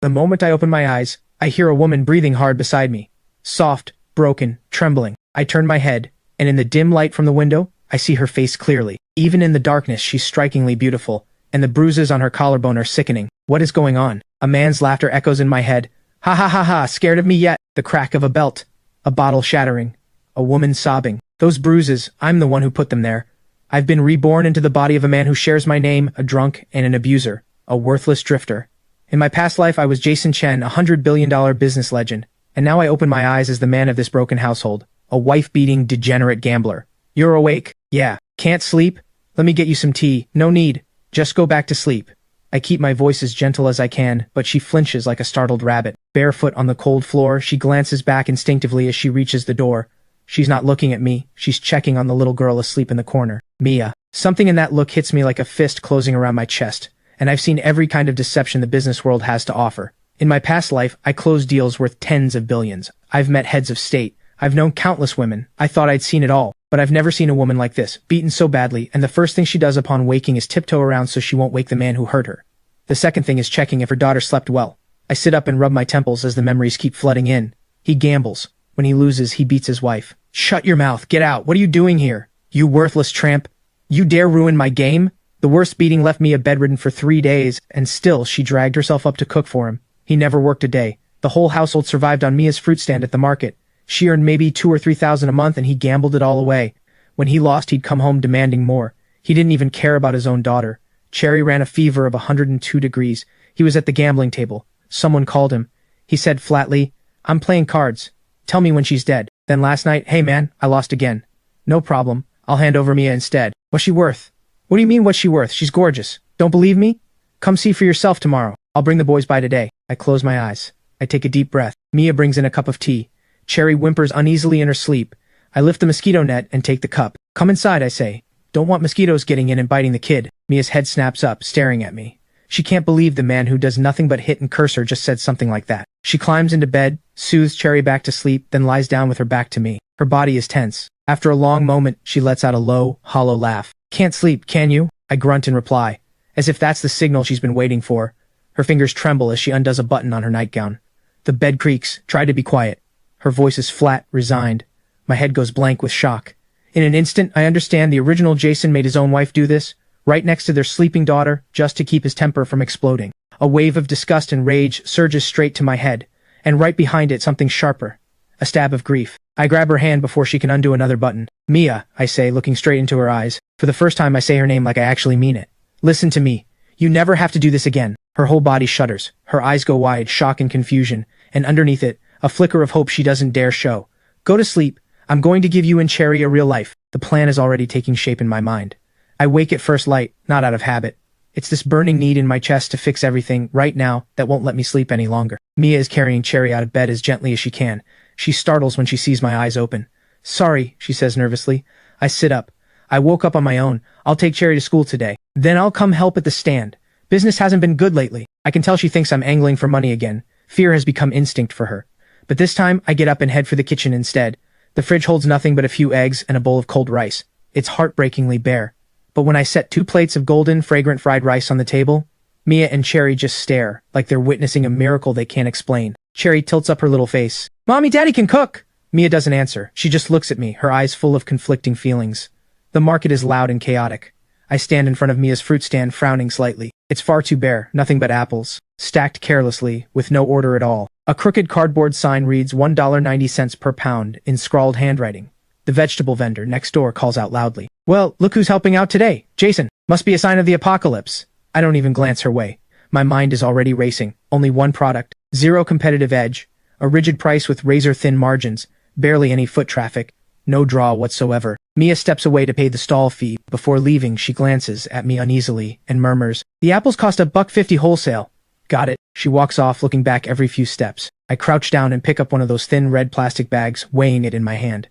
The moment I open my eyes, I hear a woman breathing hard beside me. Soft, broken, trembling. I turn my head, and in the dim light from the window, I see her face clearly. Even in the darkness, she's strikingly beautiful, and the bruises on her collarbone are sickening. What is going on? A man's laughter echoes in my head. Ha ha ha ha, scared of me yet? The crack of a belt. A bottle shattering. A woman sobbing. Those bruises, I'm the one who put them there. I've been reborn into the body of a man who shares my name, a drunk and an abuser. A worthless drifter. In my past life, I was Jason Chen, a $100 billion business legend, and now I open my eyes as the man of this broken household. A wife-beating, degenerate gambler. You're awake? Yeah. Can't sleep? Let me get you some tea. No need. Just go back to sleep. I keep my voice as gentle as I can, but she flinches like a startled rabbit. Barefoot on the cold floor, she glances back instinctively as she reaches the door. She's not looking at me. She's checking on the little girl asleep in the corner. Mia. Something in that look hits me like a fist closing around my chest, and I've seen every kind of deception the business world has to offer. In my past life, I closed deals worth tens of billions. I've met heads of state. I've known countless women. I thought I'd seen it all, but I've never seen a woman like this, beaten so badly, and the first thing she does upon waking is tiptoe around so she won't wake the man who hurt her. The second thing is checking if her daughter slept well. I sit up and rub my temples as the memories keep flooding in. He gambles. When he loses, he beats his wife. Shut your mouth. Get out. What are you doing here? You worthless tramp. You dare ruin my game? The worst beating left Mia bedridden for 3 days, and still she dragged herself up to cook for him. He never worked a day. The whole household survived on Mia's fruit stand at the market. She earned maybe $2,000 or $3,000 a month, and he gambled it all away. When he lost, he'd come home demanding more. He didn't even care about his own daughter. Cherry ran a fever of 102 degrees. He was at the gambling table. Someone called him. He said flatly, "I'm playing cards. Tell me when she's dead." Then last night, "Hey man, I lost again." "No problem. I'll hand over Mia instead." "What's she worth?" "What do you mean what's she worth? She's gorgeous. Don't believe me? Come see for yourself tomorrow. I'll bring the boys by today." I close my eyes. I take a deep breath. Mia brings in a cup of tea. Cherry whimpers uneasily in her sleep. I lift the mosquito net and take the cup. "Come inside," I say. "Don't want mosquitoes getting in and biting the kid." Mia's head snaps up, staring at me. She can't believe the man who does nothing but hit and curse her just said something like that. She climbs into bed, soothes Cherry back to sleep, then lies down with her back to me. Her body is tense. After a long moment, she lets out a low, hollow laugh. "Can't sleep, can you?" I grunt in reply, as if that's the signal she's been waiting for. Her fingers tremble as she undoes a button on her nightgown. The bed creaks. "Try to be quiet." Her voice is flat, resigned. My head goes blank with shock. In an instant, I understand the original Jason made his own wife do this, right next to their sleeping daughter, just to keep his temper from exploding. A wave of disgust and rage surges straight to my head, and right behind it something sharper. A stab of grief. I grab her hand before she can undo another button. "Mia," I say, looking straight into her eyes. For the first time I say her name like I actually mean it. "Listen to me. You never have to do this again." Her whole body shudders. Her eyes go wide, shock and confusion, and underneath it, a flicker of hope she doesn't dare show. "Go to sleep. I'm going to give you and Cherry a real life." The plan is already taking shape in my mind. I wake at first light, not out of habit. It's this burning need in my chest to fix everything, right now, that won't let me sleep any longer. Mia is carrying Cherry out of bed as gently as she can. She startles when she sees my eyes open. "Sorry," she says nervously. I sit up. "I woke up on my own. I'll take Cherry to school today. Then I'll come help at the stand. Business hasn't been good lately." I can tell she thinks I'm angling for money again. Fear has become instinct for her. But this time, I get up and head for the kitchen instead. The fridge holds nothing but a few eggs and a bowl of cold rice. It's heartbreakingly bare. But when I set 2 plates of golden, fragrant fried rice on the table, Mia and Cherry just stare, like they're witnessing a miracle they can't explain. Cherry tilts up her little face. "Mommy, Daddy can cook!" Mia doesn't answer. She just looks at me, her eyes full of conflicting feelings. The market is loud and chaotic. I stand in front of Mia's fruit stand, frowning slightly. It's far too bare, nothing but apples, stacked carelessly, with no order at all. A crooked cardboard sign reads $1.90 per pound in scrawled handwriting. The vegetable vendor next door calls out loudly. "Well, look who's helping out today. Jason. Must be a sign of the apocalypse." I don't even glance her way. My mind is already racing. Only one product. Zero competitive edge. A rigid price with razor-thin margins. Barely any foot traffic. No draw whatsoever. Mia steps away to pay the stall fee. Before leaving, she glances at me uneasily and murmurs, "The apples cost $1.50 wholesale." "Got it." She walks off, looking back every few steps. I crouch down and pick up one of those thin red plastic bags, weighing it in my hand.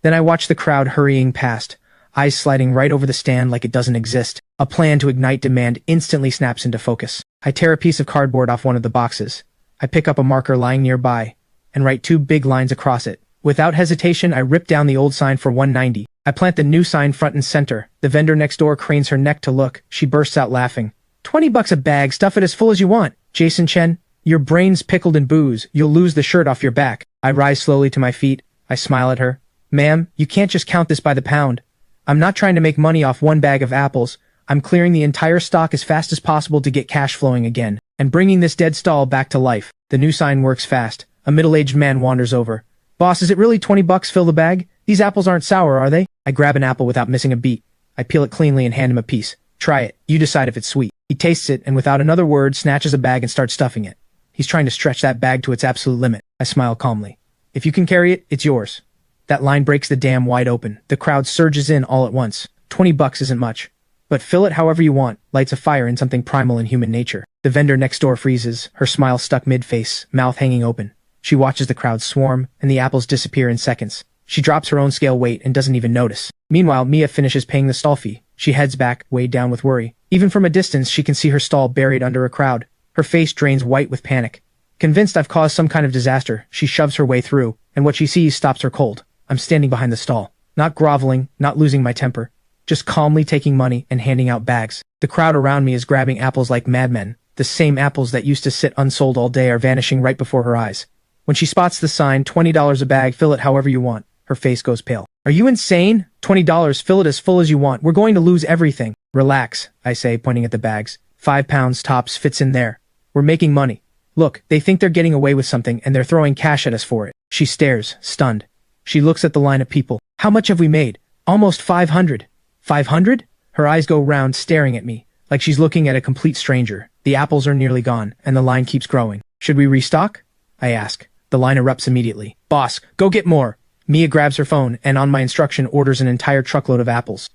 Then I watch the crowd hurrying past, eyes sliding right over the stand like it doesn't exist. A plan to ignite demand instantly snaps into focus. I tear a piece of cardboard off one of the boxes. I pick up a marker lying nearby and write 2 big lines across it. Without hesitation, I rip down the old sign for $1.90. I plant the new sign front and center. The vendor next door cranes her neck to look. She bursts out laughing. $20 a bag, stuff it as full as you want. Jason Chen, Your brain's pickled in booze, you'll lose the shirt off your back. I rise slowly to my feet. I smile at her. Ma'am, you can't just count this by the pound. I'm not trying to make money off one bag of apples. I'm clearing the entire stock as fast as possible to get cash flowing again, and bringing this dead stall back to life. The new sign works fast. A middle-aged man wanders over. Boss, is it really $20? Fill the bag? These apples aren't sour, are they? I grab an apple without missing a beat. I peel it cleanly and hand him a piece. Try it. You decide if it's sweet. He tastes it and without another word snatches a bag and starts stuffing it. He's trying to stretch that bag to its absolute limit. I smile calmly. If you can carry it, it's yours. That line breaks the dam wide open. The crowd surges in all at once. $20 isn't much. But fill it however you want, lights a fire in something primal in human nature. The vendor next door freezes, her smile stuck mid-face, mouth hanging open. She watches the crowd swarm, and the apples disappear in seconds. She drops her own scale weight and doesn't even notice. Meanwhile, Mia finishes paying the stall fee. She heads back, weighed down with worry. Even from a distance, she can see her stall buried under a crowd. Her face drains white with panic. Convinced I've caused some kind of disaster, she shoves her way through, and what she sees stops her cold. I'm standing behind the stall. Not groveling, not losing my temper. Just calmly taking money and handing out bags. The crowd around me is grabbing apples like madmen. The same apples that used to sit unsold all day are vanishing right before her eyes. When she spots the sign, $20 a bag, fill it however you want, her face goes pale. Are you insane? $20, fill it as full as you want. We're going to lose everything. Relax, I say, pointing at the bags. 5 pounds tops fits in there. We're making money. Look, they think they're getting away with something and they're throwing cash at us for it. She stares, stunned. She looks at the line of people. How much have we made? Almost 500. 500? Her eyes go round, staring at me, like she's looking at a complete stranger. The apples are nearly gone, and the line keeps growing. Should we restock? I ask. The line erupts immediately. Boss, go get more. Mia grabs her phone, and on my instruction orders an entire truckload of apples.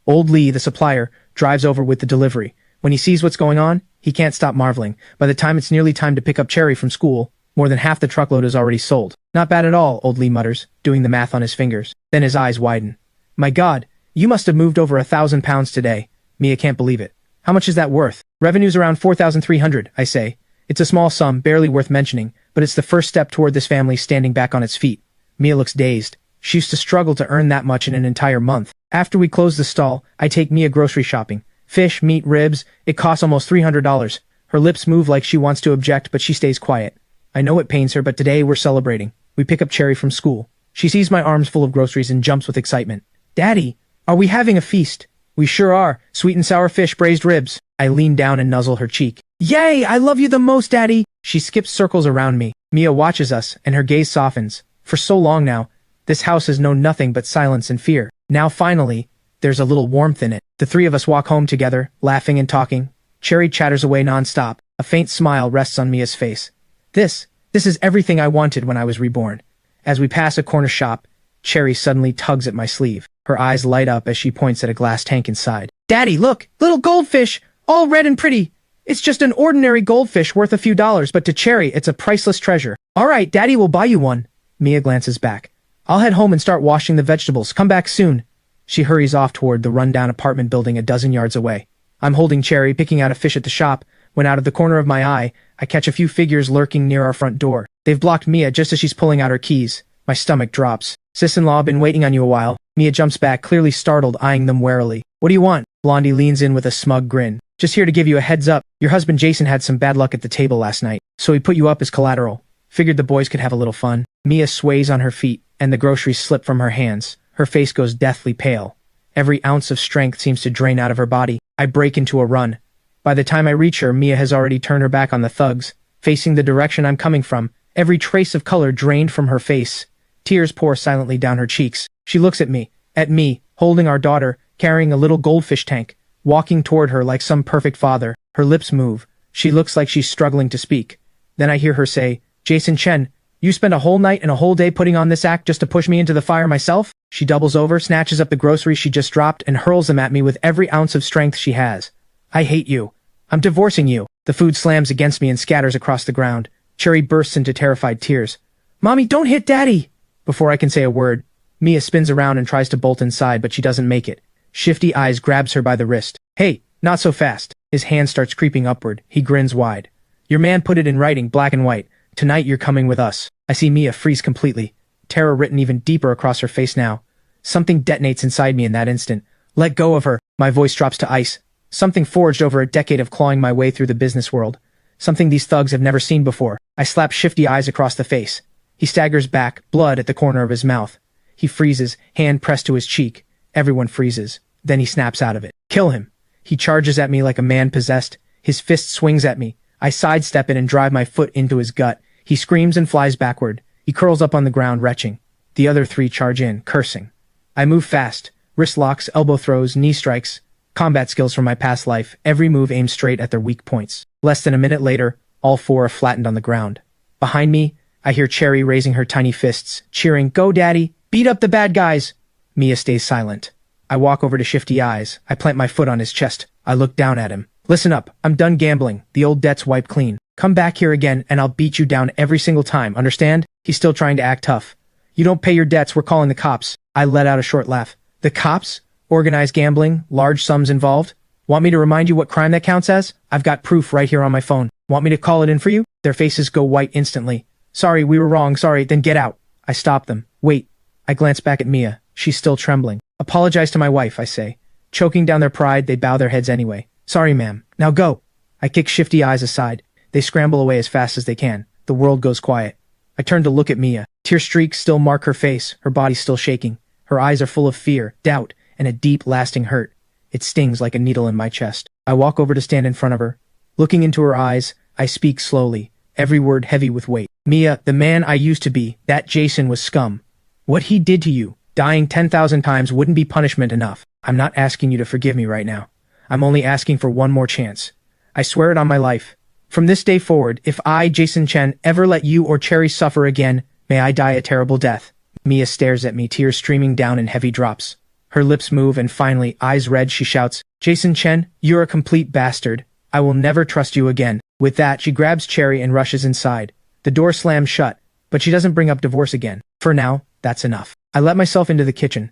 Old Lee, the supplier, drives over with the delivery. When he sees what's going on, he can't stop marveling. By the time it's nearly time to pick up Cherry from school, more than half the truckload is already sold. Not bad at all, Old Lee mutters, doing the math on his fingers. Then his eyes widen. My God, you must have moved over 1,000 pounds today. Mia can't believe it. How much is that worth? Revenue's around 4,300, I say. It's a small sum, barely worth mentioning, but it's the first step toward this family standing back on its feet. Mia looks dazed. She used to struggle to earn that much in an entire month. After we close the stall, I take Mia grocery shopping. Fish, meat, ribs. It costs almost $300. Her lips move like she wants to object, but she stays quiet. I know it pains her, but today we're celebrating. We pick up Cherry from school. She sees my arms full of groceries and jumps with excitement. Daddy, are we having a feast? We sure are. Sweet and sour fish, braised ribs. I lean down and nuzzle her cheek. Yay, I love you the most, Daddy. She skips circles around me. Mia watches us, and her gaze softens. For so long now, this house has known nothing but silence and fear. Now finally, there's a little warmth in it. The three of us walk home together, laughing and talking. Cherry chatters away nonstop. A faint smile rests on Mia's face. This is everything I wanted when I was reborn. As we pass a corner shop, Cherry suddenly tugs at my sleeve. Her eyes light up as she points at a glass tank inside. Daddy, look! Little goldfish! All red and pretty! It's just an ordinary goldfish worth a few dollars, but to Cherry, it's a priceless treasure. Alright, Daddy will buy you one. Mia glances back. I'll head home and start washing the vegetables. Come back soon. She hurries off toward the rundown apartment building a dozen yards away. I'm holding Cherry, picking out a fish at the shop, when out of the corner of my eye, I catch a few figures lurking near our front door. They've blocked Mia just as she's pulling out her keys. My stomach drops. Sis-in-law, been waiting on you a while. Mia jumps back, clearly startled, eyeing them warily. What do you want? Blondie leans in with a smug grin. Just here to give you a heads up. Your husband Jason had some bad luck at the table last night, so he put you up as collateral. Figured the boys could have a little fun. Mia sways on her feet, and the groceries slip from her hands. Her face goes deathly pale. Every ounce of strength seems to drain out of her body. I break into a run. By the time I reach her, Mia has already turned her back on the thugs, facing the direction I'm coming from, every trace of color drained from her face. Tears pour silently down her cheeks. She looks at me, holding our daughter, carrying a little goldfish tank, walking toward her like some perfect father. Her lips move. She looks like she's struggling to speak. Then I hear her say, Jason Chen, you spent a whole night and a whole day putting on this act just to push me into the fire myself? She doubles over, snatches up the groceries she just dropped, and hurls them at me with every ounce of strength she has. I hate you. I'm divorcing you. The food slams against me and scatters across the ground. Cherry bursts into terrified tears. Mommy, don't hit Daddy! Before I can say a word, Mia spins around and tries to bolt inside, but she doesn't make it. Shifty Eyes grabs her by the wrist. Hey, not so fast. His hand starts creeping upward. He grins wide. Your man put it in writing, black and white. Tonight you're coming with us. I see Mia freeze completely. Terror written even deeper across her face now. Something detonates inside me in that instant. Let go of her. My voice drops to ice. Something forged over a decade of clawing my way through the business world. something these thugs have never seen before. I slap Shifty Eyes across the face. He staggers back, blood at the corner of his mouth. He freezes, hand pressed to his cheek. Everyone freezes. Then he snaps out of it. Kill him. He charges at me like a man possessed. His fist swings at me. I sidestep it and drive my foot into his gut. He screams and flies backward. He curls up on the ground, retching. The other three charge in, cursing. I move fast. Wrist locks, elbow throws, knee strikes. Combat skills from my past life. Every move aimed straight at their weak points. Less than a minute later, all four are flattened on the ground. Behind me, I hear Cherry raising her tiny fists, cheering, "Go, Daddy! Beat up the bad guys!" Mia stays silent. I walk over to Shifty Eyes. I plant my foot on his chest. I look down at him. "Listen up. I'm done gambling. The old debt's wiped clean. Come back here again and I'll beat you down every single time, understand?" He's still trying to act tough. "You don't pay your debts, we're calling the cops." I let out a short laugh. "The cops? Organized gambling? Large sums involved? Want me to remind you what crime that counts as? I've got proof right here on my phone. Want me to call it in for you?" Their faces go white instantly. "Sorry, we were wrong, sorry, then get out." I stop them. "Wait." I glance back at Mia. She's still trembling. "Apologize to my wife," I say. Choking down their pride, they bow their heads anyway. "Sorry, ma'am. Now go." I kick Shifty Eyes aside. They scramble away as fast as they can. The world goes quiet. I turn to look at Mia. Tear streaks still mark her face, her body still shaking. Her eyes are full of fear, doubt, and a deep, lasting hurt. It stings like a needle in my chest. I walk over to stand in front of her. Looking into her eyes, I speak slowly, every word heavy with weight. "Mia, the man I used to be, that Jason was scum. What he did to you, dying 10,000 times wouldn't be punishment enough. I'm not asking you to forgive me right now. I'm only asking for one more chance. I swear it on my life. From this day forward, if I, Jason Chen, ever let you or Cherry suffer again, may I die a terrible death." Mia stares at me, tears streaming down in heavy drops. Her lips move and finally, eyes red, she shouts, "Jason Chen, you're a complete bastard. I will never trust you again." With that, she grabs Cherry and rushes inside. The door slams shut, but she doesn't bring up divorce again. For now, that's enough. I let myself into the kitchen.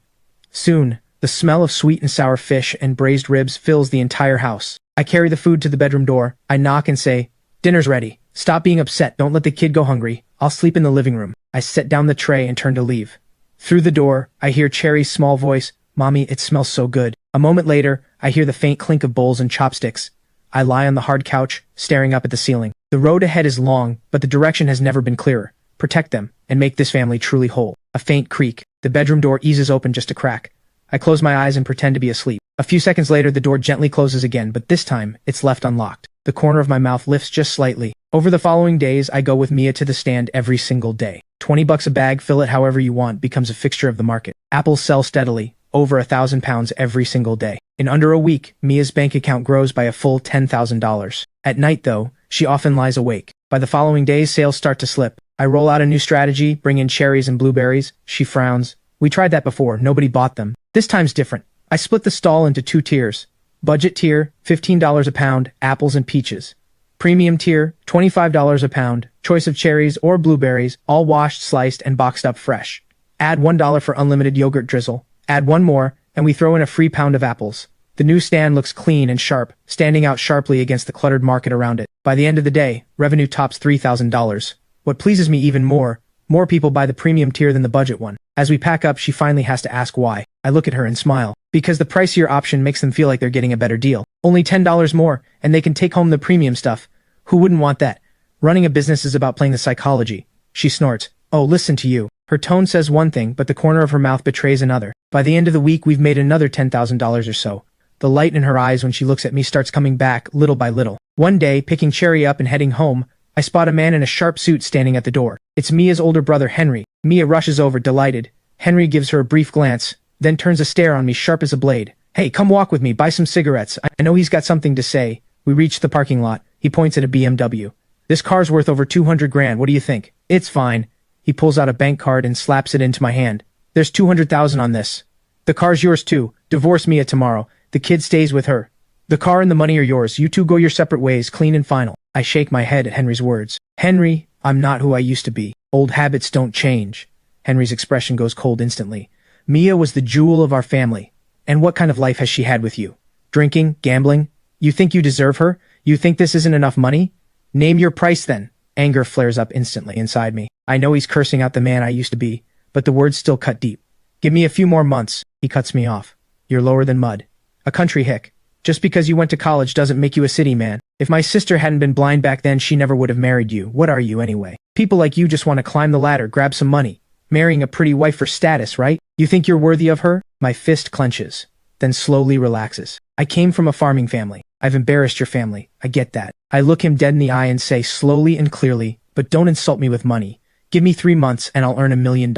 Soon, the smell of sweet and sour fish and braised ribs fills the entire house. I carry the food to the bedroom door. I knock and say, "Dinner's ready. Stop being upset. Don't let the kid go hungry. I'll sleep in the living room." I set down the tray and turn to leave. Through the door, I hear Cherry's small voice, "Mommy, it smells so good." A moment later, I hear the faint clink of bowls and chopsticks. I lie on the hard couch, staring up at the ceiling. The road ahead is long, but the direction has never been clearer. Protect them, and make this family truly whole. A faint creak. The bedroom door eases open just a crack. I close my eyes and pretend to be asleep. A few seconds later, the door gently closes again, but this time, it's left unlocked. The corner of my mouth lifts just slightly. Over the following days, I go with Mia to the stand every single day. $20 a bag, fill it however you want, becomes a fixture of the market. Apples sell steadily, over 1,000 pounds every single day. In under a week, Mia's bank account grows by a full $10,000. At night, though, she often lies awake. By the following days, sales start to slip. I roll out a new strategy, bring in cherries and blueberries. She frowns. "We tried that before, nobody bought them. This time's different." I split the stall into 2 tiers. Budget tier, $15 a pound, apples and peaches. Premium tier, $25 a pound, choice of cherries or blueberries, all washed, sliced, and boxed up fresh. Add $1 for unlimited yogurt drizzle. Add one more, and we throw in a free pound of apples. The new stand looks clean and sharp, standing out sharply against the cluttered market around it. By the end of the day, revenue tops $3,000. What pleases me even more people buy the premium tier than the budget one. As we pack up, she finally has to ask why. I look at her and smile. Because the pricier option makes them feel like they're getting a better deal. Only $10 more, and they can take home the premium stuff. Who wouldn't want that? Running a business is about playing the psychology. She snorts. "Oh, listen to you." Her tone says one thing, but the corner of her mouth betrays another. By the end of the week, we've made another $10,000 or so. The light in her eyes when she looks at me starts coming back, little by little. One day, picking Cherry up and heading home, I spot a man in a sharp suit standing at the door. It's Mia's older brother, Henry. Mia rushes over, delighted. Henry gives her a brief glance, then turns a stare on me sharp as a blade. "Hey, come walk with me, buy some cigarettes." I know he's got something to say. We reach the parking lot. He points at a BMW. "This car's worth over 200 grand, what do you think?" "It's fine." He pulls out a bank card and slaps it into my hand. "There's 200,000 on this. The car's yours too. Divorce Mia tomorrow. The kid stays with her. The car and the money are yours. You two go your separate ways, clean and final." I shake my head at Henry's words. "Henry, I'm not who I used to be. Old habits don't change." Henry's expression goes cold instantly. "Mia was the jewel of our family. And what kind of life has she had with you? Drinking? Gambling? You think you deserve her? You think this isn't enough money? Name your price then." Anger flares up instantly inside me. I know he's cursing out the man I used to be, but the words still cut deep. "Give me a few more months." He cuts me off. "You're lower than mud. A country hick. Just because you went to college doesn't make you a city man. If my sister hadn't been blind back then, she never would have married you. What are you anyway? People like you just want to climb the ladder, grab some money. Marrying a pretty wife for status, right? You think you're worthy of her? My fist clenches, then slowly relaxes. I came from a farming family. I've embarrassed your family. I get that. I look him dead in the eye and say slowly and clearly, but don't insult me with money. Give me 3 months and I'll earn $1 million.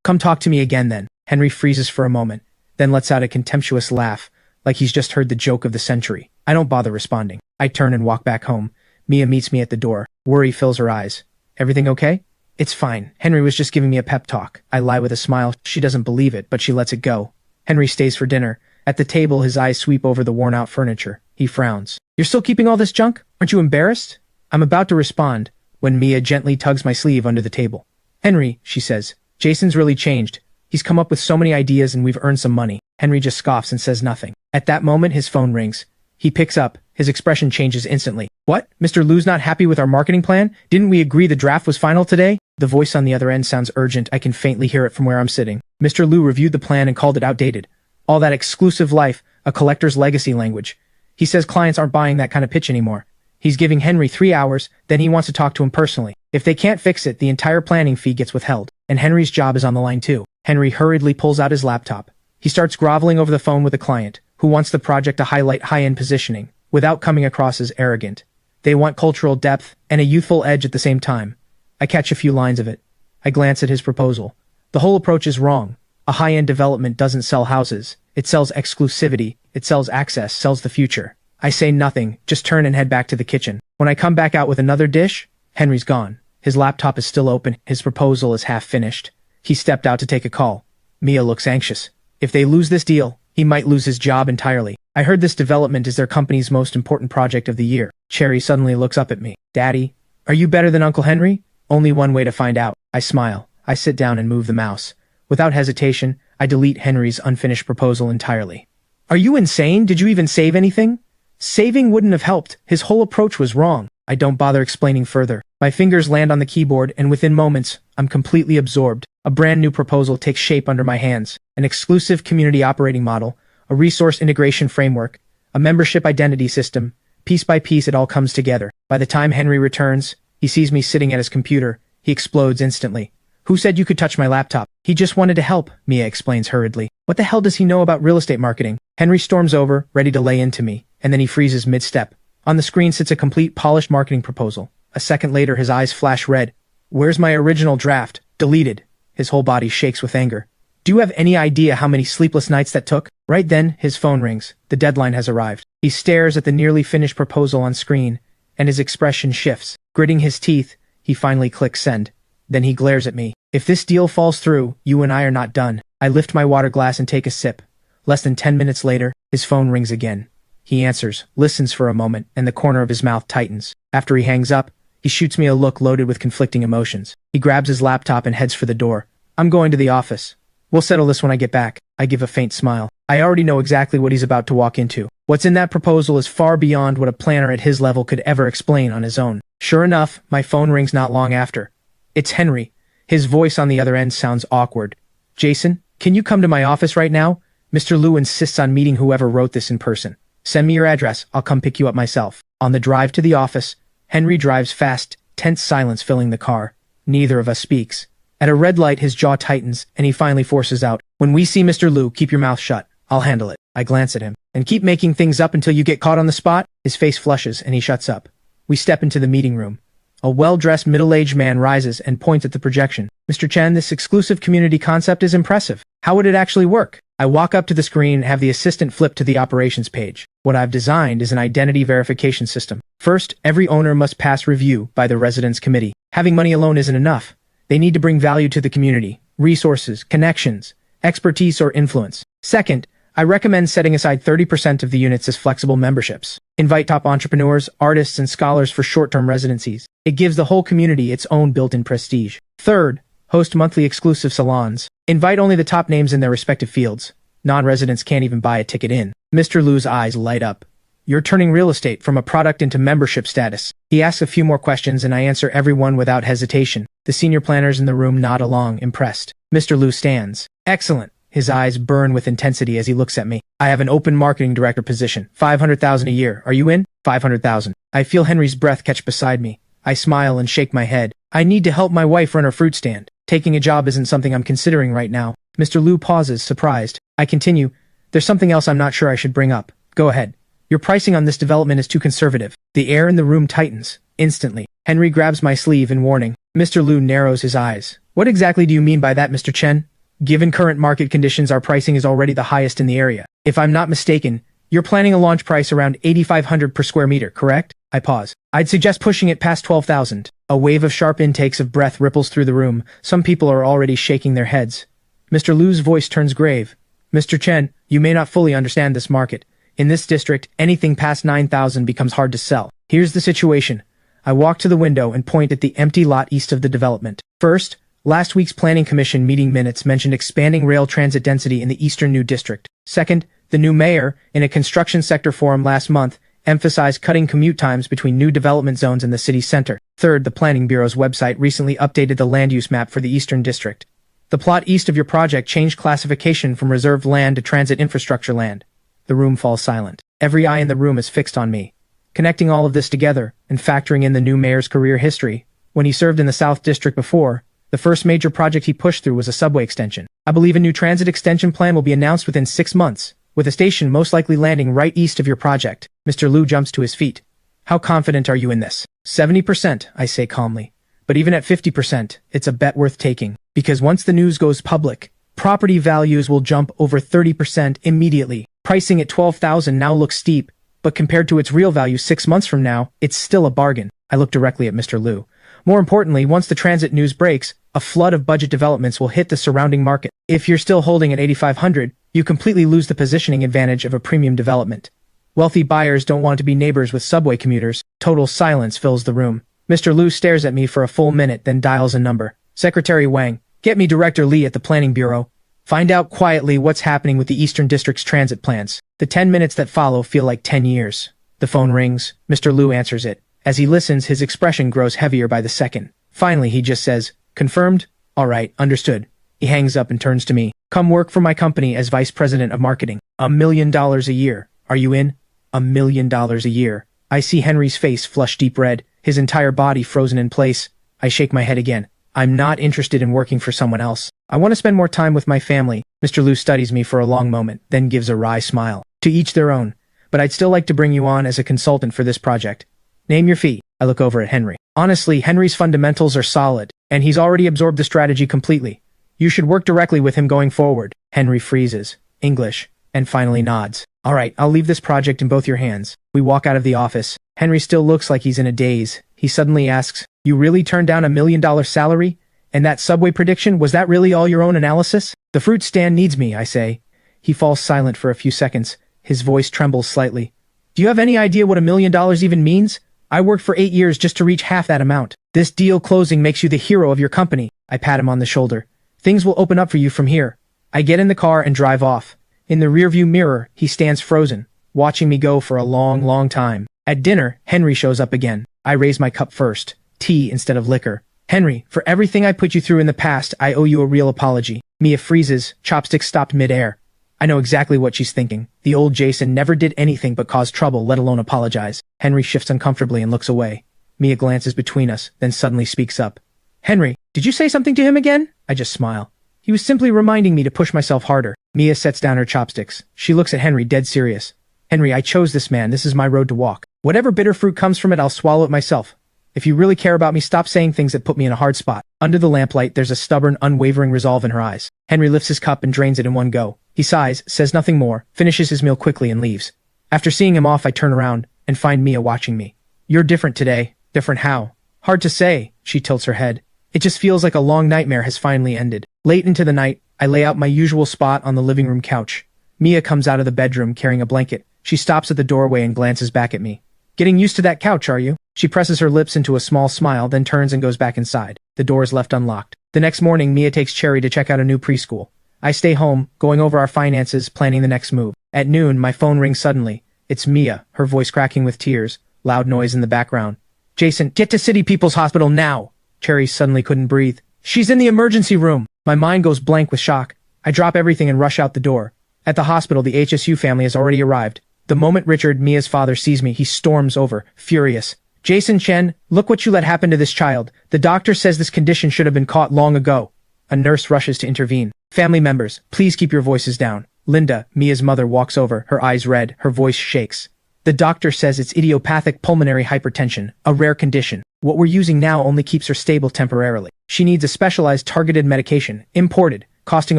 Come talk to me again then. Henry freezes for a moment, then lets out a contemptuous laugh, like he's just heard the joke of the century. I don't bother responding. I turn and walk back home. Mia meets me at the door. Worry fills her eyes. Everything okay? It's fine. Henry was just giving me a pep talk. I lie with a smile. She doesn't believe it, but she lets it go. Henry stays for dinner. At the table, his eyes sweep over the worn-out furniture. He frowns. You're still keeping all this junk? Aren't you embarrassed? I'm about to respond when Mia gently tugs my sleeve under the table. Henry, she says, Jason's really changed. He's come up with so many ideas and we've earned some money. Henry just scoffs and says nothing. At that moment, his phone rings. He picks up. His expression changes instantly. What? Mr. Liu's not happy with our marketing plan? Didn't we agree the draft was final today? The voice on the other end sounds urgent. I can faintly hear it from where I'm sitting. Mr. Liu reviewed the plan and called it outdated. All that exclusive life, a collector's legacy language. He says clients aren't buying that kind of pitch anymore. He's giving Henry 3 hours, then he wants to talk to him personally. If they can't fix it, the entire planning fee gets withheld. And Henry's job is on the line too. Henry hurriedly pulls out his laptop. He starts groveling over the phone with a client who wants the project to highlight high-end positioning without coming across as arrogant. They want cultural depth and a youthful edge at the same time. I catch a few lines of it. I glance at his proposal. The whole approach is wrong. A high-end development doesn't sell houses. It sells exclusivity. It sells access, sells the future. I say nothing, just turn and head back to the kitchen. When I come back out with another dish, Henry's gone. His laptop is still open. His proposal is half finished. He stepped out to take a call. Mia looks anxious. If they lose this deal, he might lose his job entirely. I heard this development is their company's most important project of the year. Cherry suddenly looks up at me. Daddy, are you better than Uncle Henry? Only one way to find out. I smile. I sit down and move the mouse. Without hesitation, I delete Henry's unfinished proposal entirely. Are you insane? Did you even save anything? Saving wouldn't have helped. His whole approach was wrong. I don't bother explaining further. My fingers land on the keyboard, and within moments, I'm completely absorbed. A brand new proposal takes shape under my hands. An exclusive community operating model, a resource integration framework, a membership identity system. Piece by piece, it all comes together. By the time Henry returns, he sees me sitting at his computer. He explodes instantly. Who said you could touch my laptop? He just wanted to help, Mia explains hurriedly. What the hell does he know about real estate marketing? Henry storms over, ready to lay into me, and then he freezes mid-step. On the screen sits a complete, polished marketing proposal. A second later, his eyes flash red. Where's my original draft? Deleted. His whole body shakes with anger. Do you have any idea how many sleepless nights that took? Right then, his phone rings. The deadline has arrived. He stares at the nearly finished proposal on screen, and his expression shifts. Gritting his teeth, he finally clicks send. Then he glares at me. If this deal falls through, you and I are not done. I lift my water glass and take a sip. Less than 10 minutes later, his phone rings again. He answers, listens for a moment, and the corner of his mouth tightens. After he hangs up, he shoots me a look loaded with conflicting emotions. He grabs his laptop and heads for the door. I'm going to the office. We'll settle this when I get back. I give a faint smile. I already know exactly what he's about to walk into. What's in that proposal is far beyond what a planner at his level could ever explain on his own. Sure enough, my phone rings not long after. It's Henry. His voice on the other end sounds awkward. Jason, can you come to my office right now? Mr. Liu insists on meeting whoever wrote this in person. Send me your address. I'll come pick you up myself. On the drive to the office, Henry drives fast, tense silence filling the car. Neither of us speaks. At a red light, his jaw tightens, and he finally forces out, when we see Mr. Liu, keep your mouth shut. I'll handle it. I glance at him. And keep making things up until you get caught on the spot? His face flushes, and he shuts up. We step into the meeting room. A well-dressed middle-aged man rises and points at the projection. Mr. Chen, this exclusive community concept is impressive. How would it actually work? I walk up to the screen and have the assistant flip to the operations page. What I've designed is an identity verification system. First, every owner must pass review by the residence committee. Having money alone isn't enough. They need to bring value to the community, resources, connections, expertise, or influence. Second, I recommend setting aside 30% of the units as flexible memberships. Invite top entrepreneurs, artists, and scholars for short-term residencies. It gives the whole community its own built-in prestige. Third, host monthly exclusive salons. Invite only the top names in their respective fields. Non-residents can't even buy a ticket in. Mr. Liu's eyes light up. You're turning real estate from a product into membership status. He asks a few more questions and I answer every one without hesitation. The senior planners in the room nod along, impressed. Mr. Liu stands. Excellent. His eyes burn with intensity as he looks at me. I have an open marketing director position. 500,000 a year. Are you in? 500,000. I feel Henry's breath catch beside me. I smile and shake my head. I need to help my wife run her fruit stand. Taking a job isn't something I'm considering right now. Mr. Liu pauses, surprised. I continue. There's something else I'm not sure I should bring up. Go ahead. Your pricing on this development is too conservative. The air in the room tightens. Instantly. Henry grabs my sleeve in warning. Mr. Liu narrows his eyes. What exactly do you mean by that, Mr. Chen? Given current market conditions, our pricing is already the highest in the area. If I'm not mistaken, you're planning a launch price around 8,500 per square meter, correct? I pause. I'd suggest pushing it past 12,000. A wave of sharp intakes of breath ripples through the room. Some people are already shaking their heads. Mr. Liu's voice turns grave. Mr. Chen, you may not fully understand this market. In this district, anything past 9,000 becomes hard to sell. Here's the situation. I walk to the window and point at the empty lot east of the development. First, last week's Planning Commission meeting minutes mentioned expanding rail transit density in the Eastern New District. Second, the new mayor, in a construction sector forum last month, emphasized cutting commute times between new development zones and the city center. Third, the Planning Bureau's website recently updated the land use map for the Eastern District. The plot east of your project changed classification from reserved land to transit infrastructure land. The room falls silent. Every eye in the room is fixed on me. Connecting all of this together, and factoring in the new mayor's career history, when he served in the South District before, the first major project he pushed through was a subway extension. I believe a new transit extension plan will be announced within 6 months, with a station most likely landing right east of your project. Mr. Liu jumps to his feet. How confident are you in this? 70%, I say calmly. But even at 50%, it's a bet worth taking. Because once the news goes public, property values will jump over 30% immediately. Pricing at 12,000 now looks steep, but compared to its real value 6 months from now, it's still a bargain. I look directly at Mr. Liu. More importantly, once the transit news breaks, a flood of budget developments will hit the surrounding market. If you're still holding at 8,500, you completely lose the positioning advantage of a premium development. Wealthy buyers don't want to be neighbors with subway commuters. Total silence fills the room. Mr. Liu stares at me for a full minute, then dials a number. Secretary Wang, get me Director Li at the Planning Bureau. Find out quietly what's happening with the Eastern District's transit plans. The 10 minutes that follow feel like 10 years. The phone rings. Mr. Liu answers it. As he listens, his expression grows heavier by the second. Finally, he just says, confirmed? All right, understood. He hangs up and turns to me. Come work for my company as Vice President of Marketing. $1 million a year. Are you in? $1 million a year. I see Henry's face flush deep red, his entire body frozen in place. I shake my head again. I'm not interested in working for someone else. I want to spend more time with my family. Mr. Liu studies me for a long moment, then gives a wry smile. To each their own. But I'd still like to bring you on as a consultant for this project. Name your fee. I look over at Henry. Honestly, Henry's fundamentals are solid, and he's already absorbed the strategy completely. You should work directly with him going forward. Henry freezes, English, and finally nods. All right, I'll leave this project in both your hands. We walk out of the office. Henry still looks like he's in a daze. He suddenly asks, you really turned down $1 million salary? And that subway prediction, was that really all your own analysis? The fruit stand needs me, I say. He falls silent for a few seconds. His voice trembles slightly. Do you have any idea what $1 million even means? I worked for 8 years just to reach half that amount. This deal closing makes you the hero of your company. I pat him on the shoulder. Things will open up for you from here. I get in the car and drive off. In the rearview mirror, he stands frozen, watching me go for a long, long time. At dinner, Henry shows up again. I raise my cup first. Tea instead of liquor. Henry, for everything I put you through in the past, I owe you a real apology. Mia freezes, chopsticks stopped mid-air. I know exactly what she's thinking. The old Jason never did anything but cause trouble, let alone apologize. Henry shifts uncomfortably and looks away. Mia glances between us, then suddenly speaks up. Henry, did you say something to him again? I just smile. He was simply reminding me to push myself harder. Mia sets down her chopsticks. She looks at Henry dead serious. Henry, I chose this man. This is my road to walk. Whatever bitter fruit comes from it, I'll swallow it myself. If you really care about me, stop saying things that put me in a hard spot. Under the lamplight, there's a stubborn, unwavering resolve in her eyes. Henry lifts his cup and drains it in one go. He sighs, says nothing more, finishes his meal quickly and leaves. After seeing him off, I turn around and find Mia watching me. You're different today. Different how? Hard to say, she tilts her head. It just feels like a long nightmare has finally ended. Late into the night, I lay out my usual spot on the living room couch. Mia comes out of the bedroom carrying a blanket. She stops at the doorway and glances back at me. Getting used to that couch, are you? She presses her lips into a small smile, then turns and goes back inside. The door is left unlocked. The next morning, Mia takes Cherry to check out a new preschool. I stay home, going over our finances, planning the next move. At noon, my phone rings suddenly. It's Mia, her voice cracking with tears, loud noise in the background. Jason, get to City People's Hospital now! Cherry suddenly couldn't breathe. She's in the emergency room! My mind goes blank with shock. I drop everything and rush out the door. At the hospital, the HSU family has already arrived. The moment Richard, Mia's father, sees me, he storms over, furious. Jason Chen, look what you let happen to this child. The doctor says this condition should have been caught long ago. A nurse rushes to intervene. Family members, please keep your voices down. Linda, Mia's mother, walks over, her eyes red, her voice shakes. The doctor says it's idiopathic pulmonary hypertension, a rare condition. What we're using now only keeps her stable temporarily. She needs a specialized targeted medication, imported, costing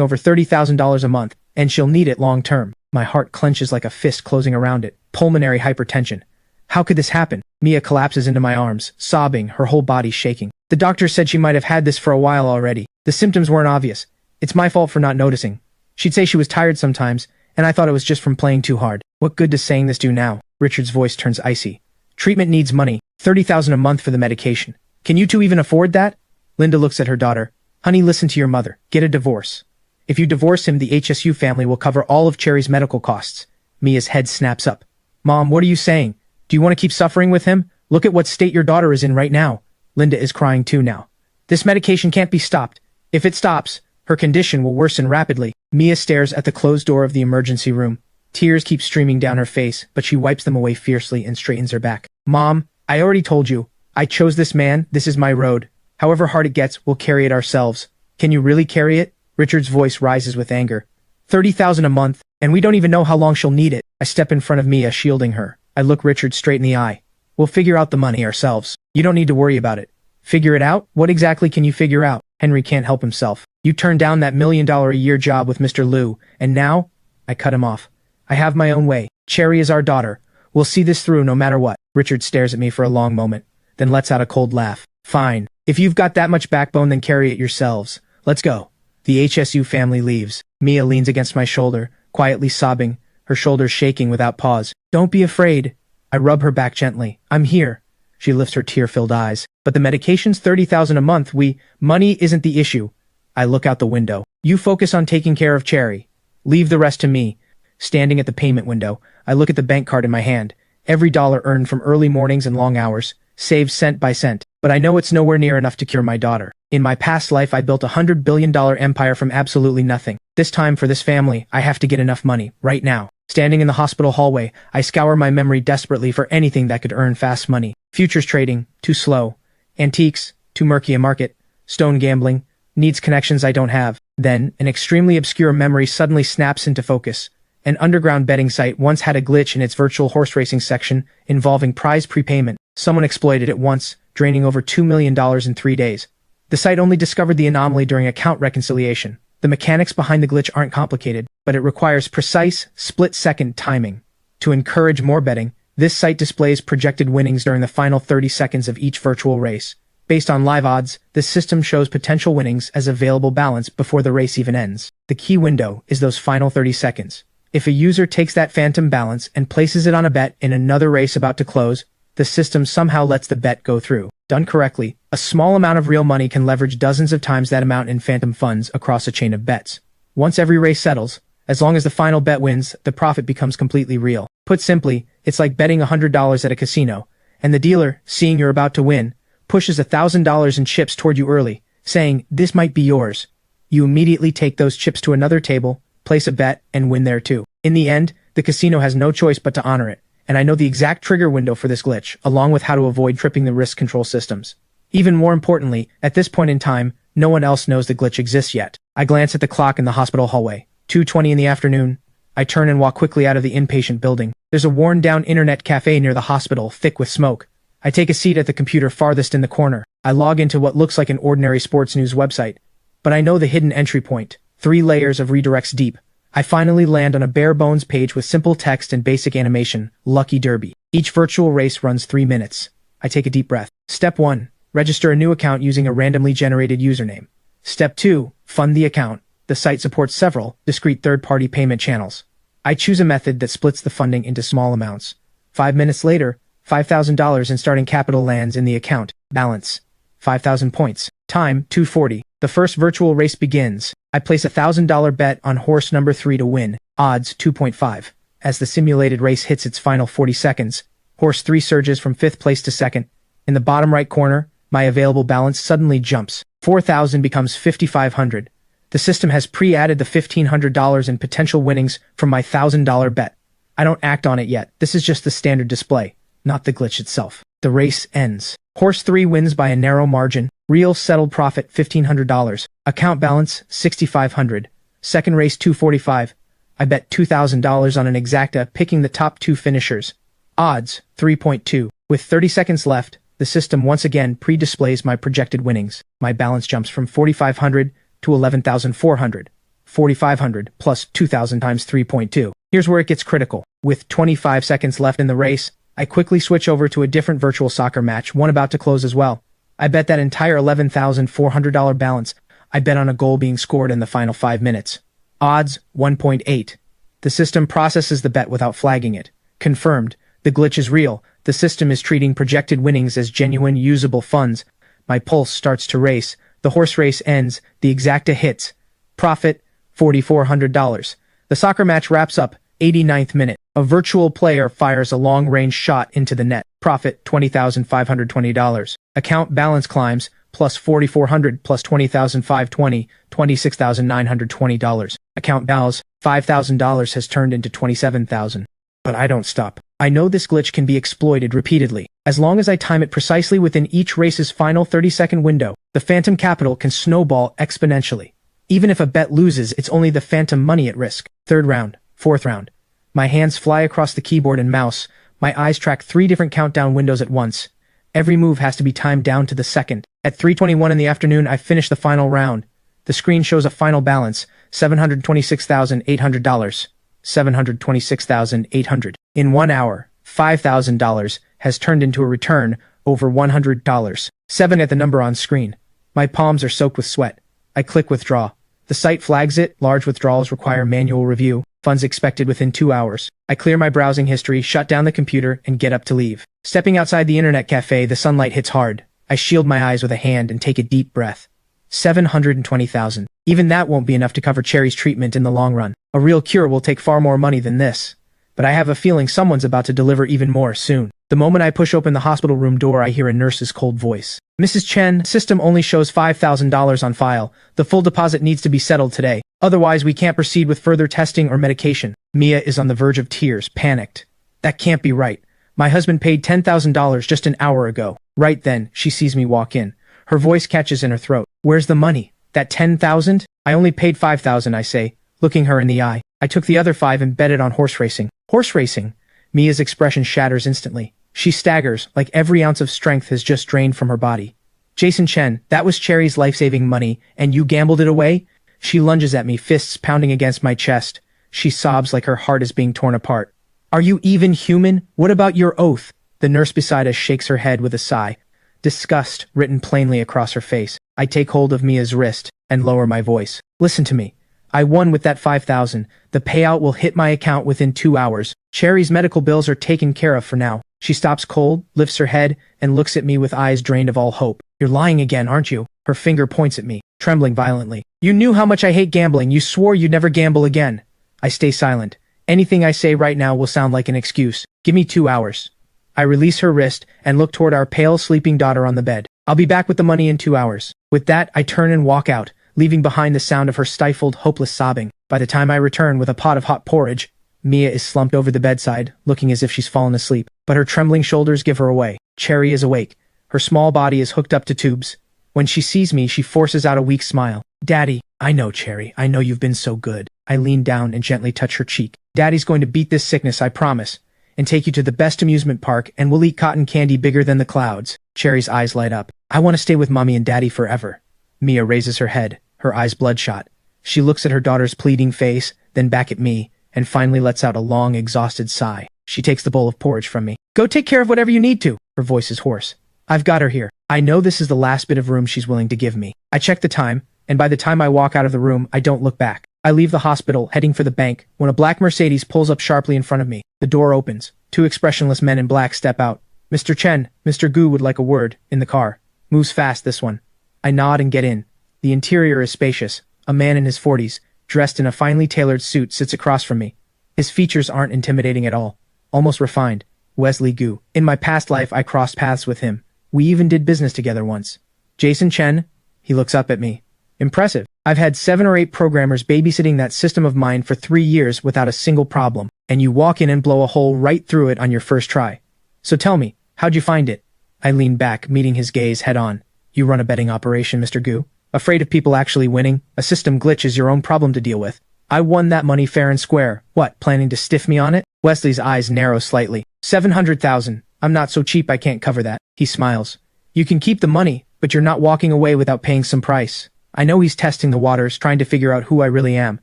over $30,000 a month, and she'll need it long term. My heart clenches like a fist closing around it. Pulmonary hypertension. How could this happen? Mia collapses into my arms, sobbing, her whole body shaking. The doctor said she might have had this for a while already. The symptoms weren't obvious. It's my fault for not noticing. She'd say she was tired sometimes, and I thought it was just from playing too hard. What good does saying this do now? Richard's voice turns icy. Treatment needs money. $30,000 a month for the medication. Can you two even afford that? Linda looks at her daughter. Honey, listen to your mother. Get a divorce. If you divorce him, the HSU family will cover all of Cherry's medical costs. Mia's head snaps up. Mom, what are you saying? Do you want to keep suffering with him? Look at what state your daughter is in right now. Linda is crying too now. This medication can't be stopped. If it stops, her condition will worsen rapidly. Mia stares at the closed door of the emergency room. Tears keep streaming down her face, but she wipes them away fiercely and straightens her back. Mom, I already told you. I chose this man. This is my road. However hard it gets, we'll carry it ourselves. Can you really carry it? Richard's voice rises with anger. $30,000 a month, and we don't even know how long she'll need it. I step in front of Mia, shielding her. I look Richard straight in the eye. We'll figure out the money ourselves. You don't need to worry about it. Figure it out? What exactly can you figure out? Henry can't help himself. You turned down that $1 million a year job with Mr. Liu, and now? I cut him off. I have my own way. Cherry is our daughter. We'll see this through no matter what. Richard stares at me for a long moment, then lets out a cold laugh. Fine. If you've got that much backbone, then carry it yourselves. Let's go. The HSU family leaves. Mia leans against my shoulder, quietly sobbing, her shoulders shaking without pause. Don't be afraid. I rub her back gently. I'm here. She lifts her tear-filled eyes. But the medication's $30,000 a month. Money isn't the issue. I look out the window. You focus on taking care of Cherry. Leave the rest to me. Standing at the payment window, I look at the bank card in my hand. Every dollar earned from early mornings and long hours, saved cent by cent. But I know it's nowhere near enough to cure my daughter. In my past life, I built a $100 billion empire from absolutely nothing. This time for this family, I have to get enough money, right now. Standing in the hospital hallway, I scour my memory desperately for anything that could earn fast money. Futures trading, too slow. Antiques, too murky a market. Stone gambling, needs connections I don't have. Then, an extremely obscure memory suddenly snaps into focus. An underground betting site once had a glitch in its virtual horse racing section involving prize prepayment. Someone exploited it once, draining over $2 million in 3 days. The site only discovered the anomaly during account reconciliation. The mechanics behind the glitch aren't complicated, but it requires precise, split-second timing. To encourage more betting, this site displays projected winnings during the final 30 seconds of each virtual race. Based on live odds, this system shows potential winnings as available balance before the race even ends. The key window is those final 30 seconds. If a user takes that phantom balance and places it on a bet in another race about to close, the system somehow lets the bet go through. Done correctly, a small amount of real money can leverage dozens of times that amount in phantom funds across a chain of bets. Once every race settles, as long as the final bet wins, the profit becomes completely real. Put simply, it's like betting $100 at a casino, and the dealer, seeing you're about to win, pushes $1,000 in chips toward you early, saying, "This might be yours." You immediately take those chips to another table, place a bet, and win there too. In the end, the casino has no choice but to honor it. And I know the exact trigger window for this glitch, along with how to avoid tripping the risk control systems. Even more importantly, at this point in time, no one else knows the glitch exists yet. I glance at the clock in the hospital hallway. 2:20 in the afternoon. I turn and walk quickly out of the inpatient building. There's a worn-down internet cafe near the hospital, thick with smoke. I take a seat at the computer farthest in the corner. I log into what looks like an ordinary sports news website. But I know the hidden entry point. 3 layers of redirects deep. I finally land on a bare-bones page with simple text and basic animation, Lucky Derby. Each virtual race runs 3 minutes. I take a deep breath. Step 1. Register a new account using a randomly generated username. Step 2. Fund the account. The site supports several, discrete third-party payment channels. I choose a method that splits the funding into small amounts. 5 minutes later, $5,000 in starting capital lands in the account. Balance: 5,000 points. Time: 2:40. The first virtual race begins. I place a $1,000 bet on horse number 3 to win. Odds 2.5. As the simulated race hits its final 40 seconds, horse 3 surges from 5th place to 2nd. In the bottom right corner, my available balance suddenly jumps. 4,000 becomes 5,500. The system has pre-added the $1,500 in potential winnings from my $1,000 bet. I don't act on it yet. This is just the standard display, not the glitch itself. The race ends. Horse 3 wins by a narrow margin. Real settled profit $1,500. Account balance $6,500. Second race 245. I bet $2,000 on an exacta picking the top 2 finishers. Odds 3.2. With 30 seconds left, the system once again pre-displays my projected winnings. My balance jumps from 4,500 to 11,400. 4,500 plus 2,000 times 3.2. Here's where it gets critical. With 25 seconds left in the race, I quickly switch over to a different virtual soccer match, one about to close as well. I bet that entire $11,400 balance. I bet on a goal being scored in the final 5 minutes. Odds 1.8. The system processes the bet without flagging it. Confirmed. The glitch is real. The system is treating projected winnings as genuine usable funds. My pulse starts to race. The horse race ends. The exacta hits. Profit $4,400. The soccer match wraps up. 89th minute. A virtual player fires a long-range shot into the net. Profit $20,520. Account balance climbs plus $4,400 plus $20,520, $26,920. Account balance $5,000 has turned into $27,000. But I don't stop. I know this glitch can be exploited repeatedly. As long as I time it precisely within each race's final 30-second window, the phantom capital can snowball exponentially. Even if a bet loses, it's only the phantom money at risk. Third round. Fourth round. My hands fly across the keyboard and mouse. My eyes track 3 different countdown windows at once. Every move has to be timed down to the second. At 3:21 in the afternoon, I finish the final round. The screen shows a final balance, $726,800. $726,800. In 1 hour, $5,000 has turned into a return over $100. 7 at the number on screen. My palms are soaked with sweat. I click withdraw. The site flags it. Large withdrawals require manual review. Funds expected within 2 hours. I clear my browsing history, shut down the computer, and get up to leave. Stepping outside the internet cafe, the sunlight hits hard. I shield my eyes with a hand and take a deep breath. $720,000. Even that won't be enough to cover Cherry's treatment in the long run. A real cure will take far more money than this. But I have a feeling someone's about to deliver even more soon. The moment I push open the hospital room door, I hear a nurse's cold voice. Mrs. Chen, system only shows $5,000 on file. The full deposit needs to be settled today. Otherwise, we can't proceed with further testing or medication. Mia is on the verge of tears, panicked. That can't be right. My husband paid $10,000 just an hour ago. Right then, she sees me walk in. Her voice catches in her throat. Where's the money? That $10,000? I only paid $5,000, I say, looking her in the eye. I took the other 5 and bet it on horse racing. Horse racing? Mia's expression shatters instantly. She staggers, like every ounce of strength has just drained from her body. Jason Chen, that was Cherry's life-saving money, and you gambled it away? She lunges at me, fists pounding against my chest. She sobs like her heart is being torn apart. Are you even human? What about your oath? The nurse beside us shakes her head with a sigh. Disgust written plainly across her face. I take hold of Mia's wrist and lower my voice. Listen to me. I won with that $5,000. The payout will hit my account within 2 hours. Cherry's medical bills are taken care of for now. She stops cold, lifts her head, and looks at me with eyes drained of all hope. You're lying again, aren't you? Her finger points at me, trembling violently. You knew how much I hate gambling. You swore you'd never gamble again. I stay silent. Anything I say right now will sound like an excuse. Give me 2 hours. I release her wrist and look toward our pale, sleeping daughter on the bed. I'll be back with the money in 2 hours. With that, I turn and walk out, leaving behind the sound of her stifled, hopeless sobbing. By the time I return with a pot of hot porridge, Mia is slumped over the bedside, looking as if she's fallen asleep. But her trembling shoulders give her away. Cherry is awake. Her small body is hooked up to tubes. When she sees me, she forces out a weak smile. Daddy, I know, Cherry. I know you've been so good. I lean down and gently touch her cheek. Daddy's going to beat this sickness, I promise, and take you to the best amusement park, and we'll eat cotton candy bigger than the clouds. Cherry's eyes light up. I want to stay with Mommy and Daddy forever. Mia raises her head, her eyes bloodshot. She looks at her daughter's pleading face, then back at me, and finally lets out a long, exhausted sigh. She takes the bowl of porridge from me. Go take care of whatever you need to. Her voice is hoarse. I've got her here. I know this is the last bit of room she's willing to give me. I check the time, and by the time I walk out of the room, I don't look back. I leave the hospital, heading for the bank, when a black Mercedes pulls up sharply in front of me. The door opens. 2 expressionless men in black step out. Mr. Chen, Mr. Gu would like a word, in the car. Moves fast, this one. I nod and get in. The interior is spacious. A man in his 40s, dressed in a finely tailored suit, sits across from me. His features aren't intimidating at all. Almost refined. Wesley Gu. In my past life, I crossed paths with him. We even did business together once. Jason Chen. He looks up at me. Impressive. I've had 7 or 8 programmers babysitting that system of mine for 3 years without a single problem, and you walk in and blow a hole right through it on your first try. So tell me, how'd you find it? I leaned back, meeting his gaze head-on. You run a betting operation, Mr. Gu? Afraid of people actually winning? A system glitch is your own problem to deal with. I won that money fair and square. What, planning to stiff me on it? Wesley's eyes narrow slightly. 700,000. I'm not so cheap I can't cover that. He smiles. You can keep the money, but you're not walking away without paying some price. I know he's testing the waters, trying to figure out who I really am.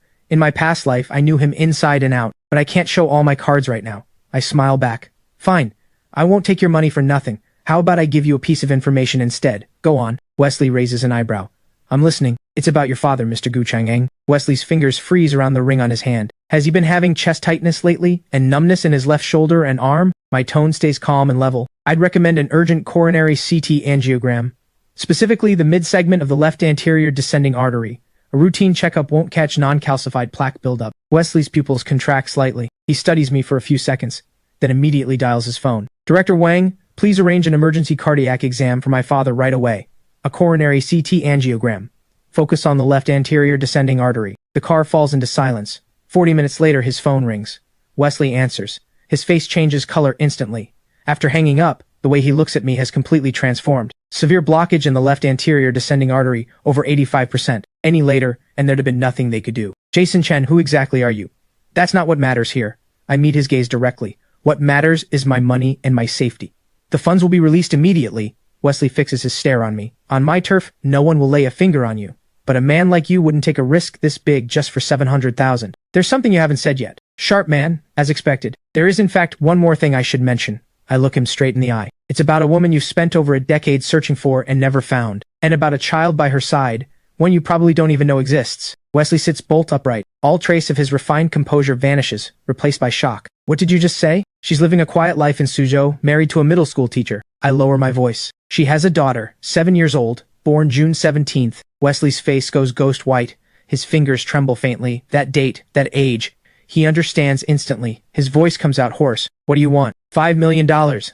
In my past life, I knew him inside and out, but I can't show all my cards right now. I smile back. Fine. I won't take your money for nothing. How about I give you a piece of information instead? Go on. Wesley raises an eyebrow. I'm listening. It's about your father, Mr. Gu Chang'eng. Wesley's fingers freeze around the ring on his hand. Has he been having chest tightness lately, and numbness in his left shoulder and arm? My tone stays calm and level. I'd recommend an urgent coronary CT angiogram. Specifically, the mid-segment of the left anterior descending artery. A routine checkup won't catch non-calcified plaque buildup. Wesley's pupils contract slightly. He studies me for a few seconds, then immediately dials his phone. Director Wang, please arrange an emergency cardiac exam for my father right away. A coronary CT angiogram. Focus on the left anterior descending artery. The car falls into silence. 40 minutes later, his phone rings. Wesley answers. His face changes color instantly. After hanging up, the way he looks at me has completely transformed. Severe blockage in the left anterior descending artery, over 85%. Any later, and there'd have been nothing they could do. Jason Chen, who exactly are you? That's not what matters here. I meet his gaze directly. What matters is my money and my safety. The funds will be released immediately. Wesley fixes his stare on me. On my turf, no one will lay a finger on you. But a man like you wouldn't take a risk this big just for 700,000. There's something you haven't said yet. Sharp man, as expected. There is in fact one more thing I should mention. I look him straight in the eye. It's about a woman you've spent over a decade searching for and never found. And about a child by her side, one you probably don't even know exists. Wesley sits bolt upright. All trace of his refined composure vanishes, replaced by shock. What did you just say? She's living a quiet life in Suzhou, married to a middle school teacher. I lower my voice. She has a daughter, 7 years old, born June 17th. Wesley's face goes ghost white. His fingers tremble faintly. That date, that age. He understands instantly. His voice comes out hoarse. What do you want? $5 million.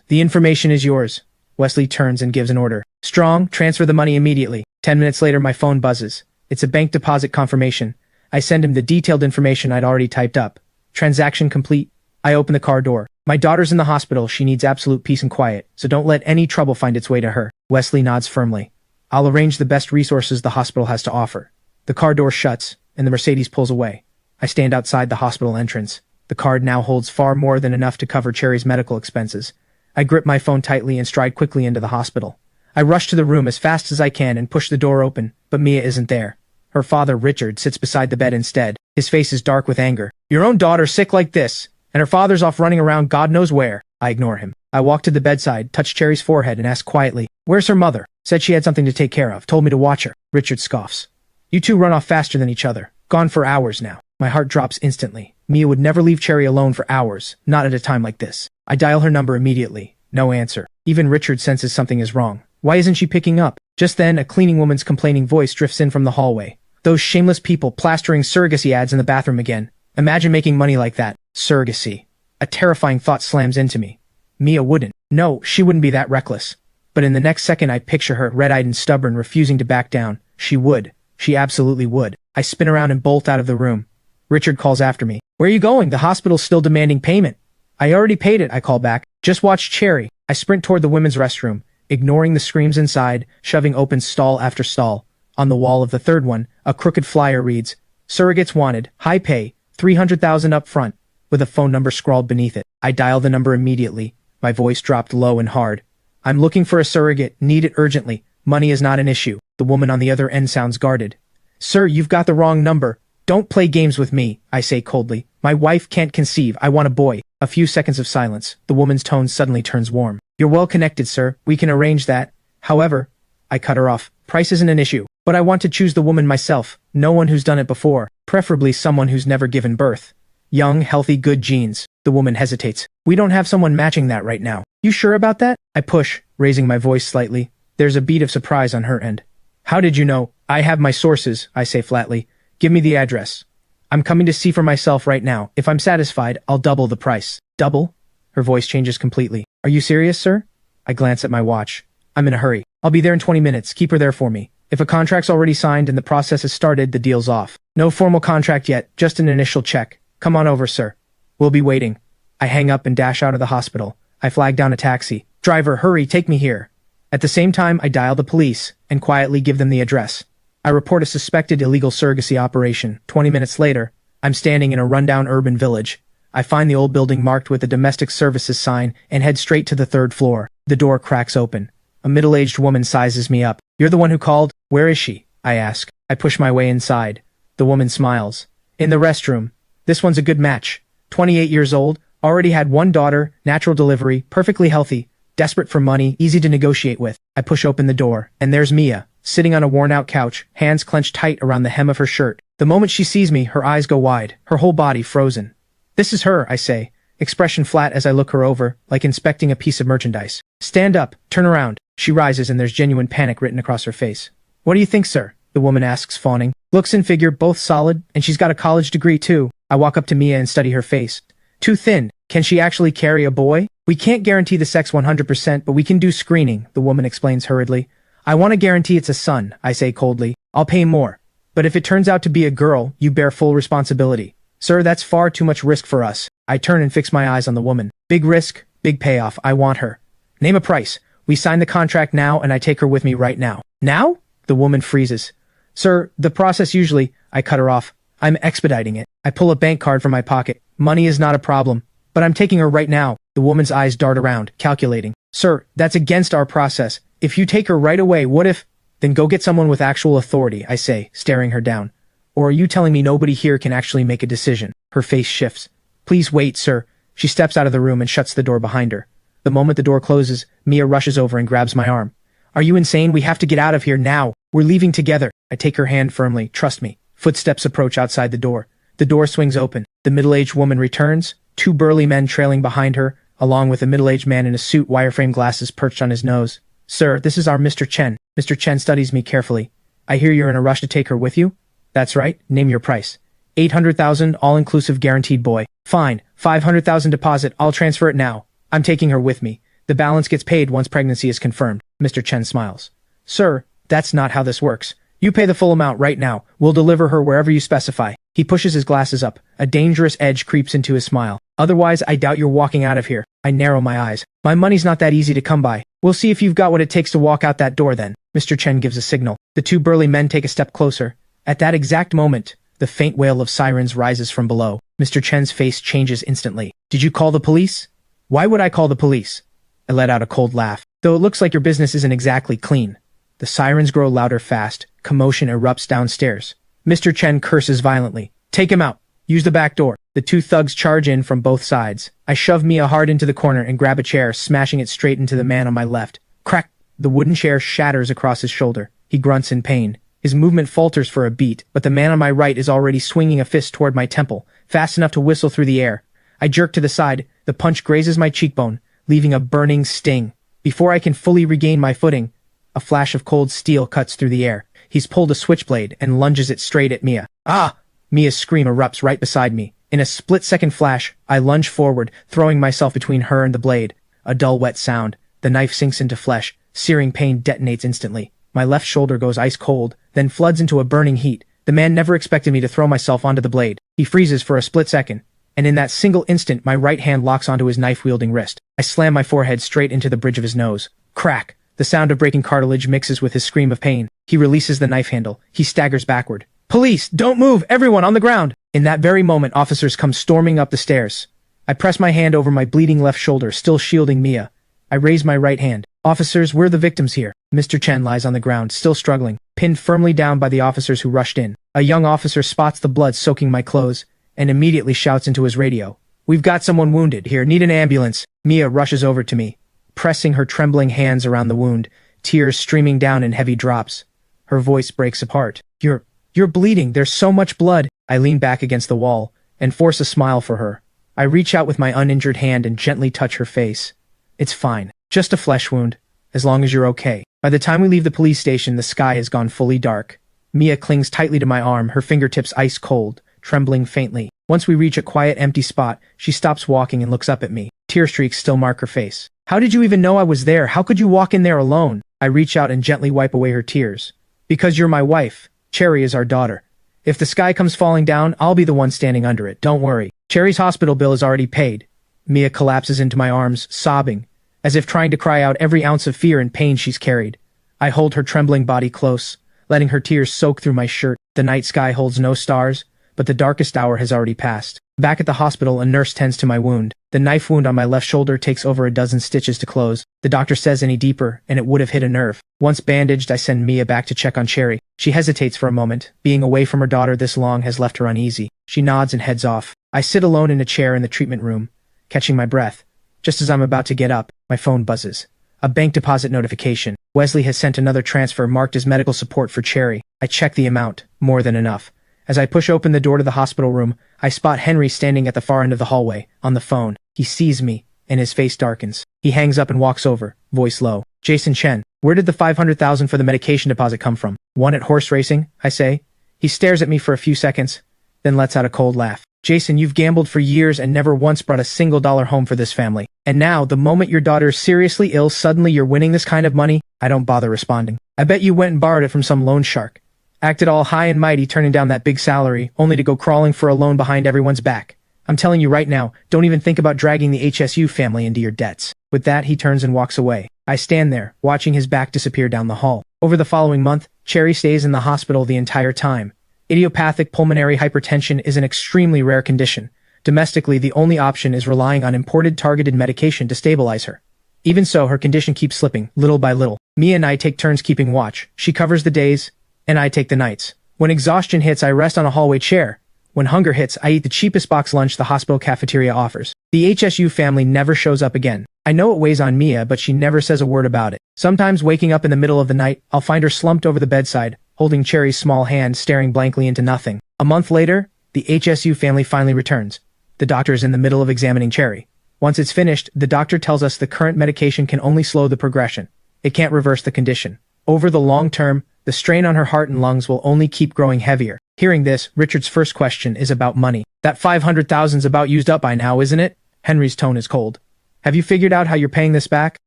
The information is yours. Wesley turns and gives an order. Strong, transfer the money immediately. 10 minutes later, my phone buzzes. It's a bank deposit confirmation. I send him the detailed information I'd already typed up. Transaction complete. I open the car door. My daughter's in the hospital. She needs absolute peace and quiet, so don't let any trouble find its way to her. Wesley nods firmly. I'll arrange the best resources the hospital has to offer. The car door shuts, and the Mercedes pulls away. I stand outside the hospital entrance. The card now holds far more than enough to cover Cherry's medical expenses. I grip my phone tightly and stride quickly into the hospital. I rush to the room as fast as I can and push the door open, but Mia isn't there. Her father, Richard, sits beside the bed instead. His face is dark with anger. Your own daughter's sick like this, and her father's off running around God knows where. I ignore him. I walk to the bedside, touch Cherry's forehead, and ask quietly, where's her mother? Said she had something to take care of, told me to watch her. Richard scoffs. You two run off faster than each other. Gone for hours now. My heart drops instantly. Mia would never leave Cherry alone for hours, not at a time like this. I dial her number immediately. No answer. Even Richard senses something is wrong. Why isn't she picking up? Just then, a cleaning woman's complaining voice drifts in from the hallway. Those shameless people plastering surrogacy ads in the bathroom again. Imagine making money like that. Surrogacy. A terrifying thought slams into me. Mia wouldn't. No, she wouldn't be that reckless. But in the next second I picture her, red-eyed and stubborn, refusing to back down. She would. She absolutely would. I spin around and bolt out of the room. Richard calls after me. Where are you going? The hospital's still demanding payment. I already paid it, I call back. Just watch Cherry. I sprint toward the women's restroom, ignoring the screams inside, shoving open stall after stall. On the wall of the third one, a crooked flyer reads, Surrogates wanted, high pay, 300,000 up front, with a phone number scrawled beneath it. I dial the number immediately. My voice dropped low and hard. I'm looking for a surrogate, need it urgently. Money is not an issue. The woman on the other end sounds guarded. Sir, you've got the wrong number. Don't play games with me, I say coldly. My wife can't conceive. I want a boy. A few seconds of silence. The woman's tone suddenly turns warm. You're well connected, sir. We can arrange that. However, I cut her off. Price isn't an issue. But I want to choose the woman myself. No one who's done it before. Preferably someone who's never given birth. Young, healthy, good genes. The woman hesitates. We don't have someone matching that right now. You sure about that? I push, raising my voice slightly. There's a beat of surprise on her end. How did you know? I have my sources, I say flatly. Give me the address. I'm coming to see for myself right now. If I'm satisfied, I'll double the price. Double? Her voice changes completely. Are you serious, sir? I glance at my watch. I'm in a hurry. I'll be there in 20 minutes. Keep her there for me. If a contract's already signed and the process has started, the deal's off. No formal contract yet, just an initial check. Come on over, sir. We'll be waiting. I hang up and dash out of the hospital. I flag down a taxi. Driver, hurry, take me here. At the same time, I dial the police and quietly give them the address. I report a suspected illegal surrogacy operation. 20 minutes later, I'm standing in a rundown urban village. I find the old building marked with a domestic services sign and head straight to the 3rd floor. The door cracks open. A middle-aged woman sizes me up. You're the one who called? Where is she? I ask. I push my way inside. The woman smiles. In the restroom. This one's a good match. 28 years old, already had 1 daughter, natural delivery, perfectly healthy, desperate for money, easy to negotiate with. I push open the door, and there's Mia, sitting on a worn-out couch, hands clenched tight around the hem of her shirt. The moment she sees me, her eyes go wide, her whole body frozen. This is her, I say, expression flat as I look her over, like inspecting a piece of merchandise. Stand up, turn around. She rises and there's genuine panic written across her face. What do you think, sir? The woman asks, fawning. Looks and figure both solid, and she's got a college degree too. I walk up to Mia and study her face. Too thin. Can she actually carry a boy? We can't guarantee the sex 100%, but we can do screening, the woman explains hurriedly. I want to guarantee it's a son, I say coldly. I'll pay more. But if it turns out to be a girl, you bear full responsibility. Sir, that's far too much risk for us. I turn and fix my eyes on the woman. Big risk, big payoff. I want her. Name a price. We sign the contract now and I take her with me right now. Now? The woman freezes. Sir, the process usually... I cut her off. I'm expediting it. I pull a bank card from my pocket. Money is not a problem. But I'm taking her right now. The woman's eyes dart around, calculating. Sir, that's against our process. If you take her right away, what if... Then go get someone with actual authority, I say, staring her down. Or are you telling me nobody here can actually make a decision? Her face shifts. Please wait, sir. She steps out of the room and shuts the door behind her. The moment the door closes, Mia rushes over and grabs my arm. Are you insane? We have to get out of here now. We're leaving together. I take her hand firmly. Trust me. Footsteps approach outside the door. The door swings open. The middle-aged woman returns, 2 burly men trailing behind her, along with a middle-aged man in a suit, wireframe glasses perched on his nose. Sir, this is our Mr. Chen. Mr. Chen studies me carefully. I hear you're in a rush to take her with you? That's right. Name your price. 800,000, all-inclusive guaranteed boy. Fine. 500,000 deposit. I'll transfer it now. I'm taking her with me. The balance gets paid once pregnancy is confirmed. Mr. Chen smiles. Sir, that's not how this works. You pay the full amount right now. We'll deliver her wherever you specify. He pushes his glasses up. A dangerous edge creeps into his smile. Otherwise, I doubt you're walking out of here. I narrow my eyes. My money's not that easy to come by. We'll see if you've got what it takes to walk out that door then. Mr. Chen gives a signal. The 2 burly men take a step closer. At that exact moment, the faint wail of sirens rises from below. Mr. Chen's face changes instantly. Did you call the police? Why would I call the police? I let out a cold laugh. Though it looks like your business isn't exactly clean. The sirens grow louder fast. Commotion erupts downstairs. Mr. Chen curses violently. Take him out. Use the back door. The 2 thugs charge in from both sides. I shove Mia hard into the corner and grab a chair, smashing it straight into the man on my left. Crack! The wooden chair shatters across his shoulder. He grunts in pain. His movement falters for a beat, but the man on my right is already swinging a fist toward my temple, fast enough to whistle through the air. I jerk to the side. The punch grazes my cheekbone, leaving a burning sting. Before I can fully regain my footing, a flash of cold steel cuts through the air. He's pulled a switchblade and lunges it straight at Mia. Ah! Mia's scream erupts right beside me. In a split-second flash, I lunge forward, throwing myself between her and the blade. A dull, wet sound. The knife sinks into flesh. Searing pain detonates instantly. My left shoulder goes ice cold, then floods into a burning heat. The man never expected me to throw myself onto the blade. He freezes for a split second, and in that single instant my right hand locks onto his knife-wielding wrist. I slam my forehead straight into the bridge of his nose. Crack! The sound of breaking cartilage mixes with his scream of pain. He releases the knife handle. He staggers backward. Police! Don't move! Everyone on the ground! In that very moment, officers come storming up the stairs. I press my hand over my bleeding left shoulder, still shielding Mia. I raise my right hand. Officers, we're the victims here. Mr. Chen lies on the ground, still struggling, pinned firmly down by the officers who rushed in. A young officer spots the blood soaking my clothes, and immediately shouts into his radio. We've got someone wounded here, need an ambulance. Mia rushes over to me, pressing her trembling hands around the wound, tears streaming down in heavy drops. Her voice breaks apart. You're bleeding, there's so much blood. I lean back against the wall, and force a smile for her. I reach out with my uninjured hand and gently touch her face. It's fine. Just a flesh wound, as long as you're okay. By the time we leave the police station, the sky has gone fully dark. Mia clings tightly to my arm, her fingertips ice cold, trembling faintly. Once we reach a quiet, empty spot, she stops walking and looks up at me. Tear streaks still mark her face. How did you even know I was there? How could you walk in there alone? I reach out and gently wipe away her tears. Because you're my wife. Cherry is our daughter. If the sky comes falling down, I'll be the one standing under it, don't worry. Cherry's hospital bill is already paid. Mia collapses into my arms, sobbing, as if trying to cry out every ounce of fear and pain she's carried. I hold her trembling body close, letting her tears soak through my shirt. The night sky holds no stars, but the darkest hour has already passed. Back at the hospital, a nurse tends to my wound. The knife wound on my left shoulder takes over a dozen stitches to close. The doctor says any deeper, and it would have hit a nerve. Once bandaged, I send Mia back to check on Cherry. She hesitates for a moment. Being away from her daughter this long has left her uneasy. She nods and heads off. I sit alone in a chair in the treatment room, catching my breath. Just as I'm about to get up, my phone buzzes. A bank deposit notification. Wesley has sent another transfer marked as medical support for Cherry. I check the amount. More than enough. As I push open the door to the hospital room, I spot Henry standing at the far end of the hallway, on the phone. He sees me, and his face darkens. He hangs up and walks over, voice low. Jason Chen, where did the $500,000 for the medication deposit come from? Won at horse racing, I say. He stares at me for a few seconds, then lets out a cold laugh. Jason, you've gambled for years and never once brought a single dollar home for this family. And now, the moment your daughter is seriously ill, suddenly you're winning this kind of money? I don't bother responding. I bet you went and borrowed it from some loan shark. Acted all high and mighty turning down that big salary, only to go crawling for a loan behind everyone's back. I'm telling you right now, don't even think about dragging the HSU family into your debts. With that, he turns and walks away. I stand there, watching his back disappear down the hall. Over the following month, Cherry stays in the hospital the entire time. Idiopathic pulmonary hypertension is an extremely rare condition. Domestically, the only option is relying on imported targeted medication to stabilize her. Even so, her condition keeps slipping, little by little. Mia and I take turns keeping watch. She covers the days, and I take the nights. When exhaustion hits, I rest on a hallway chair. When hunger hits, I eat the cheapest box lunch the hospital cafeteria offers. The HSU family never shows up again. I know it weighs on Mia, but she never says a word about it. Sometimes waking up in the middle of the night, I'll find her slumped over the bedside, holding Cherry's small hand, staring blankly into nothing. A month later, the HSU family finally returns. The doctor is in the middle of examining Cherry. Once it's finished, the doctor tells us the current medication can only slow the progression. It can't reverse the condition. Over the long term, the strain on her heart and lungs will only keep growing heavier. Hearing this, Richard's first question is about money. That $500,000's about used up by now, isn't it? Henry's tone is cold. Have you figured out how you're paying this back?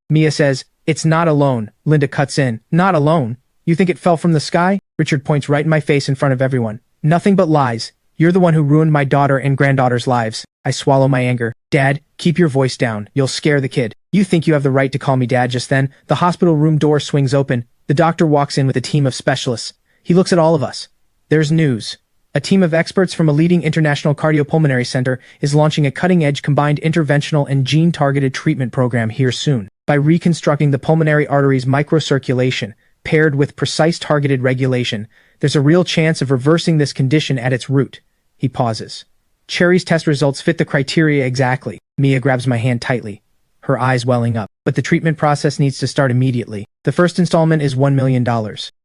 Mia says, it's not a loan. Linda cuts in. Not a loan? You think it fell from the sky? Richard points right in my face in front of everyone. Nothing but lies. You're the one who ruined my daughter and granddaughter's lives. I swallow my anger. Dad, keep your voice down. You'll scare the kid. You think you have the right to call me Dad. Just then, the hospital room door swings open. The doctor walks in with a team of specialists. He looks at all of us. There's news. A team of experts from a leading international cardiopulmonary center is launching a cutting-edge combined interventional and gene-targeted treatment program here soon. By reconstructing the pulmonary artery's microcirculation, paired with precise targeted regulation, there's a real chance of reversing this condition at its root. He pauses. Cherry's test results fit the criteria exactly. Mia grabs my hand tightly, her eyes welling up. But the treatment process needs to start immediately. The first installment is $1 million.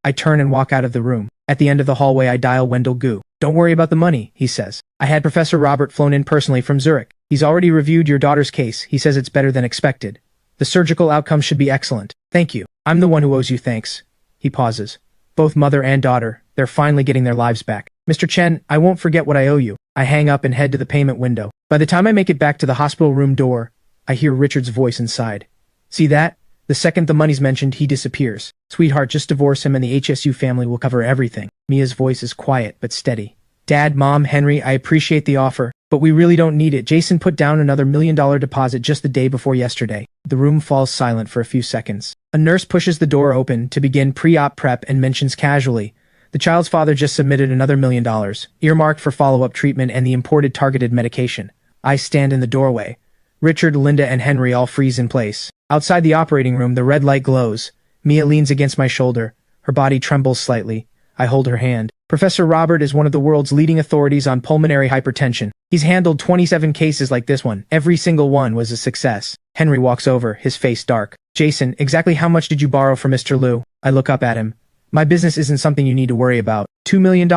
I turn and walk out of the room. At the end of the hallway, I dial Wendell Gu. Don't worry about the money, he says. I had Professor Robert flown in personally from Zurich. He's already reviewed your daughter's case. He says it's better than expected. The surgical outcome should be excellent. Thank you. I'm the one who owes you thanks. He pauses. Both mother and daughter, they're finally getting their lives back. Mr. Chen, I won't forget what I owe you. I hang up and head to the payment window. By the time I make it back to the hospital room door, I hear Richard's voice inside. See that? The second the money's mentioned, he disappears. Sweetheart, just divorce him and the HSU family will cover everything. Mia's voice is quiet but steady. Dad, Mom, Henry, I appreciate the offer, but we really don't need it. Jason put down another $1 million deposit just the day before yesterday. The room falls silent for a few seconds. A nurse pushes the door open to begin pre-op prep and mentions casually, the child's father just submitted another $1 million, earmarked for follow-up treatment and the imported targeted medication. I stand in the doorway. Richard, Linda, and Henry all freeze in place. Outside the operating room, the red light glows. Mia leans against my shoulder. Her body trembles slightly. I hold her hand. Professor Robert is one of the world's leading authorities on pulmonary hypertension. He's handled 27 cases like this one. Every single one was a success. Henry walks over, his face dark. Jason, exactly how much did you borrow from Mr. Liu? I look up at him. My business isn't something you need to worry about. $2 million.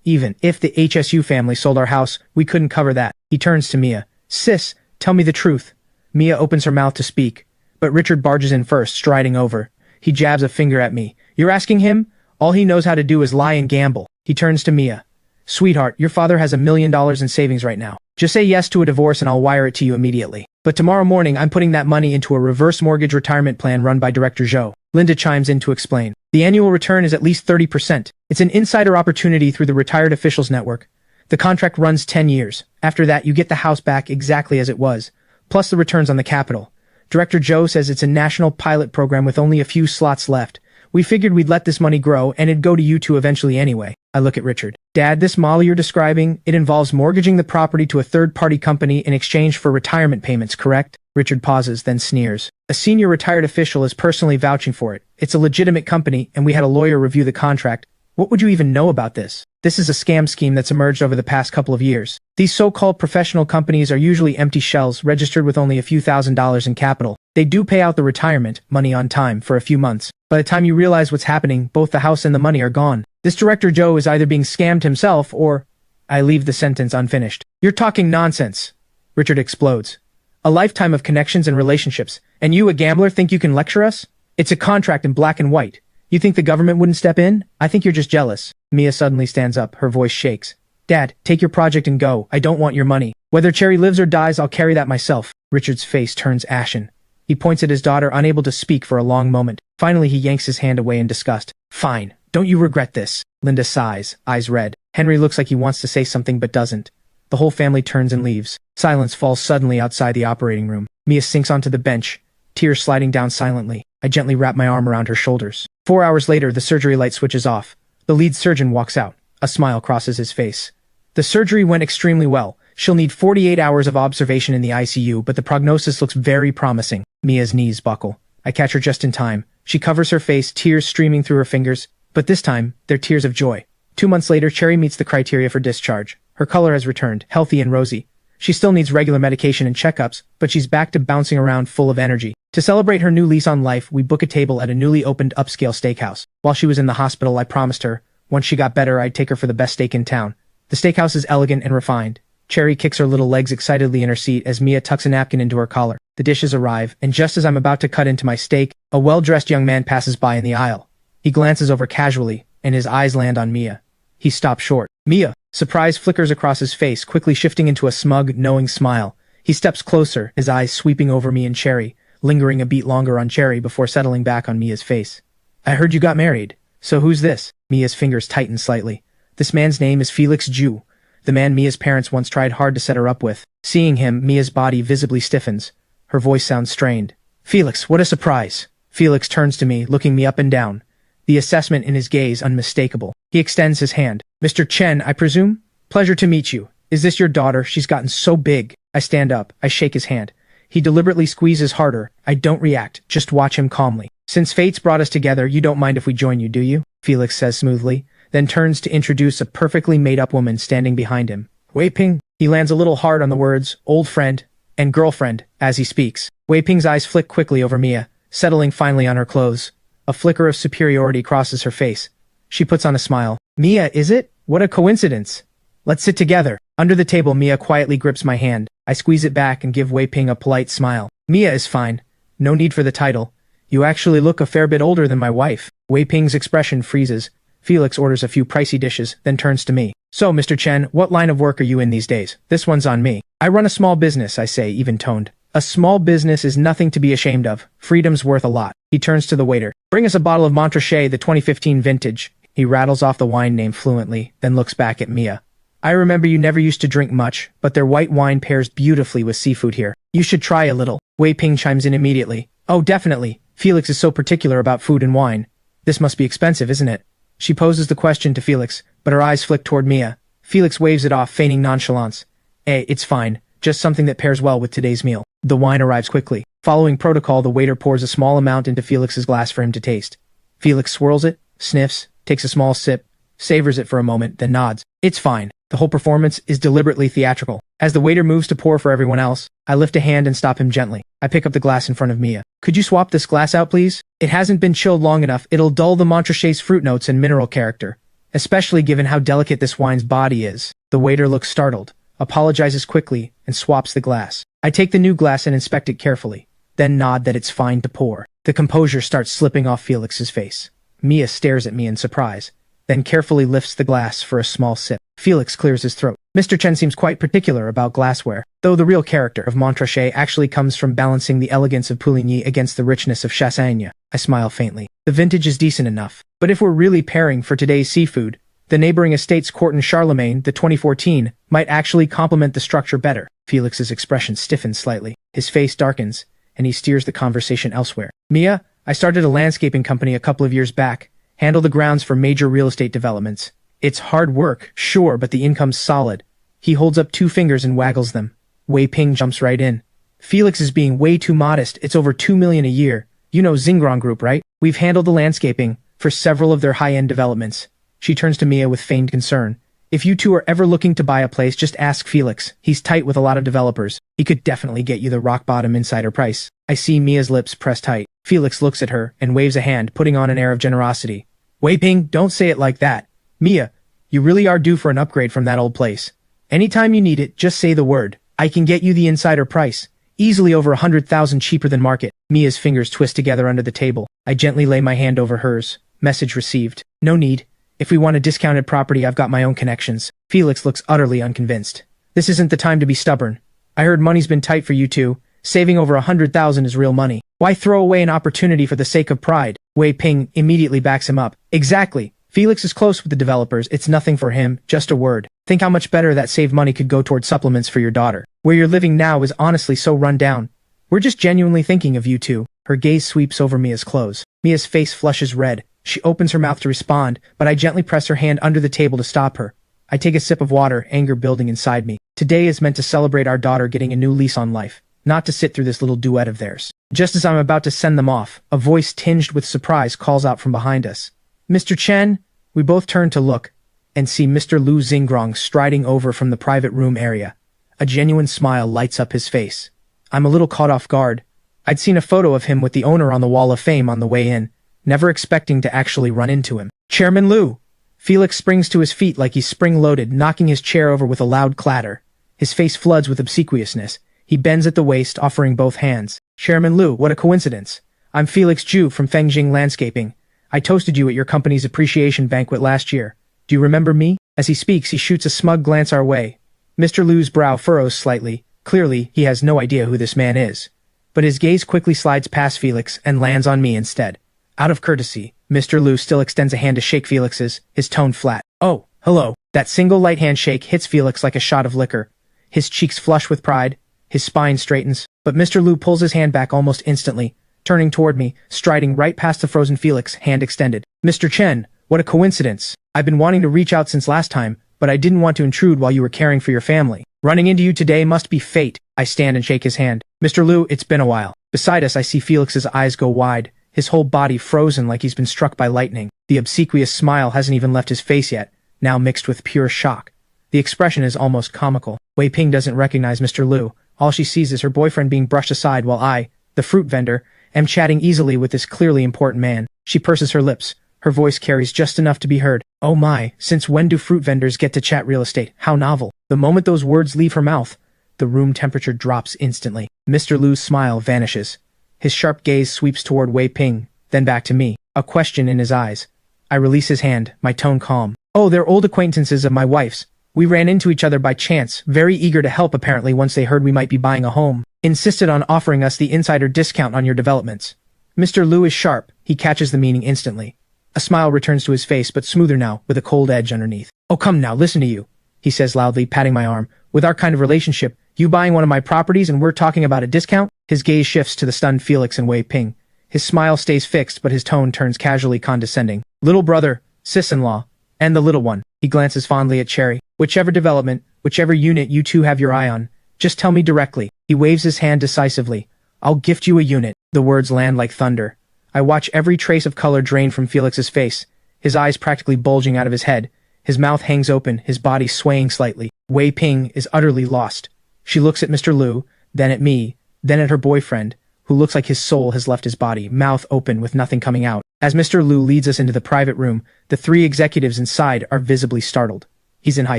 Even if the HSU family sold our house, we couldn't cover that. He turns to Mia. Sis, tell me the truth. Mia opens her mouth to speak, but Richard barges in first, striding over. He jabs a finger at me. You're asking him? All he knows how to do is lie and gamble. He turns to Mia. Sweetheart, your father has $1 million in savings right now. Just say yes to a divorce and I'll wire it to you immediately. But tomorrow morning I'm putting that money into a reverse mortgage retirement plan run by Director Zhou. Linda chimes in to explain. The annual return is at least 30%. It's an insider opportunity through the Retired Officials Network. The contract runs 10 years. After that, you get the house back exactly as it was, plus the returns on the capital. Director Joe says it's a national pilot program with only a few slots left. We figured we'd let this money grow and it'd go to you two eventually anyway. I look at Richard. Dad, this model you're describing, it involves mortgaging the property to a third-party company in exchange for retirement payments, correct? Richard pauses, then sneers. A senior retired official is personally vouching for it. It's a legitimate company, and we had a lawyer review the contract. What would you even know about this? This is a scam scheme that's emerged over the past couple of years. These so-called professional companies are usually empty shells registered with only a few $1,000s in capital. They do pay out the retirement money on time for a few months. By the time you realize what's happening, both the house and the money are gone. This Director Joe is either being scammed himself or... I leave the sentence unfinished. You're talking nonsense. Richard explodes. A lifetime of connections and relationships, and you, a gambler, think you can lecture us? It's a contract in black and white. You think the government wouldn't step in? I think you're just jealous. Mia suddenly stands up, her voice shakes. Dad, take your project and go. I don't want your money. Whether Cherry lives or dies, I'll carry that myself. Richard's face turns ashen. He points at his daughter, unable to speak for a long moment. Finally, he yanks his hand away in disgust. Fine. Don't you regret this? Linda sighs, eyes red. Henry looks like he wants to say something but doesn't. The whole family turns and leaves. Silence falls suddenly outside the operating room. Mia sinks onto the bench, tears sliding down silently. I gently wrap my arm around her shoulders. 4 hours later, the surgery light switches off. The lead surgeon walks out. A smile crosses his face. The surgery went extremely well. She'll need 48 hours of observation in the ICU, but the prognosis looks very promising. Mia's knees buckle. I catch her just in time. She covers her face, tears streaming through her fingers, but this time, they're tears of joy. 2 months later, Cherry meets the criteria for discharge. Her color has returned, healthy and rosy. She still needs regular medication and checkups, but she's back to bouncing around full of energy. To celebrate her new lease on life, we book a table at a newly opened upscale steakhouse. While she was in the hospital, I promised her, once she got better, I'd take her for the best steak in town. The steakhouse is elegant and refined. Cherry kicks her little legs excitedly in her seat as Mia tucks a napkin into her collar. The dishes arrive, and just as I'm about to cut into my steak, a well-dressed young man passes by in the aisle. He glances over casually, and his eyes land on Mia. He stops short. Mia! Surprise flickers across his face, quickly shifting into a smug, knowing smile. He steps closer, his eyes sweeping over me and Cherry, lingering a beat longer on Cherry before settling back on Mia's face. I heard you got married. So who's this? Mia's fingers tighten slightly. This man's name is Felix Ju, the man Mia's parents once tried hard to set her up with. Seeing him, Mia's body visibly stiffens. Her voice sounds strained. Felix, what a surprise. Felix turns to me, looking me up and down. The assessment in his gaze unmistakable. He extends his hand. Mr. Chen, I presume? Pleasure to meet you. Is this your daughter? She's gotten so big. I stand up. I shake his hand. He deliberately squeezes harder. I don't react. Just watch him calmly. Since fate's brought us together, you don't mind if we join you, do you? Felix says smoothly, then turns to introduce a perfectly made-up woman standing behind him. Wei Ping. He lands a little hard on the words, old friend, and girlfriend, as he speaks. Wei Ping's eyes flick quickly over Mia, settling finally on her clothes. A flicker of superiority crosses her face. She puts on a smile. Mia, is it? What a coincidence. Let's sit together. Under the table, Mia quietly grips my hand. I squeeze it back and give Wei Ping a polite smile. Mia is fine. No need for the title. You actually look a fair bit older than my wife. Wei Ping's expression freezes. Felix orders a few pricey dishes, then turns to me. So, Mr. Chen, what line of work are you in these days? This one's on me. I run a small business, I say, even-toned. A small business is nothing to be ashamed of. Freedom's worth a lot. He turns to the waiter. Bring us a bottle of Montrachet, the 2015 vintage. He rattles off the wine name fluently, then looks back at Mia. I remember you never used to drink much, but their white wine pairs beautifully with seafood here. You should try a little. Wei Ping chimes in immediately. Oh, definitely. Felix is so particular about food and wine. This must be expensive, isn't it? She poses the question to Felix, but her eyes flick toward Mia. Felix waves it off, feigning nonchalance. It's fine. Just something that pairs well with today's meal. The wine arrives quickly. Following protocol, the waiter pours a small amount into Felix's glass for him to taste. Felix swirls it, sniffs, takes a small sip, savors it for a moment, then nods. It's fine. The whole performance is deliberately theatrical. As the waiter moves to pour for everyone else, I lift a hand and stop him gently. I pick up the glass in front of Mia. Could you swap this glass out, please? It hasn't been chilled long enough. It'll dull the Montrachet's fruit notes and mineral character, especially given how delicate this wine's body is. The waiter looks startled, apologizes quickly, and swaps the glass. I take the new glass and inspect it carefully, then nod that it's fine to pour. The composure starts slipping off Felix's face. Mia stares at me in surprise, then carefully lifts the glass for a small sip. Felix clears his throat. Mr. Chen seems quite particular about glassware, though the real character of Montrachet actually comes from balancing the elegance of Pouligny against the richness of Chassagne. I smile faintly. The vintage is decent enough, but if we're really pairing for today's seafood, the neighboring estate's Court and Charlemagne, the 2014, might actually complement the structure better. Felix's expression stiffens slightly. His face darkens, and he steers the conversation elsewhere. Mia, I started a landscaping company a couple of years back, handle the grounds for major real estate developments. It's hard work, sure, but the income's solid. He holds up 2 fingers and waggles them. Wei Ping jumps right in. Felix is being way too modest. It's over 2 million a year. You know Xingrong Group, right? We've handled the landscaping for several of their high-end developments. She turns to Mia with feigned concern. If you two are ever looking to buy a place, just ask Felix. He's tight with a lot of developers. He could definitely get you the rock-bottom insider price. I see Mia's lips pressed tight. Felix looks at her and waves a hand, putting on an air of generosity. Wei Ping, don't say it like that. Mia, you really are due for an upgrade from that old place. Anytime you need it, just say the word. I can get you the insider price. Easily over 100,000 cheaper than market. Mia's fingers twist together under the table. I gently lay my hand over hers. Message received. No need. If we want a discounted property, I've got my own connections. Felix looks utterly unconvinced. This isn't the time to be stubborn. I heard money's been tight for you two. Saving over 100,000 is real money. Why throw away an opportunity for the sake of pride? Wei Ping immediately backs him up. Exactly. Felix is close with the developers. It's nothing for him, just a word. Think how much better that saved money could go toward supplements for your daughter. Where you're living now is honestly so run down. We're just genuinely thinking of you two. Her gaze sweeps over Mia's clothes. Mia's face flushes red. She opens her mouth to respond, but I gently press her hand under the table to stop her. I take a sip of water, anger building inside me. Today is meant to celebrate our daughter getting a new lease on life, not to sit through this little duet of theirs. Just as I'm about to send them off, a voice tinged with surprise calls out from behind us. Mr. Chen? We both turn to look, and see Mr. Lu Xingrong striding over from the private room area. A genuine smile lights up his face. I'm a little caught off guard. I'd seen a photo of him with the owner on the Wall of Fame on the way in, never expecting to actually run into him. Chairman Lu! Felix springs to his feet like he's spring-loaded, knocking his chair over with a loud clatter. His face floods with obsequiousness. He bends at the waist, offering both hands. Chairman Lu, what a coincidence. I'm Felix Zhu from Fengjing Landscaping. I toasted you at your company's appreciation banquet last year. Do you remember me? As he speaks, he shoots a smug glance our way. Mr. Lu's brow furrows slightly. Clearly, he has no idea who this man is. But his gaze quickly slides past Felix and lands on me instead. Out of courtesy, Mr. Lu still extends a hand to shake Felix's, his tone flat. Oh, hello. That single light handshake hits Felix like a shot of liquor. His cheeks flush with pride. His spine straightens. But Mr. Lu pulls his hand back almost instantly, turning toward me, striding right past the frozen Felix, hand extended. Mr. Chen, what a coincidence. I've been wanting to reach out since last time, but I didn't want to intrude while you were caring for your family. Running into you today must be fate. I stand and shake his hand. Mr. Lu, it's been a while. Beside us, I see Felix's eyes go wide, his whole body frozen like he's been struck by lightning. The obsequious smile hasn't even left his face yet, now mixed with pure shock. The expression is almost comical. Wei Ping doesn't recognize Mr. Lu. All she sees is her boyfriend being brushed aside while I, the fruit vendor, am chatting easily with this clearly important man. She purses her lips. Her voice carries just enough to be heard. Oh my, since when do fruit vendors get to chat real estate? How novel. The moment those words leave her mouth, the room temperature drops instantly. Mr. Lu's smile vanishes. His sharp gaze sweeps toward Wei Ping, then back to me, a question in his eyes. I release his hand, my tone calm. Oh, they're old acquaintances of my wife's. We ran into each other by chance, very eager to help apparently once they heard we might be buying a home. Insisted on offering us the insider discount on your developments. Mr. Lu is sharp. He catches the meaning instantly. A smile returns to his face, but smoother now, with a cold edge underneath. Oh, come now, listen to you, he says loudly, patting my arm. With our kind of relationship, you buying one of my properties and we're talking about a discount? His gaze shifts to the stunned Felix and Wei Ping. His smile stays fixed, but his tone turns casually condescending. Little brother, sis-in-law, and the little one. He glances fondly at Cherry. Whichever development, whichever unit you two have your eye on, just tell me directly. He waves his hand decisively. I'll gift you a unit. The words land like thunder. I watch every trace of color drain from Felix's face, his eyes practically bulging out of his head. His mouth hangs open, his body swaying slightly. Wei Ping is utterly lost. She looks at Mr. Lu, then at me, then at her boyfriend, who looks like his soul has left his body, mouth open with nothing coming out. As Mr. Lu leads us into the private room, the 3 executives inside are visibly startled. He's in high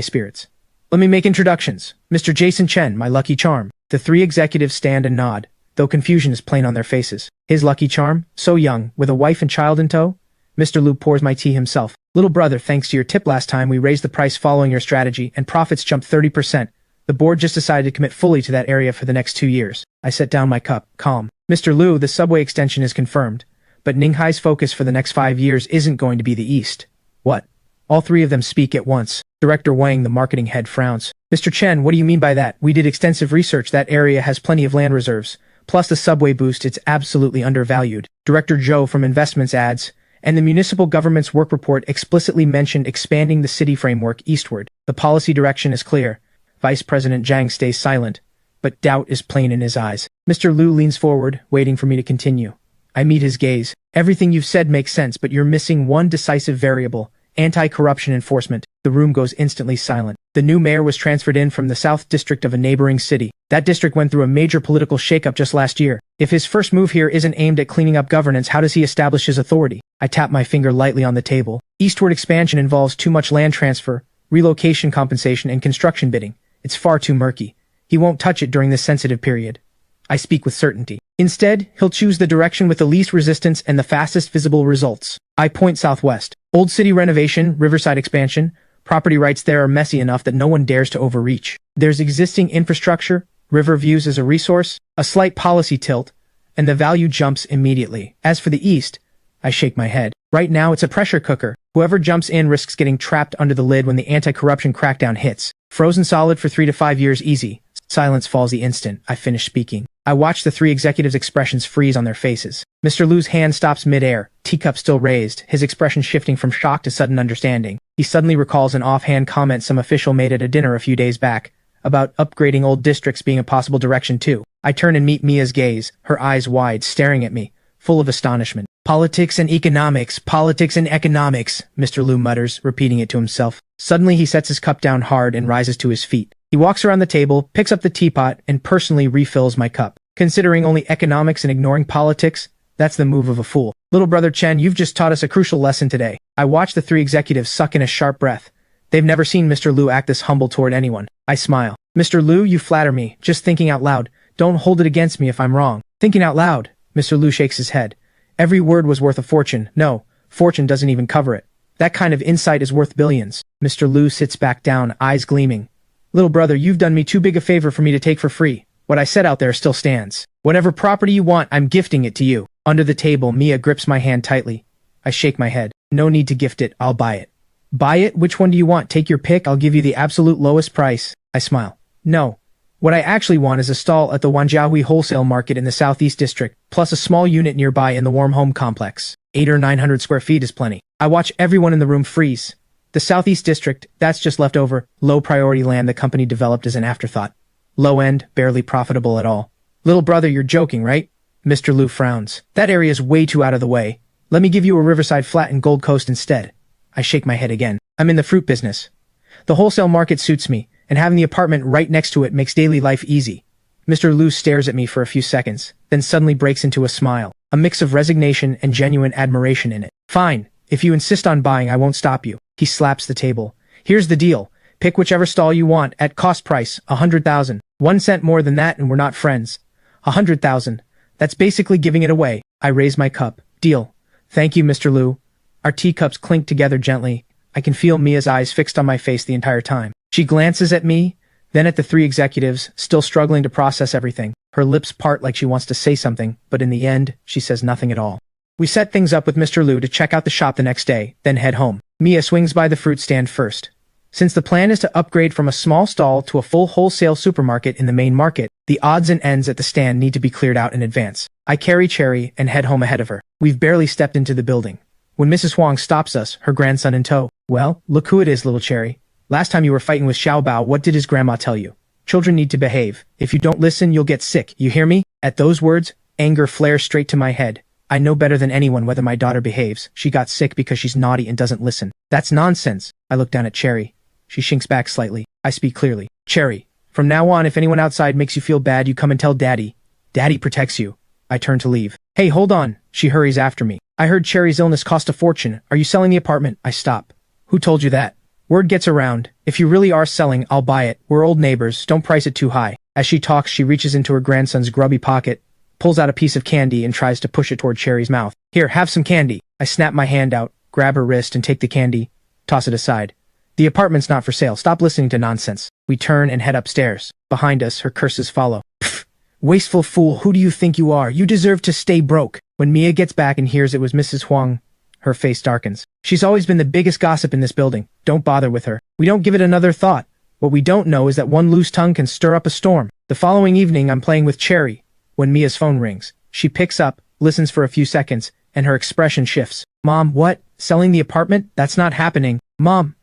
spirits. Let me make introductions. Mr. Jason Chen, my lucky charm. The 3 executives stand and nod, though confusion is plain on their faces. His lucky charm? So young, with a wife and child in tow? Mr. Lu pours my tea himself. Little brother, thanks to your tip last time, we raised the price following your strategy, and profits jumped 30%. The board just decided to commit fully to that area for the next 2 years. I set down my cup, calm. Mr. Lu, the subway extension is confirmed, but Ninghai's focus for the next 5 years isn't going to be the east. What? All three of them speak at once. Director Wang, the marketing head, frowns. Mr. Chen, what do you mean by that? We did extensive research. That area has plenty of land reserves. Plus the subway boost, it's absolutely undervalued. Director Zhou from Investments adds, and the municipal government's work report explicitly mentioned expanding the city framework eastward. The policy direction is clear. Vice President Zhang stays silent, but doubt is plain in his eyes. Mr. Lu leans forward, waiting for me to continue. I meet his gaze. Everything you've said makes sense, but you're missing one decisive variable: anti-corruption enforcement. The room goes instantly silent. The new mayor was transferred in from the South District of a neighboring city. That district went through a major political shakeup just last year. If his first move here isn't aimed at cleaning up governance, how does he establish his authority? I tap my finger lightly on the table. Eastward expansion involves too much land transfer, relocation compensation, and construction bidding. It's far too murky. He won't touch it during this sensitive period. I speak with certainty. Instead, he'll choose the direction with the least resistance and the fastest visible results. I point southwest. Old city renovation, riverside expansion. Property rights there are messy enough that no one dares to overreach. There's existing infrastructure, river views as a resource, a slight policy tilt, and the value jumps immediately. As for the east, I shake my head. Right now it's a pressure cooker. Whoever jumps in risks getting trapped under the lid when the anti-corruption crackdown hits. Frozen solid for 3 to 5 years easy. Silence falls the instant I finish speaking. I watch the three executives' expressions freeze on their faces. Mr. Lu's hand stops mid-air, teacup still raised, his expression shifting from shock to sudden understanding. He suddenly recalls an offhand comment some official made at a dinner a few days back, about upgrading old districts being a possible direction too. I turn and meet Mia's gaze, her eyes wide, staring at me, full of astonishment. Politics and economics, Mr. Lu mutters, repeating it to himself. Suddenly he sets his cup down hard and rises to his feet. He walks around the table, picks up the teapot, and personally refills my cup. Considering only economics and ignoring politics, that's the move of a fool. Little brother Chen, you've just taught us a crucial lesson today. I watch the three executives suck in a sharp breath. They've never seen Mr. Lu act this humble toward anyone. I smile. Mr. Lu, you flatter me. Just thinking out loud. Don't hold it against me if I'm wrong. Thinking out loud. Mr. Lu shakes his head. Every word was worth a fortune. No, fortune doesn't even cover it. That kind of insight is worth billions. Mr. Lu sits back down, eyes gleaming. Little brother, you've done me too big a favor for me to take for free. What I said out there still stands. Whatever property you want, I'm gifting it to you. Under the table, Mia grips my hand tightly. I shake my head. No need to gift it, I'll buy it. Buy it? Which one do you want? Take your pick, I'll give you the absolute lowest price. I smile. No. What I actually want is a stall at the Wanjiahui wholesale market in the southeast district, plus a small unit nearby in the warm home complex. 800 or 900 square feet is plenty. I watch everyone in the room freeze. The southeast district, that's just leftover, low-priority land the company developed as an afterthought. Low-end, barely profitable at all. Little brother, you're joking, right? Mr. Lu frowns. That area is way too out of the way. Let me give you a riverside flat in Gold Coast instead. I shake my head again. I'm in the fruit business. The wholesale market suits me, and having the apartment right next to it makes daily life easy. Mr. Lu stares at me for a few seconds, then suddenly breaks into a smile, a mix of resignation and genuine admiration in it. Fine. If you insist on buying, I won't stop you. He slaps the table. Here's the deal. Pick whichever stall you want, at cost price, 100,000. 1 cent more than that and we're not friends. 100,000. That's basically giving it away. I raise my cup. Deal. Thank you, Mr. Lu. Our teacups clink together gently. I can feel Mia's eyes fixed on my face the entire time. She glances at me, then at the three executives, still struggling to process everything. Her lips part like she wants to say something, but in the end, she says nothing at all. We set things up with Mr. Lu to check out the shop the next day, then head home. Mia swings by the fruit stand first. Since the plan is to upgrade from a small stall to a full wholesale supermarket in the main market, the odds and ends at the stand need to be cleared out in advance. I carry Cherry and head home ahead of her. We've barely stepped into the building when Mrs. Huang stops us, her grandson in tow. Well, look who it is, little Cherry. Last time you were fighting with Xiao Bao, what did his grandma tell you? Children need to behave. If you don't listen, you'll get sick. You hear me? At those words, anger flares straight to my head. I know better than anyone whether my daughter behaves. She got sick because she's naughty and doesn't listen. That's nonsense. I look down at Cherry. She shinks back slightly. I speak clearly. Cherry, from now on, if anyone outside makes you feel bad, you come and tell Daddy. Daddy protects you. I turn to leave. Hey, hold on. She hurries after me. I heard Cherry's illness cost a fortune. Are you selling the apartment? I stop. Who told you that? Word gets around. If you really are selling, I'll buy it. We're old neighbors. Don't price it too high. As she talks, she reaches into her grandson's grubby pocket, pulls out a piece of candy and tries to push it toward Cherry's mouth. Here, have some candy. I snap my hand out, grab her wrist and take the candy, toss it aside. The apartment's not for sale. Stop listening to nonsense. We turn and head upstairs. Behind us, her curses follow. Pfft. Wasteful fool, who do you think you are? You deserve to stay broke. When Mia gets back and hears it was Mrs. Huang, her face darkens. She's always been the biggest gossip in this building. Don't bother with her. We don't give it another thought. What we don't know is that one loose tongue can stir up a storm. The following evening, I'm playing with Cherry. When Mia's phone rings, she picks up, listens for a few seconds, and her expression shifts. Mom, what? Selling the apartment? That's not happening. Mom.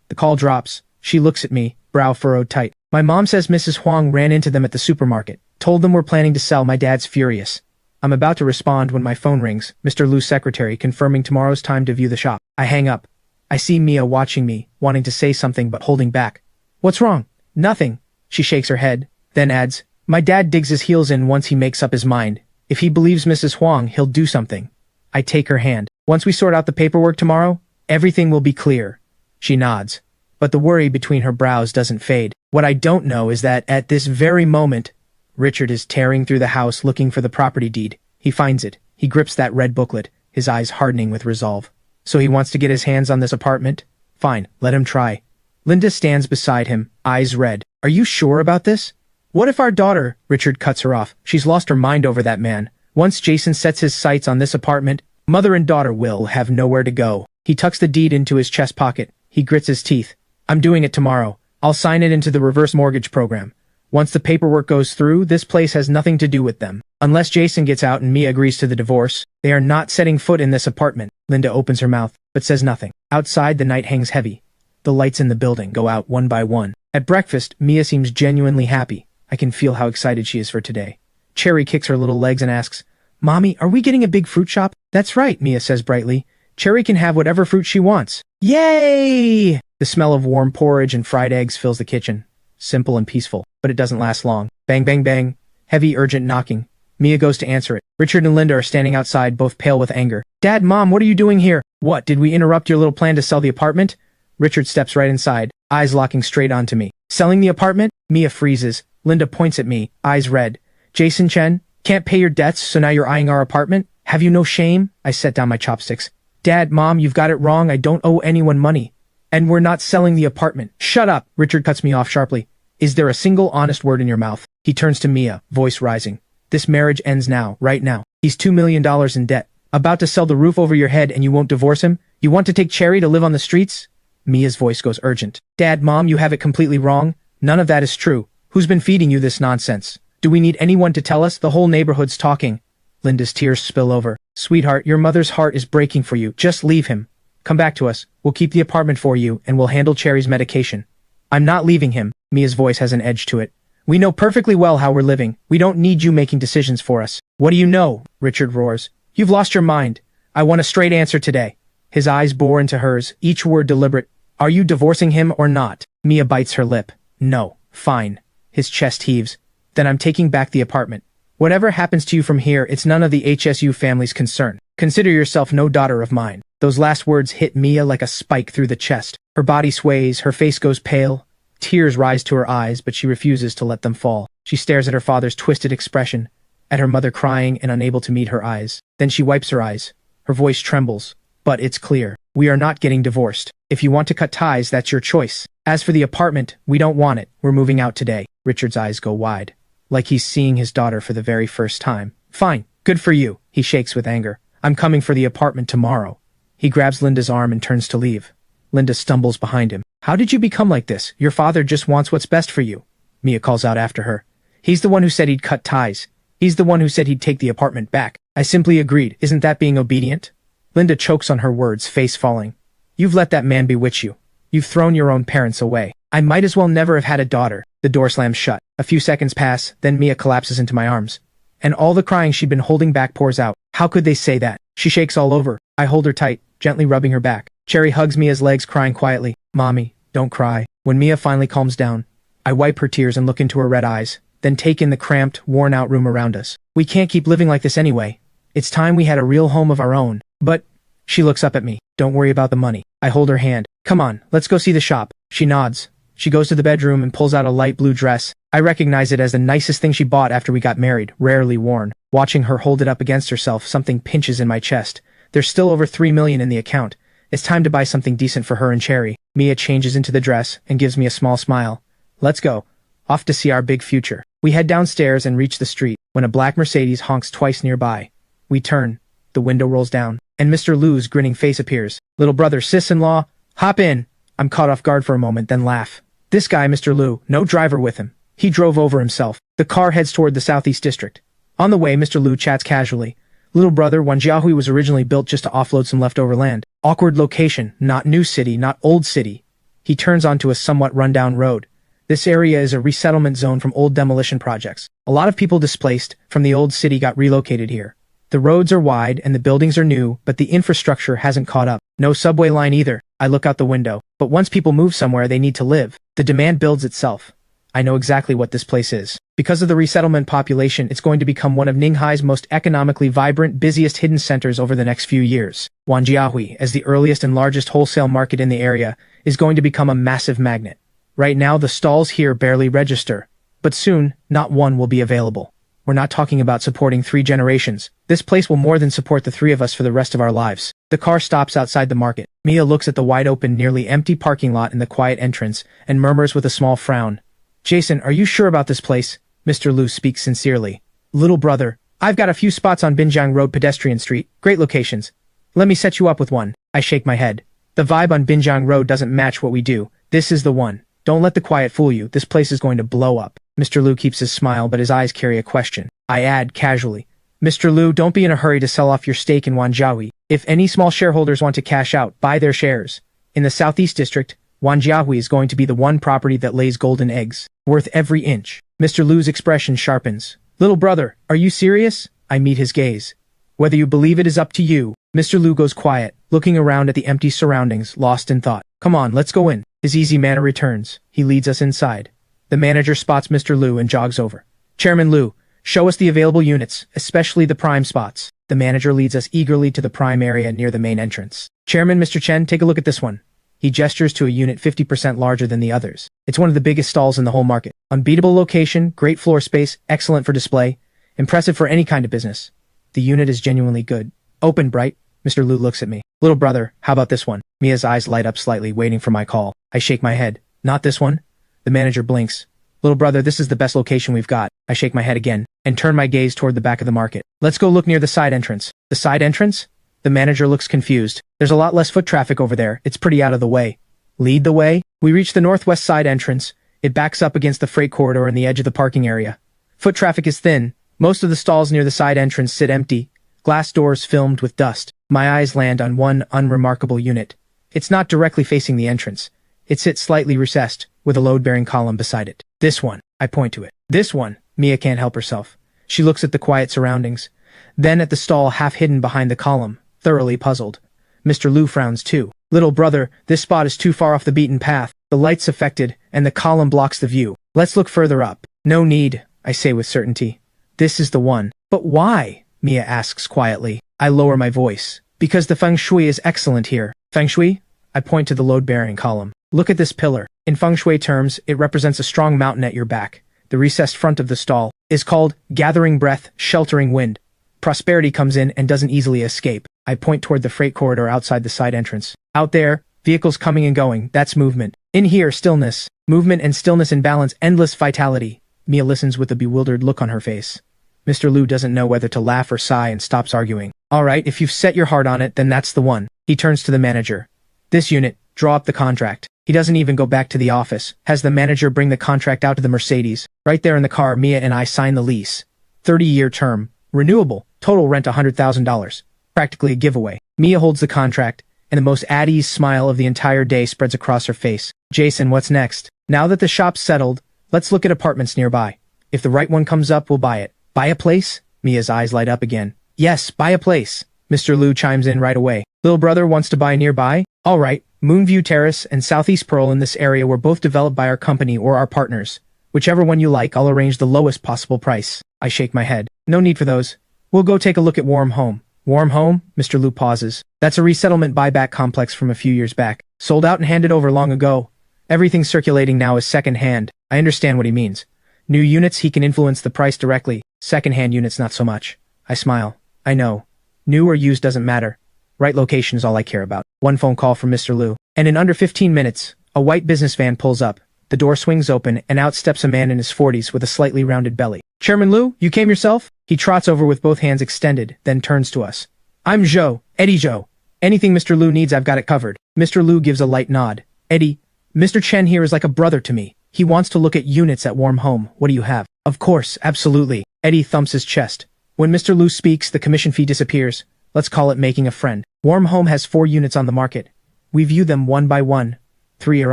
The call drops. She looks at me, brow furrowed tight. My mom says Mrs. Huang ran into them at the supermarket. Told them we're planning to sell. My dad's furious. I'm about to respond when my phone rings. Mr. Lu's secretary confirming tomorrow's time to view the shop. I hang up. I see Mia watching me, wanting to say something but holding back. What's wrong? Nothing. She shakes her head, then adds, my dad digs his heels in once he makes up his mind. If he believes Mrs. Huang, he'll do something. I take her hand. Once we sort out the paperwork tomorrow, everything will be clear. She nods. But the worry between her brows doesn't fade. What I don't know is that, at this very moment, Richard is tearing through the house looking for the property deed. He finds it. He grips that red booklet, his eyes hardening with resolve. So he wants to get his hands on this apartment? Fine, let him try. Linda stands beside him, eyes red. Are you sure about this? What if our daughter... Richard cuts her off. She's lost her mind over that man. Once Jason sets his sights on this apartment, mother and daughter will have nowhere to go. He tucks the deed into his chest pocket. He grits his teeth. I'm doing it tomorrow. I'll sign it into the reverse mortgage program. Once the paperwork goes through, this place has nothing to do with them. Unless Jason gets out and Mia agrees to the divorce, they are not setting foot in this apartment. Linda opens her mouth, but says nothing. Outside, the night hangs heavy. The lights in the building go out one by one. At breakfast, Mia seems genuinely happy. I can feel how excited she is for today. Cherry kicks her little legs and asks, Mommy, are we getting a big fruit shop? That's right, Mia says brightly. Cherry can have whatever fruit she wants. Yay! The smell of warm porridge and fried eggs fills the kitchen. Simple and peaceful, but it doesn't last long. Bang, bang, bang. Heavy, urgent knocking. Mia goes to answer it. Richard and Linda are standing outside, both pale with anger. Dad, Mom, what are you doing here? What, did we interrupt your little plan to sell the apartment? Richard steps right inside, eyes locking straight onto me. Selling the apartment? Mia freezes. Linda points at me, eyes red. Jason Chen, can't pay your debts, so now you're eyeing our apartment? Have you no shame? I set down my chopsticks. Dad, Mom, you've got it wrong. I don't owe anyone money. And we're not selling the apartment. Shut up! Richard cuts me off sharply. Is there a single honest word in your mouth? He turns to Mia, voice rising. This marriage ends now, right now. He's $2 million in debt. About to sell the roof over your head and you won't divorce him? You want to take Cherry to live on the streets? Mia's voice goes urgent. Dad, Mom, you have it completely wrong. None of that is true. Who's been feeding you this nonsense? Do we need anyone to tell us? The whole neighborhood's talking. Linda's tears spill over. Sweetheart, your mother's heart is breaking for you. Just leave him. Come back to us. We'll keep the apartment for you, and we'll handle Cherry's medication. I'm not leaving him. Mia's voice has an edge to it. We know perfectly well how we're living. We don't need you making decisions for us. What do you know? Richard roars. You've lost your mind. I want a straight answer today. His eyes bore into hers, each word deliberate. Are you divorcing him or not? Mia bites her lip. No. Fine. His chest heaves. Then I'm taking back the apartment. Whatever happens to you from here, it's none of the HSU family's concern. Consider yourself no daughter of mine. Those last words hit Mia like a spike through the chest. Her body sways, her face goes pale. Tears rise to her eyes, but she refuses to let them fall. She stares at her father's twisted expression, at her mother crying and unable to meet her eyes. Then she wipes her eyes. Her voice trembles. But it's clear. We are not getting divorced. If you want to cut ties, that's your choice. As for the apartment, we don't want it. We're moving out today. Richard's eyes go wide, like he's seeing his daughter for the very first time. Fine. Good for you. He shakes with anger. I'm coming for the apartment tomorrow. He grabs Linda's arm and turns to leave. Linda stumbles behind him. How did you become like this? Your father just wants what's best for you. Mia calls out after her. He's the one who said he'd cut ties. He's the one who said he'd take the apartment back. I simply agreed. Isn't that being obedient? Linda chokes on her words, face falling. You've let that man bewitch you. You've thrown your own parents away. I might as well never have had a daughter. The door slams shut. A few seconds pass, then Mia collapses into my arms. And all the crying she'd been holding back pours out. How could they say that? She shakes all over. I hold her tight, gently rubbing her back. Cherry hugs Mia's legs, crying quietly. Mommy, don't cry. When Mia finally calms down, I wipe her tears and look into her red eyes, then take in the cramped, worn-out room around us. We can't keep living like this anyway. It's time we had a real home of our own. But... She looks up at me. Don't worry about the money. I hold her hand. Come on, let's go see the shop. She nods. She goes to the bedroom and pulls out a light blue dress. I recognize it as the nicest thing she bought after we got married, rarely worn. Watching her hold it up against herself, something pinches in my chest. There's still over 3 million in the account. It's time to buy something decent for her and Cherry. Mia changes into the dress and gives me a small smile. Let's go. Off to see our big future. We head downstairs and reach the street when a black Mercedes honks twice nearby. We turn. The window rolls down, and Mr. Lu's grinning face appears. Little brother, sis-in-law, hop in. I'm caught off guard for a moment, then laugh. This guy, Mr. Lu, no driver with him. He drove over himself. The car heads toward the southeast district. On the way, Mr. Lu chats casually. Little brother, Wanjiahui was originally built just to offload some leftover land. Awkward location, not new city, not old city. He turns onto a somewhat rundown road. This area is a resettlement zone from old demolition projects. A lot of people displaced from the old city got relocated here. The roads are wide and the buildings are new, but the infrastructure hasn't caught up. No subway line either. I look out the window. But once people move somewhere, they need to live. The demand builds itself. I know exactly what this place is. Because of the resettlement population, it's going to become one of Ninghai's most economically vibrant, busiest hidden centers over the next few years. Wanjiahui, as the earliest and largest wholesale market in the area, is going to become a massive magnet. Right now, the stalls here barely register. But soon, not one will be available. We're not talking about supporting 3 generations. This place will more than support the 3 of us for the rest of our lives. The car stops outside the market. Mia looks at the wide-open, nearly empty parking lot in the quiet entrance and murmurs with a small frown. Jason, are you sure about this place? Mr. Lu speaks sincerely. Little brother, I've got a few spots on Binjiang Road Pedestrian Street. Great locations. Let me set you up with one. I shake my head. The vibe on Binjiang Road doesn't match what we do. This is the one. Don't let the quiet fool you. This place is going to blow up. Mr. Lu keeps his smile, but his eyes carry a question. I add casually. Mr. Lu, don't be in a hurry to sell off your stake in Wanjiahui. If any small shareholders want to cash out, buy their shares. In the Southeast District, Wanjiahui is going to be the one property that lays golden eggs, worth every inch. Mr. Lu's expression sharpens. Little brother, are you serious? I meet his gaze. Whether you believe it is up to you. Mr. Lu goes quiet, looking around at the empty surroundings, lost in thought. Come on, let's go in. His easy manner returns. He leads us inside. The manager spots Mr. Lu and jogs over. Chairman Lu, show us the available units, especially the prime spots. The manager leads us eagerly to the prime area near the main entrance. Chairman, Mr. Chen, take a look at this one. He gestures to a unit 50% larger than the others. It's one of the biggest stalls in the whole market. Unbeatable location, great floor space, excellent for display, impressive for any kind of business. The unit is genuinely good. Open bright. Mr. Lu looks at me. Little brother, how about this one? Mia's eyes light up slightly, waiting for my call. I shake my head. Not this one? The manager blinks. Little brother, this is the best location we've got. I shake my head again, and turn my gaze toward the back of the market. Let's go look near the side entrance. The side entrance? The manager looks confused. There's a lot less foot traffic over there. It's pretty out of the way. Lead the way? We reach the northwest side entrance. It backs up against the freight corridor in the edge of the parking area. Foot traffic is thin. Most of the stalls near the side entrance sit empty, glass doors filmed with dust. My eyes land on one unremarkable unit. It's not directly facing the entrance. It sits slightly recessed, with a load-bearing column beside it. This one. I point to it. This one. Mia can't help herself. She looks at the quiet surroundings, then at the stall half hidden behind the column, thoroughly puzzled. Mr. Lu frowns too. Little brother, this spot is too far off the beaten path. The light's affected, and the column blocks the view. Let's look further up. No need, I say with certainty. This is the one. But why? Mia asks quietly. I lower my voice. Because the feng shui is excellent here. Feng shui? I point to the load-bearing column. Look at this pillar. In feng shui terms, it represents a strong mountain at your back. The recessed front of the stall is called gathering breath, sheltering wind. Prosperity comes in and doesn't easily escape. I point toward the freight corridor outside the side entrance. Out there, vehicles coming and going, that's movement. In here, stillness. Movement and stillness in balance, endless vitality. Mia listens with a bewildered look on her face. Mr. Lu doesn't know whether to laugh or sigh and stops arguing. Alright, if you've set your heart on it, then that's the one. He turns to the manager. This unit, draw up the contract. He doesn't even go back to the office. Has the manager bring the contract out to the Mercedes. Right there in the car, Mia and I sign the lease. 30-year term. Renewable. Total rent $100,000. Practically a giveaway. Mia holds the contract, and the most at ease smile of the entire day spreads across her face. Jason, what's next? Now that the shop's settled, let's look at apartments nearby. If the right one comes up, we'll buy it. Buy a place? Mia's eyes light up again. Yes, buy a place. Mr. Lu chimes in right away. Little brother wants to buy nearby? Alright, Moonview Terrace and Southeast Pearl in this area were both developed by our company or our partners. Whichever one you like, I'll arrange the lowest possible price. I shake my head. No need for those. We'll go take a look at Warm Home. Warm Home? Mr. Lu pauses. That's a resettlement buyback complex from a few years back. Sold out and handed over long ago. Everything circulating now is second-hand. I understand what he means. New units, he can influence the price directly. Second-hand units, not so much. I smile. I know. New or used doesn't matter. Right location is all I care about. One phone call from Mr. Liu. And in under 15 minutes, a white business van pulls up. The door swings open, and out steps a man in his 40s with a slightly rounded belly. Chairman Liu, you came yourself? He trots over with both hands extended, then turns to us. I'm Zhou, Eddie Zhou. Anything Mr. Liu needs, I've got it covered. Mr. Liu gives a light nod. Eddie, Mr. Chen here is like a brother to me. He wants to look at units at Warm Home. What do you have? Of course, absolutely. Eddie thumps his chest. When Mr. Liu speaks, the commission fee disappears. Let's call it making a friend. Warm Home has 4 units on the market. We view them one by one. 3 are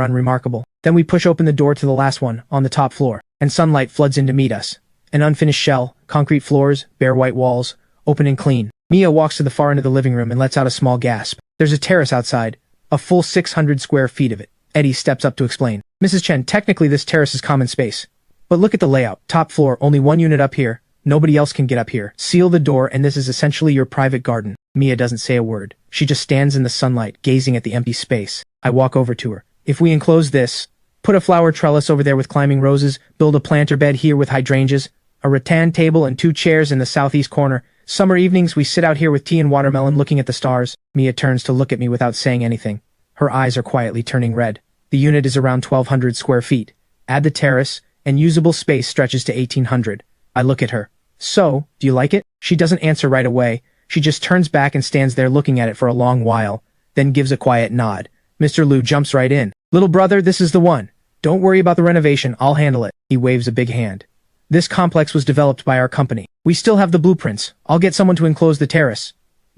unremarkable. Then we push open the door to the last one, on the top floor, and sunlight floods in to meet us. An unfinished shell, concrete floors, bare white walls, open and clean. Mia walks to the far end of the living room and lets out a small gasp. There's a terrace outside, a full 600 square feet of it. Eddie steps up to explain. Mrs. Chen, technically this terrace is common space. But look at the layout. Top floor, only 1 unit up here. Nobody else can get up here. Seal the door and this is essentially your private garden. Mia doesn't say a word. She just stands in the sunlight, gazing at the empty space. I walk over to her. If we enclose this, put a flower trellis over there with climbing roses, build a planter bed here with hydrangeas, a rattan table and 2 chairs in the southeast corner. Summer evenings we sit out here with tea and watermelon looking at the stars. Mia turns to look at me without saying anything. Her eyes are quietly turning red. The unit is around 1,200 square feet. Add the terrace, and usable space stretches to 1,800. I look at her. So, do you like it? She doesn't answer right away. She just turns back and stands there looking at it for a long while, then gives a quiet nod. Mr. Liu jumps right in. Little brother, this is the one. Don't worry about the renovation, I'll handle it. He waves a big hand. This complex was developed by our company. We still have the blueprints. I'll get someone to enclose the terrace.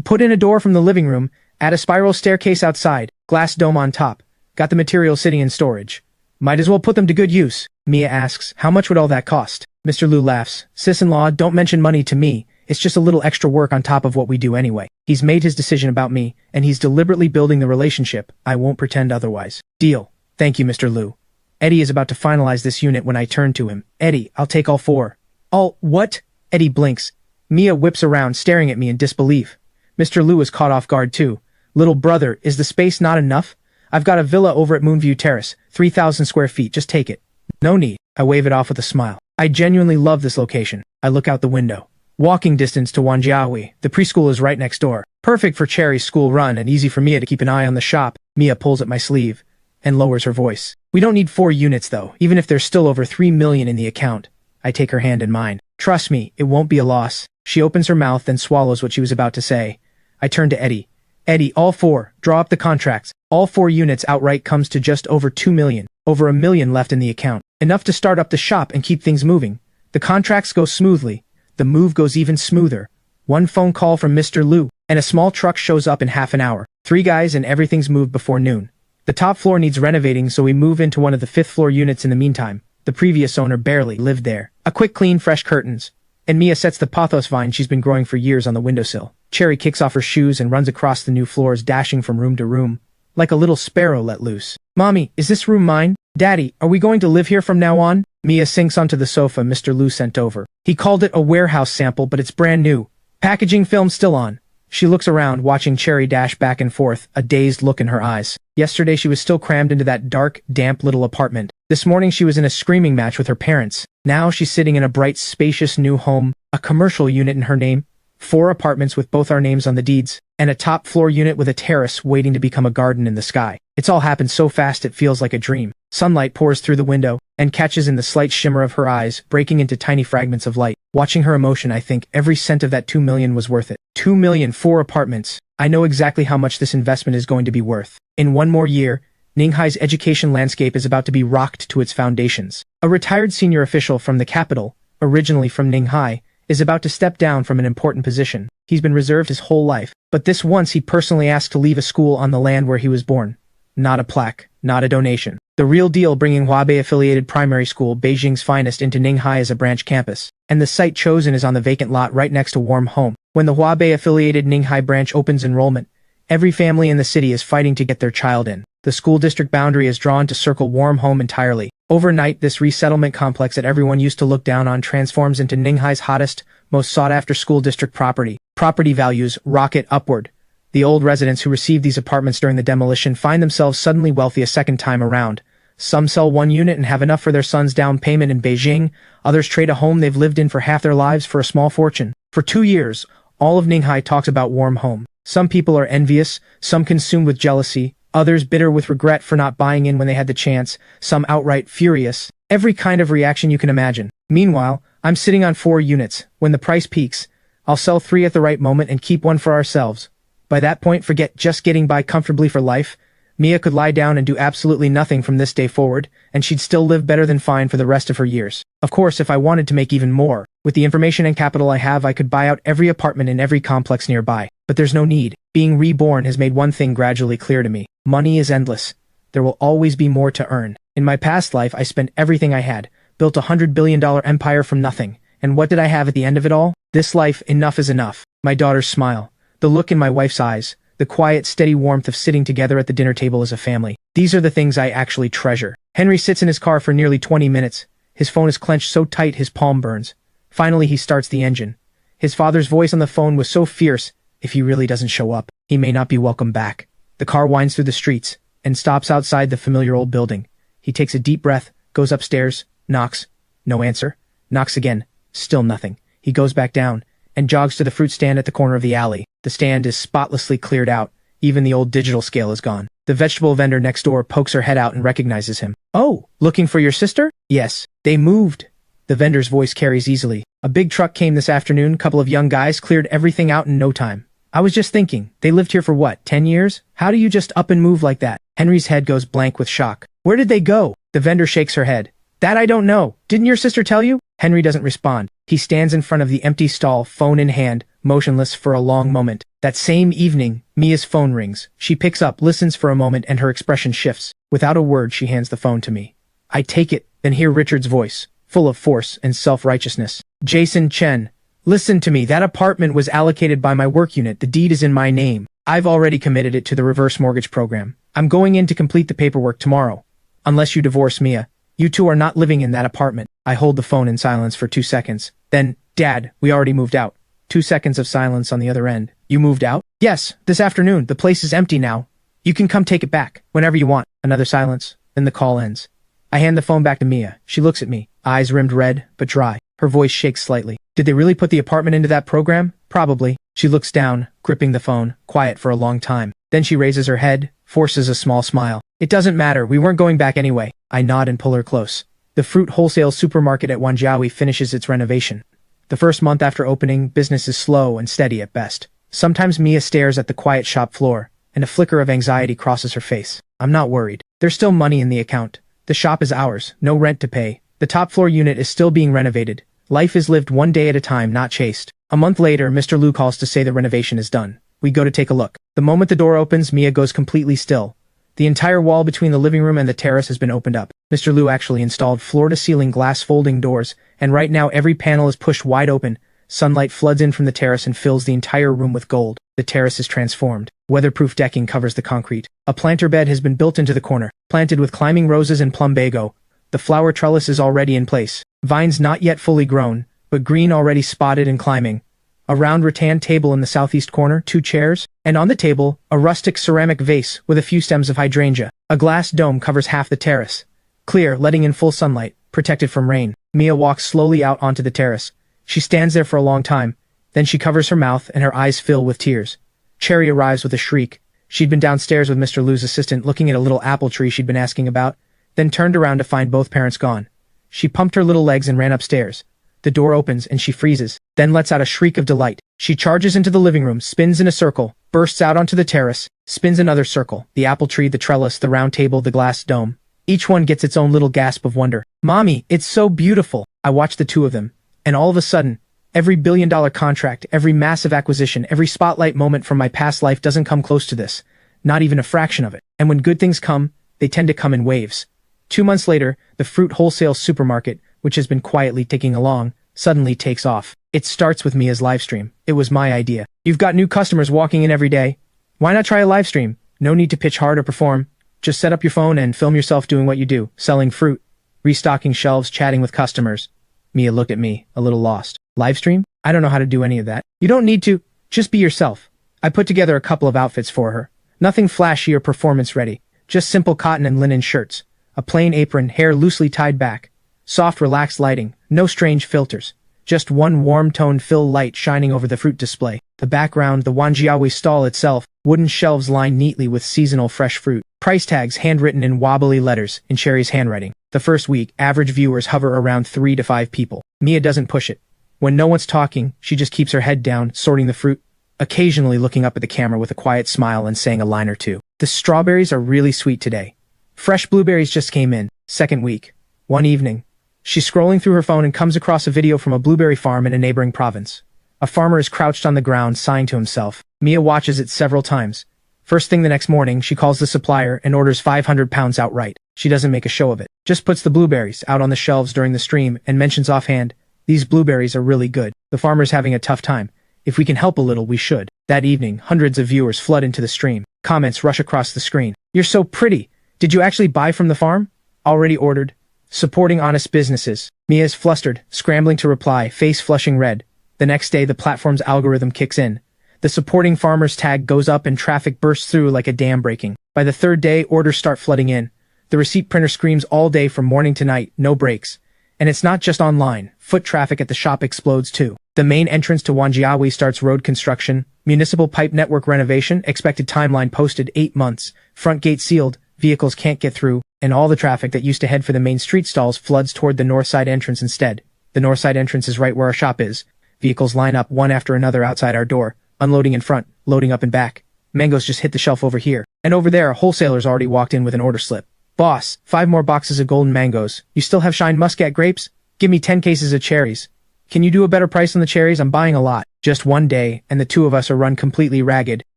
Put in a door from the living room, add a spiral staircase outside, glass dome on top. Got the materials sitting in storage. Might as well put them to good use. Mia asks, how much would all that cost? Mr. Liu laughs. Sis-in-law, don't mention money to me. It's just a little extra work on top of what we do anyway. He's made his decision about me, and he's deliberately building the relationship. I won't pretend otherwise. Deal. Thank you, Mr. Liu. Eddie is about to finalize this unit when I turn to him. Eddie, I'll take all 4. All what? Eddie blinks. Mia whips around, staring at me in disbelief. Mr. Liu is caught off guard too. Little brother, is the space not enough? I've got a villa over at Moonview Terrace, 3,000 square feet, just take it. No need. I wave it off with a smile. I genuinely love this location. I look out the window. Walking distance to Wanjiahui. The preschool is right next door. Perfect for Cherry's school run and easy for Mia to keep an eye on the shop. Mia pulls at my sleeve and lowers her voice. We don't need 4 units though, even if there's still over 3 million in the account. I take her hand in mine. Trust me, it won't be a loss. She opens her mouth then swallows what she was about to say. I turn to Eddie. Eddie, all 4. Draw up the contracts. All 4 units outright comes to just over 2 million. Over 1 million left in the account. Enough to start up the shop and keep things moving. The contracts go smoothly. The move goes even smoother. 1 phone call from Mr. Liu, and a small truck shows up in half an hour. 3 guys and everything's moved before noon. The top floor needs renovating, so we move into one of the 5th floor units in the meantime. The previous owner barely lived there. A quick clean, fresh curtains. And Mia sets the pothos vine she's been growing for years on the windowsill. Cherry kicks off her shoes and runs across the new floors, dashing from room to room. Like a little sparrow let loose. Mommy, is this room mine? Daddy, are we going to live here from now on? Mia sinks onto the sofa Mr. Liu sent over. He called it a warehouse sample, but it's brand new. Packaging film still on. She looks around, watching Cherry dash back and forth, a dazed look in her eyes. Yesterday she was still crammed into that dark, damp little apartment. This morning she was in a screaming match with her parents. Now she's sitting in a bright, spacious new home, a commercial unit in her name, 4 apartments with both our names on the deeds, and a top floor unit with a terrace waiting to become a garden in the sky. It's all happened so fast it feels like a dream. Sunlight pours through the window and catches in the slight shimmer of her eyes, breaking into tiny fragments of light. Watching her emotion, I think every cent of that 2 million was worth it. 2 million, 4 apartments. I know exactly how much this investment is going to be worth. In 1 more year, Ninghai's education landscape is about to be rocked to its foundations. A retired senior official from the capital, originally from Ninghai, is about to step down from an important position. He's been reserved his whole life, but this once he personally asked to leave a school on the land where he was born. Not a plaque, not a donation. The real deal, bringing Huabei-affiliated primary school, Beijing's finest, into Ninghai as a branch campus. And the site chosen is on the vacant lot right next to Warm Home. When the Huabei-affiliated Ninghai branch opens enrollment, every family in the city is fighting to get their child in. The school district boundary is drawn to circle Warm Home entirely. Overnight, this resettlement complex that everyone used to look down on transforms into Ninghai's hottest, most sought-after school district property. Property values rocket upward. The old residents who received these apartments during the demolition find themselves suddenly wealthy a second time around. Some sell 1 unit and have enough for their son's down payment in Beijing. Others trade a home they've lived in for half their lives for a small fortune. For 2 years, all of Ninghai talks about Warm Home. Some people are envious, some consumed with jealousy, others bitter with regret for not buying in when they had the chance, some outright furious. Every kind of reaction you can imagine. Meanwhile, I'm sitting on 4 units. When the price peaks, I'll sell 3 at the right moment and keep 1 for ourselves. By that point, forget just getting by comfortably for life. Mia could lie down and do absolutely nothing from this day forward, and she'd still live better than fine for the rest of her years. Of course, if I wanted to make even more, with the information and capital I have, I could buy out every apartment in every complex nearby. But there's no need. Being reborn has made one thing gradually clear to me. Money is endless. There will always be more to earn. In my past life, I spent everything I had, built a $100 billion empire from nothing. And what did I have at the end of it all? This life, enough is enough. My daughter's smile, the look in my wife's eyes, the quiet, steady warmth of sitting together at the dinner table as a family. These are the things I actually treasure. Henry sits in his car for nearly 20 minutes. His phone is clenched so tight his palm burns. Finally, he starts the engine. His father's voice on the phone was so fierce, if he really doesn't show up, he may not be welcome back. The car winds through the streets and stops outside the familiar old building. He takes a deep breath, goes upstairs, knocks. No answer. Knocks again. Still nothing. He goes back down and jogs to the fruit stand at the corner of the alley. The stand is spotlessly cleared out. Even the old digital scale is gone. The vegetable vendor next door pokes her head out and recognizes him. "Oh, looking for your sister?" "Yes. They moved." The vendor's voice carries easily. "A big truck came this afternoon. Couple of young guys cleared everything out in no time. I was just thinking, they lived here for what, 10 years? How do you just up and move like that?" Henry's head goes blank with shock. "Where did they go?" The vendor shakes her head. "That I don't know. Didn't your sister tell you?" Henry doesn't respond. He stands in front of the empty stall, phone in hand, motionless for a long moment. That same evening, Mia's phone rings. She picks up, listens for a moment, and her expression shifts. Without a word, she hands the phone to me. I take it, then hear Richard's voice, full of force and self-righteousness. "Jason Chen, listen to me. That apartment was allocated by my work unit. The deed is in my name. I've already committed it to the reverse mortgage program. I'm going in to complete the paperwork tomorrow. Unless you divorce Mia, you two are not living in that apartment." I hold the phone in silence for 2 seconds. Then, "Dad, we already moved out." 2 seconds of silence on the other end. "You moved out?" "Yes, this afternoon. The place is empty now. You can come take it back, whenever you want." Another silence. Then the call ends. I hand the phone back to Mia. She looks at me, eyes rimmed red, but dry. Her voice shakes slightly. "Did they really put the apartment into that program?" "Probably." She looks down, gripping the phone, quiet for a long time. Then she raises her head, forces a small smile. "It doesn't matter. We weren't going back anyway." I nod and pull her close. The fruit wholesale supermarket at Wanjiawi finishes its renovation. The first month after opening, business is slow and steady at best. Sometimes Mia stares at the quiet shop floor, and a flicker of anxiety crosses her face. I'm not worried. There's still money in the account. The shop is ours, no rent to pay. The top floor unit is still being renovated. Life is lived one day at a time, not chased. A month later, Mr. Liu calls to say the renovation is done. We go to take a look. The moment the door opens, Mia goes completely still. The entire wall between the living room and the terrace has been opened up. Mr. Liu actually installed floor-to-ceiling glass folding doors, and right now every panel is pushed wide open. Sunlight floods in from the terrace and fills the entire room with gold. The terrace is transformed. Weatherproof decking covers the concrete. A planter bed has been built into the corner, planted with climbing roses and plumbago. The flower trellis is already in place. Vines not yet fully grown, but green already spotted and climbing. A round rattan table in the southeast corner, 2 chairs, and on the table, a rustic ceramic vase with a few stems of hydrangea. A glass dome covers half the terrace. Clear, letting in full sunlight, protected from rain. Mia walks slowly out onto the terrace. She stands there for a long time. Then she covers her mouth and her eyes fill with tears. Cherry arrives with a shriek. She'd been downstairs with Mr. Liu's assistant looking at a little apple tree she'd been asking about, then turned around to find both parents gone. She pumped her little legs and ran upstairs. The door opens and she freezes, then lets out a shriek of delight. She charges into the living room, spins in a circle, bursts out onto the terrace, spins another circle, the apple tree, the trellis, the round table, the glass dome. Each one gets its own little gasp of wonder. "Mommy, it's so beautiful." I watch the two of them, and all of a sudden, every billion-dollar contract, every massive acquisition, every spotlight moment from my past life doesn't come close to this. Not even a fraction of it. And when good things come, they tend to come in waves. 2 months later, the fruit wholesale supermarket, which has been quietly ticking along, suddenly takes off. It starts with Mia's livestream. It was my idea. "You've got new customers walking in every day. Why not try a livestream? No need to pitch hard or perform. Just set up your phone and film yourself doing what you do, selling fruit, restocking shelves, chatting with customers." Mia looked at me, a little lost. "Livestream? I don't know how to do any of that." "You don't need to. Just be yourself." I put together a couple of outfits for her. Nothing flashy or performance ready. Just simple cotton and linen shirts. A plain apron, hair loosely tied back. Soft, relaxed lighting. No strange filters. Just one warm-toned fill light shining over the fruit display. The background, the Wanjiawi stall itself, wooden shelves lined neatly with seasonal fresh fruit. Price tags handwritten in wobbly letters in Cherry's handwriting. The first week, average viewers hover around 3 to 5 people. Mia doesn't push it. When no one's talking, she just keeps her head down, sorting the fruit, occasionally looking up at the camera with a quiet smile and saying a line or two. The strawberries are really sweet today. Fresh blueberries just came in. Second week. One evening, she's scrolling through her phone and comes across a video from a blueberry farm in a neighboring province. A farmer is crouched on the ground, sighing to himself. Mia watches it several times. First thing the next morning, she calls the supplier and orders 500 pounds outright. She doesn't make a show of it. Just puts the blueberries out on the shelves during the stream and mentions offhand, "These blueberries are really good. The farmer's having a tough time. If we can help a little, we should." That evening, hundreds of viewers flood into the stream. Comments rush across the screen. "You're so pretty. Did you actually buy from the farm? Already ordered." Supporting honest businesses. Mia is flustered, scrambling to reply, face flushing red. The next day, the platform's algorithm kicks in. The supporting farmers tag goes up and traffic bursts through like a dam breaking. By the third day, orders start flooding in. The receipt printer screams all day from morning to night, no breaks. And it's not just online. Foot traffic at the shop explodes too. The main entrance to Wanjiawi starts road construction, municipal pipe network renovation, expected timeline posted 8 months, front gate sealed, vehicles can't get through, and all the traffic that used to head for the main street stalls floods toward the north side entrance instead. The north side entrance is right where our shop is. Vehicles line up one after another outside our door, unloading in front, loading up and back. Mangoes just hit the shelf over here. And over there, wholesalers already walked in with an order slip. "Boss, 5 more boxes of golden mangoes. You still have shined muscat grapes? Give me 10 cases of cherries. Can you do a better price on the cherries? I'm buying a lot." Just one day, and the two of us are run completely ragged.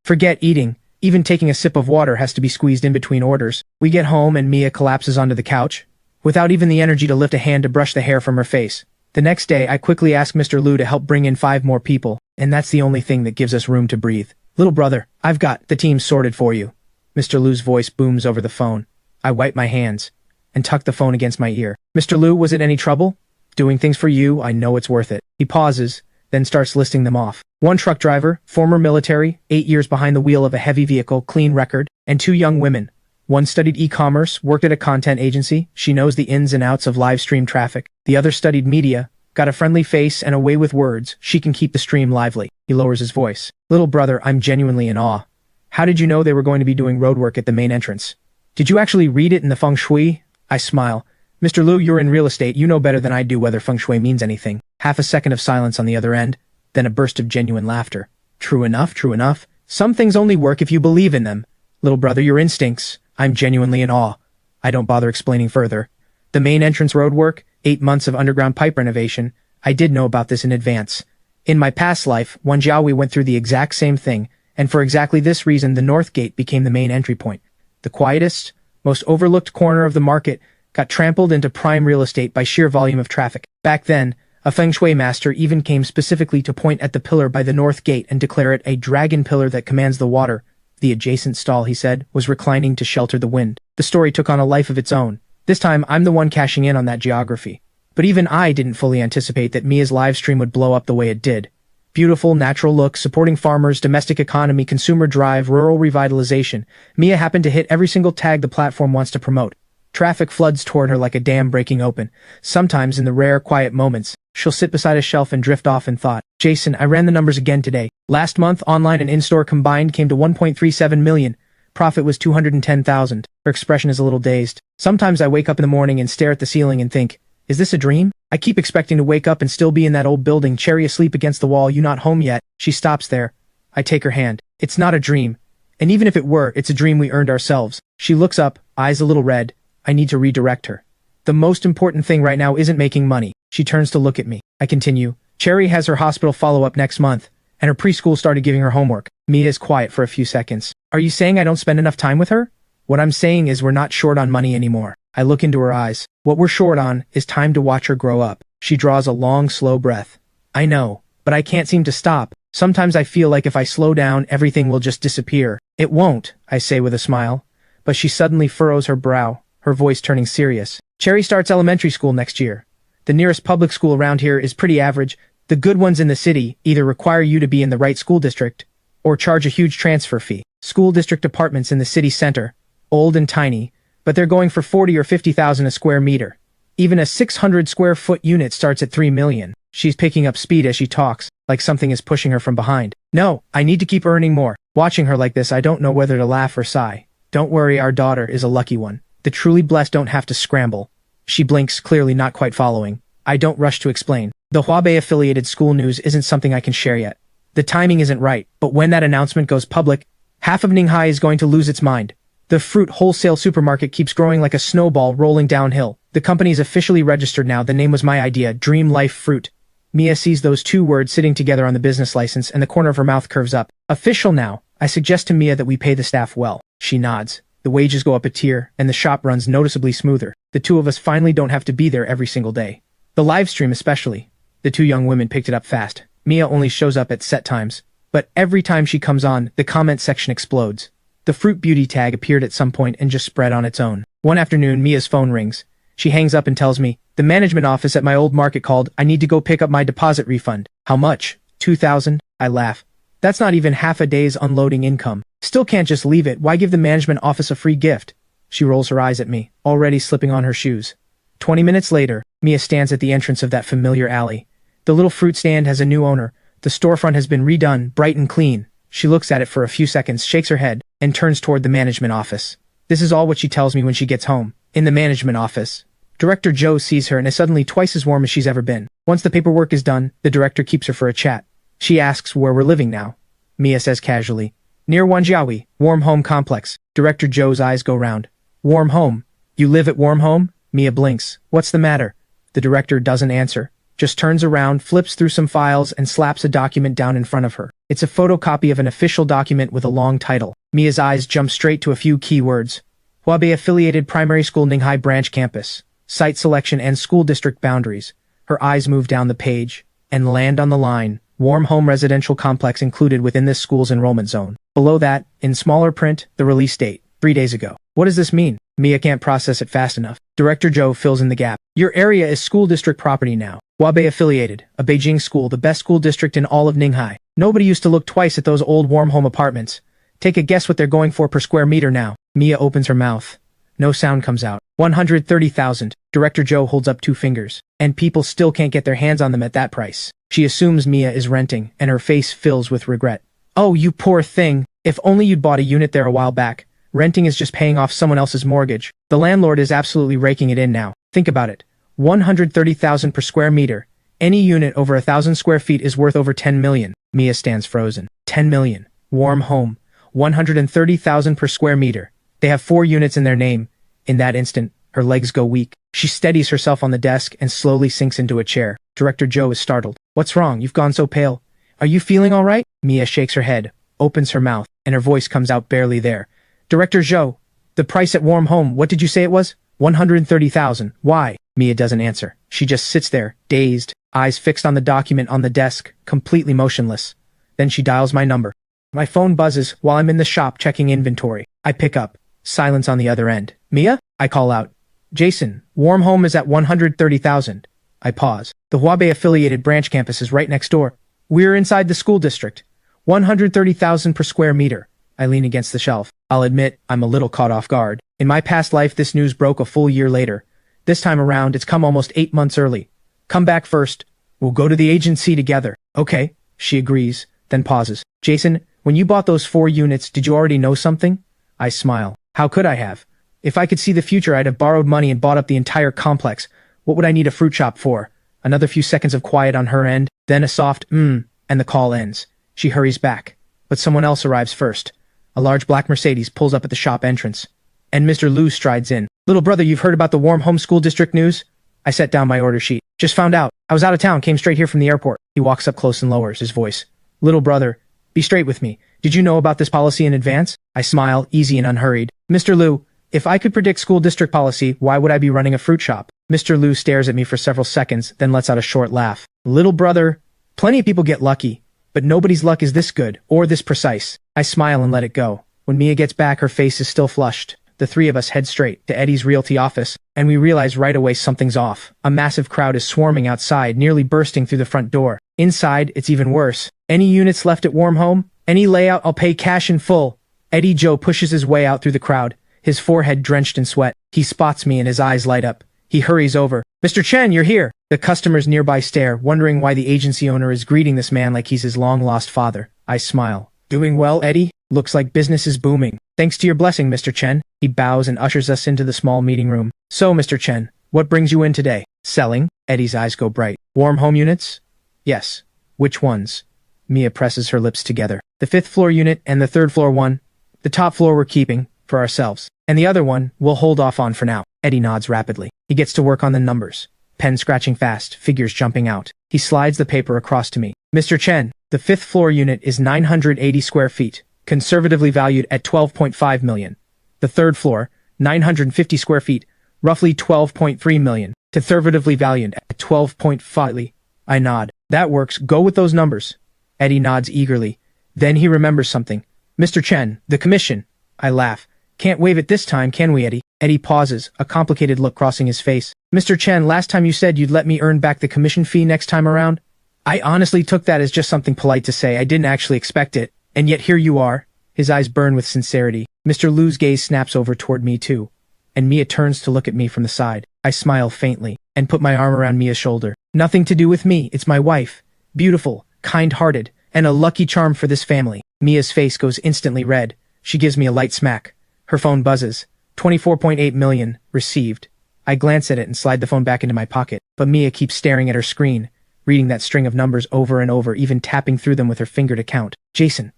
Forget eating. Even taking a sip of water has to be squeezed in between orders. We get home and Mia collapses onto the couch, without even the energy to lift a hand to brush the hair from her face. The next day, I quickly ask Mr. Liu to help bring in 5 more people, and that's the only thing that gives us room to breathe. "Little brother, I've got the team sorted for you." Mr. Liu's voice booms over the phone. I wipe my hands and tuck the phone against my ear. "Mr. Liu, was it any trouble? Doing things for you, I know it's worth it." He pauses, then starts listing them off. 1 truck driver, former military, 8 years behind the wheel of a heavy vehicle, clean record, and 2 young women. One studied e-commerce, worked at a content agency. She knows the ins and outs of live stream traffic. The other studied media, got a friendly face and a way with words. She can keep the stream lively. He lowers his voice. "Little brother, I'm genuinely in awe. How did you know they were going to be doing roadwork at the main entrance? Did you actually read it in the feng shui?" I smile. "Mr. Liu, you're in real estate. You know better than I do whether feng shui means anything." Half a second of silence on the other end, then a burst of genuine laughter. True enough, true enough. Some things only work if you believe in them. Little brother, your instincts. I'm genuinely in awe." I don't bother explaining further. The main entrance roadwork, 8 months of underground pipe renovation. I did know about this in advance. In my past life, Wanjiawi went through the exact same thing, and for exactly this reason the North Gate became the main entry point. The quietest, most overlooked corner of the market got trampled into prime real estate by sheer volume of traffic. Back then, a feng shui master even came specifically to point at the pillar by the North Gate and declare it a dragon pillar that commands the water. The adjacent stall, he said, was reclining to shelter the wind. The story took on a life of its own. This time, I'm the one cashing in on that geography. But even I didn't fully anticipate that Mia's live stream would blow up the way it did. Beautiful, natural look, supporting farmers, domestic economy, consumer drive, rural revitalization. Mia happened to hit every single tag the platform wants to promote. Traffic floods toward her like a dam breaking open. Sometimes, in the rare, quiet moments, she'll sit beside a shelf and drift off in thought. "Jason, I ran the numbers again today. Last month, online and in-store combined came to 1.37 million. Profit was 210,000. Her expression is a little dazed. Sometimes I wake up in the morning and stare at the ceiling and think, is this a dream? I keep expecting to wake up and still be in that old building, Cherry asleep against the wall, you not home yet." She stops there. I take her hand. "It's not a dream. And even if it were, it's a dream we earned ourselves." She looks up, eyes a little red. I need to redirect her. "The most important thing right now isn't making money." She turns to look at me. I continue. "Cherry has her hospital follow-up next month, and her preschool started giving her homework." Mia is quiet for a few seconds. "Are you saying I don't spend enough time with her?" "What I'm saying is we're not short on money anymore." I look into her eyes. "What we're short on is time to watch her grow up." She draws a long, slow breath. "I know, but I can't seem to stop. Sometimes I feel like if I slow down, everything will just disappear." "It won't," I say with a smile. But she suddenly furrows her brow, her voice turning serious. "Cherry starts elementary school next year. The nearest public school around here is pretty average. The good ones in the city either require you to be in the right school district or charge a huge transfer fee. School district apartments in the city center, old and tiny, but they're going for 40 or 50,000 a square meter. Even a 600 square foot unit starts at 3 million. She's picking up speed as she talks, like something is pushing her from behind. No, I need to keep earning more. Watching her like this, I don't know whether to laugh or sigh. Don't worry, our daughter is a lucky one. The truly blessed don't have to scramble. She blinks, clearly not quite following. I don't rush to explain. The Huabei-affiliated school news isn't something I can share yet. The timing isn't right, but when that announcement goes public, half of Ninghai is going to lose its mind. The fruit wholesale supermarket keeps growing like a snowball rolling downhill. The company is officially registered now. The name was my idea, Dream Life Fruit. Mia sees those two words sitting together on the business license and the corner of her mouth curves up. Official now. I suggest to Mia that we pay the staff well. She nods. The wages go up a tier, and the shop runs noticeably smoother. The two of us finally don't have to be there every single day. The live stream especially. The two young women picked it up fast. Mia only shows up at set times, but every time she comes on, the comment section explodes. The fruit beauty tag appeared at some point and just spread on its own. One afternoon, Mia's phone rings. She hangs up and tells me, the management office at my old market called. I need to go pick up my deposit refund. How much? 2,000? I laugh. That's not even half a day's unloading income. Still can't just leave it. Why give the management office a free gift? She rolls her eyes at me, already slipping on her shoes. 20 minutes later, Mia stands at the entrance of that familiar alley. The little fruit stand has a new owner. The storefront has been redone, bright and clean. She looks at it for a few seconds, shakes her head, and turns toward the management office. This is all what she tells me when she gets home. In the management office, Director Joe sees her and is suddenly twice as warm as she's ever been. Once the paperwork is done, the director keeps her for a chat. She asks where we're living now. Mia says casually, near Wanjiawi, Warm Home Complex. Director Joe's eyes go round. Warm Home? You live at Warm Home? Mia blinks. What's the matter? The director doesn't answer, just turns around, flips through some files, and slaps a document down in front of her. It's a photocopy of an official document with a long title. Mia's eyes jump straight to a few key words. Huabei-affiliated primary school Ninghai branch campus. Site selection and school district boundaries. Her eyes move down the page and land on the line, Warm Home Residential Complex included within this school's enrollment zone. Below that, in smaller print, the release date, 3 days ago. What does this mean? Mia can't process it fast enough. Director Joe fills in the gap. Your area is school district property now. Huabei-affiliated, a Beijing school, the best school district in all of Ninghai. Nobody used to look twice at those old Warm Home apartments. Take a guess what they're going for per square meter now. Mia opens her mouth. No sound comes out. 130,000. Director Joe holds up 2 fingers. And people still can't get their hands on them at that price. She assumes Mia is renting, and her face fills with regret. Oh, you poor thing. If only you'd bought a unit there a while back. Renting is just paying off someone else's mortgage. The landlord is absolutely raking it in now. Think about it. 130,000 per square meter. Any unit over 1,000 square feet is worth over 10 million. Mia stands frozen. 10 million. Warm Home. 130,000 per square meter. They have 4 units in their name. In that instant, her legs go weak. She steadies herself on the desk and slowly sinks into a chair. Director Joe is startled. What's wrong? You've gone so pale. Are you feeling all right? Mia shakes her head, opens her mouth, and her voice comes out barely there. Director Joe, the price at Warm Home, what did you say it was? 130,000. Why? Mia doesn't answer. She just sits there, dazed, eyes fixed on the document on the desk, completely motionless. Then she dials my number. My phone buzzes while I'm in the shop checking inventory. I pick up. Silence on the other end. Mia? I call out. Jason, Warm Home is at 130,000. I pause. The Huabei-affiliated branch campus is right next door. We're inside the school district. 130,000 per square meter. I lean against the shelf. I'll admit, I'm a little caught off guard. In my past life, this news broke a full year later. This time around, it's come almost 8 months early. Come back first. We'll go to the agency together. Okay, she agrees, then pauses. Jason, when you bought those 4 units, did you already know something? I smile. How could I have? If I could see the future, I'd have borrowed money and bought up the entire complex. What would I need a fruit shop for? Another few seconds of quiet on her end, then a soft and the call ends. She hurries back. But someone else arrives first. A large black Mercedes pulls up at the shop entrance. And Mr. Liu strides in. Little brother, you've heard about the Warm Home School District news? I set down my order sheet. Just found out. I was out of town, came straight here from the airport. He walks up close and lowers his voice. Little brother, be straight with me. Did you know about this policy in advance? I smile, easy and unhurried. Mr. Liu, if I could predict school district policy, why would I be running a fruit shop? Mr. Liu stares at me for several seconds, then lets out a short laugh. Little brother, plenty of people get lucky, but nobody's luck is this good, or this precise. I smile and let it go. When Mia gets back, her face is still flushed. The 3 of us head straight to Eddie's realty office, and we realize right away something's off. A massive crowd is swarming outside, nearly bursting through the front door. Inside, it's even worse. Any units left at Warm Home? Any layout, I'll pay cash in full. Eddie Joe pushes his way out through the crowd, his forehead drenched in sweat. He spots me and his eyes light up. He hurries over. Mr. Chen, you're here. The customers nearby stare, wondering why the agency owner is greeting this man like he's his long-lost father. I smile. Doing well, Eddie? Looks like business is booming. Thanks to your blessing, Mr. Chen. He bows and ushers us into the small meeting room. So, Mr. Chen, what brings you in today? Selling? Eddie's eyes go bright. Warm home units? Yes. Which ones? Mia presses her lips together. The 5th floor unit and the 3rd floor one. The top floor we're keeping, for ourselves. And the other one, we'll hold off on for now. Eddie nods rapidly. He gets to work on the numbers. Pen scratching fast, figures jumping out. He slides the paper across to me. Mr. Chen, the 5th floor unit is 980 square feet, conservatively valued at 12.5 million. The 3rd floor, 950 square feet, roughly 12.3 million, conservatively valued at 12.5. I nod. That works, go with those numbers. Eddie nods eagerly. Then he remembers something. Mr. Chen, the commission. I laugh. Can't waive it this time, can we, Eddie? Eddie pauses, a complicated look crossing his face. Mr. Chen, last time you said you'd let me earn back the commission fee next time around? I honestly took that as just something polite to say. I didn't actually expect it. And yet here you are. His eyes burn with sincerity. Mr. Liu's gaze snaps over toward me too. And Mia turns to look at me from the side. I smile faintly, and put my arm around Mia's shoulder. Nothing to do with me, it's my wife. Beautiful, kind-hearted, and a lucky charm for this family. Mia's face goes instantly red. She gives me a light smack. Her phone buzzes. 24.8 million, received. I glance at it and slide the phone back into my pocket, but Mia keeps staring at her screen, reading that string of numbers over and over, even tapping through them with her finger to count. Jason.